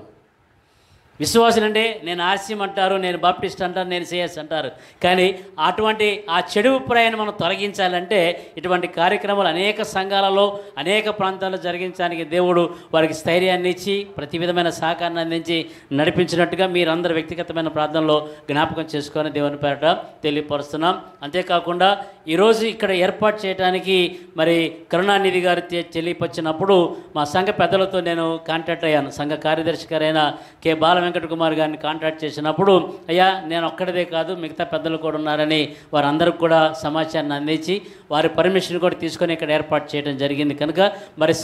విశ్వాసులు అంటే నేను ఆర్సీఎం అంటారు, నేను బాప్టిస్ట్ అంటారు, నేను సిఎస్ అంటారు. కానీ అటువంటి ఆ చెడు అభిప్రాయాన్ని మనం తొలగించాలంటే ఇటువంటి కార్యక్రమాలు అనేక సంఘాలలో, అనేక ప్రాంతాల్లో జరిగించడానికి దేవుడు వారికి స్థైర్యాన్ని ఇచ్చి ప్రతి విధమైన సహకారాన్ని అందించి నడిపించినట్టుగా మీరందరూ వ్యక్తిగతమైన ప్రార్థనలో జ్ఞాపకం చేసుకొని దేవుని పేరట తెలియపరుస్తున్నాం. అంతేకాకుండా ఈరోజు ఇక్కడ ఏర్పాటు చేయడానికి కరుణానిధి గారు తెలియపరిచినప్పుడు మా సంఘ పెద్దలతో నేను కాంటాక్ట్ అయ్యాను. సంఘ కార్యదర్శి గారైన కె బాల వెంకట కుమార్ గారిని కాంటాక్ట్ చేసినప్పుడు, అయ్యా నేను ఒక్కడిదే కాదు మిగతా పెద్దలు కూడా ఉన్నారని వారందరికి కూడా సమాచారాన్ని అందించి వారి పర్మిషన్ కూడా తీసుకొని ఇక్కడ ఏర్పాటు చేయడం జరిగింది. కనుక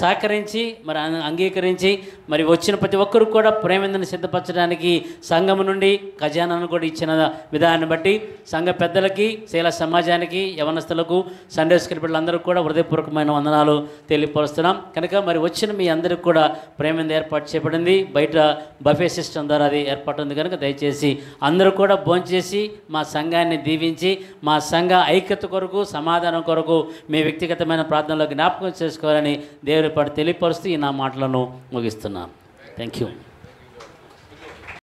సహకరించి అంగీకరించి వచ్చిన ప్రతి ఒక్కరు కూడా ప్రేమేంద్రని సిద్ధపరచడానికి సంఘం నుండి ఖజానాను కూడా ఇచ్చిన విధానాన్ని బట్టి సంఘ పెద్దలకి, శీల సమాజానికి, యవనస్తులకు, సండే స్కూల్ పిల్లలందరూ కూడా హృదయపూర్వకమైన వందనాలు తెలియపరుస్తున్నాం. కనుక వచ్చిన మీ అందరికి కూడా ప్రేమేంద్ర ఏర్పాటు చేయబడింది. బయట బఫే సిస్టమ్ ద్వారా అది ఏర్పాటు ఉంది. కనుక దయచేసి అందరూ కూడా భోంచేసి మా సంఘాన్ని దీవించి మా సంఘ ఐక్యత కొరకు, సమాధానం కొరకు మీ వ్యక్తిగతమైన ప్రార్థనలో జ్ఞాపకం చేసుకోవాలని దేవుని పాటు తెలియపరుస్తూ నా మాటలను ముగిస్తున్నాను. Thank you.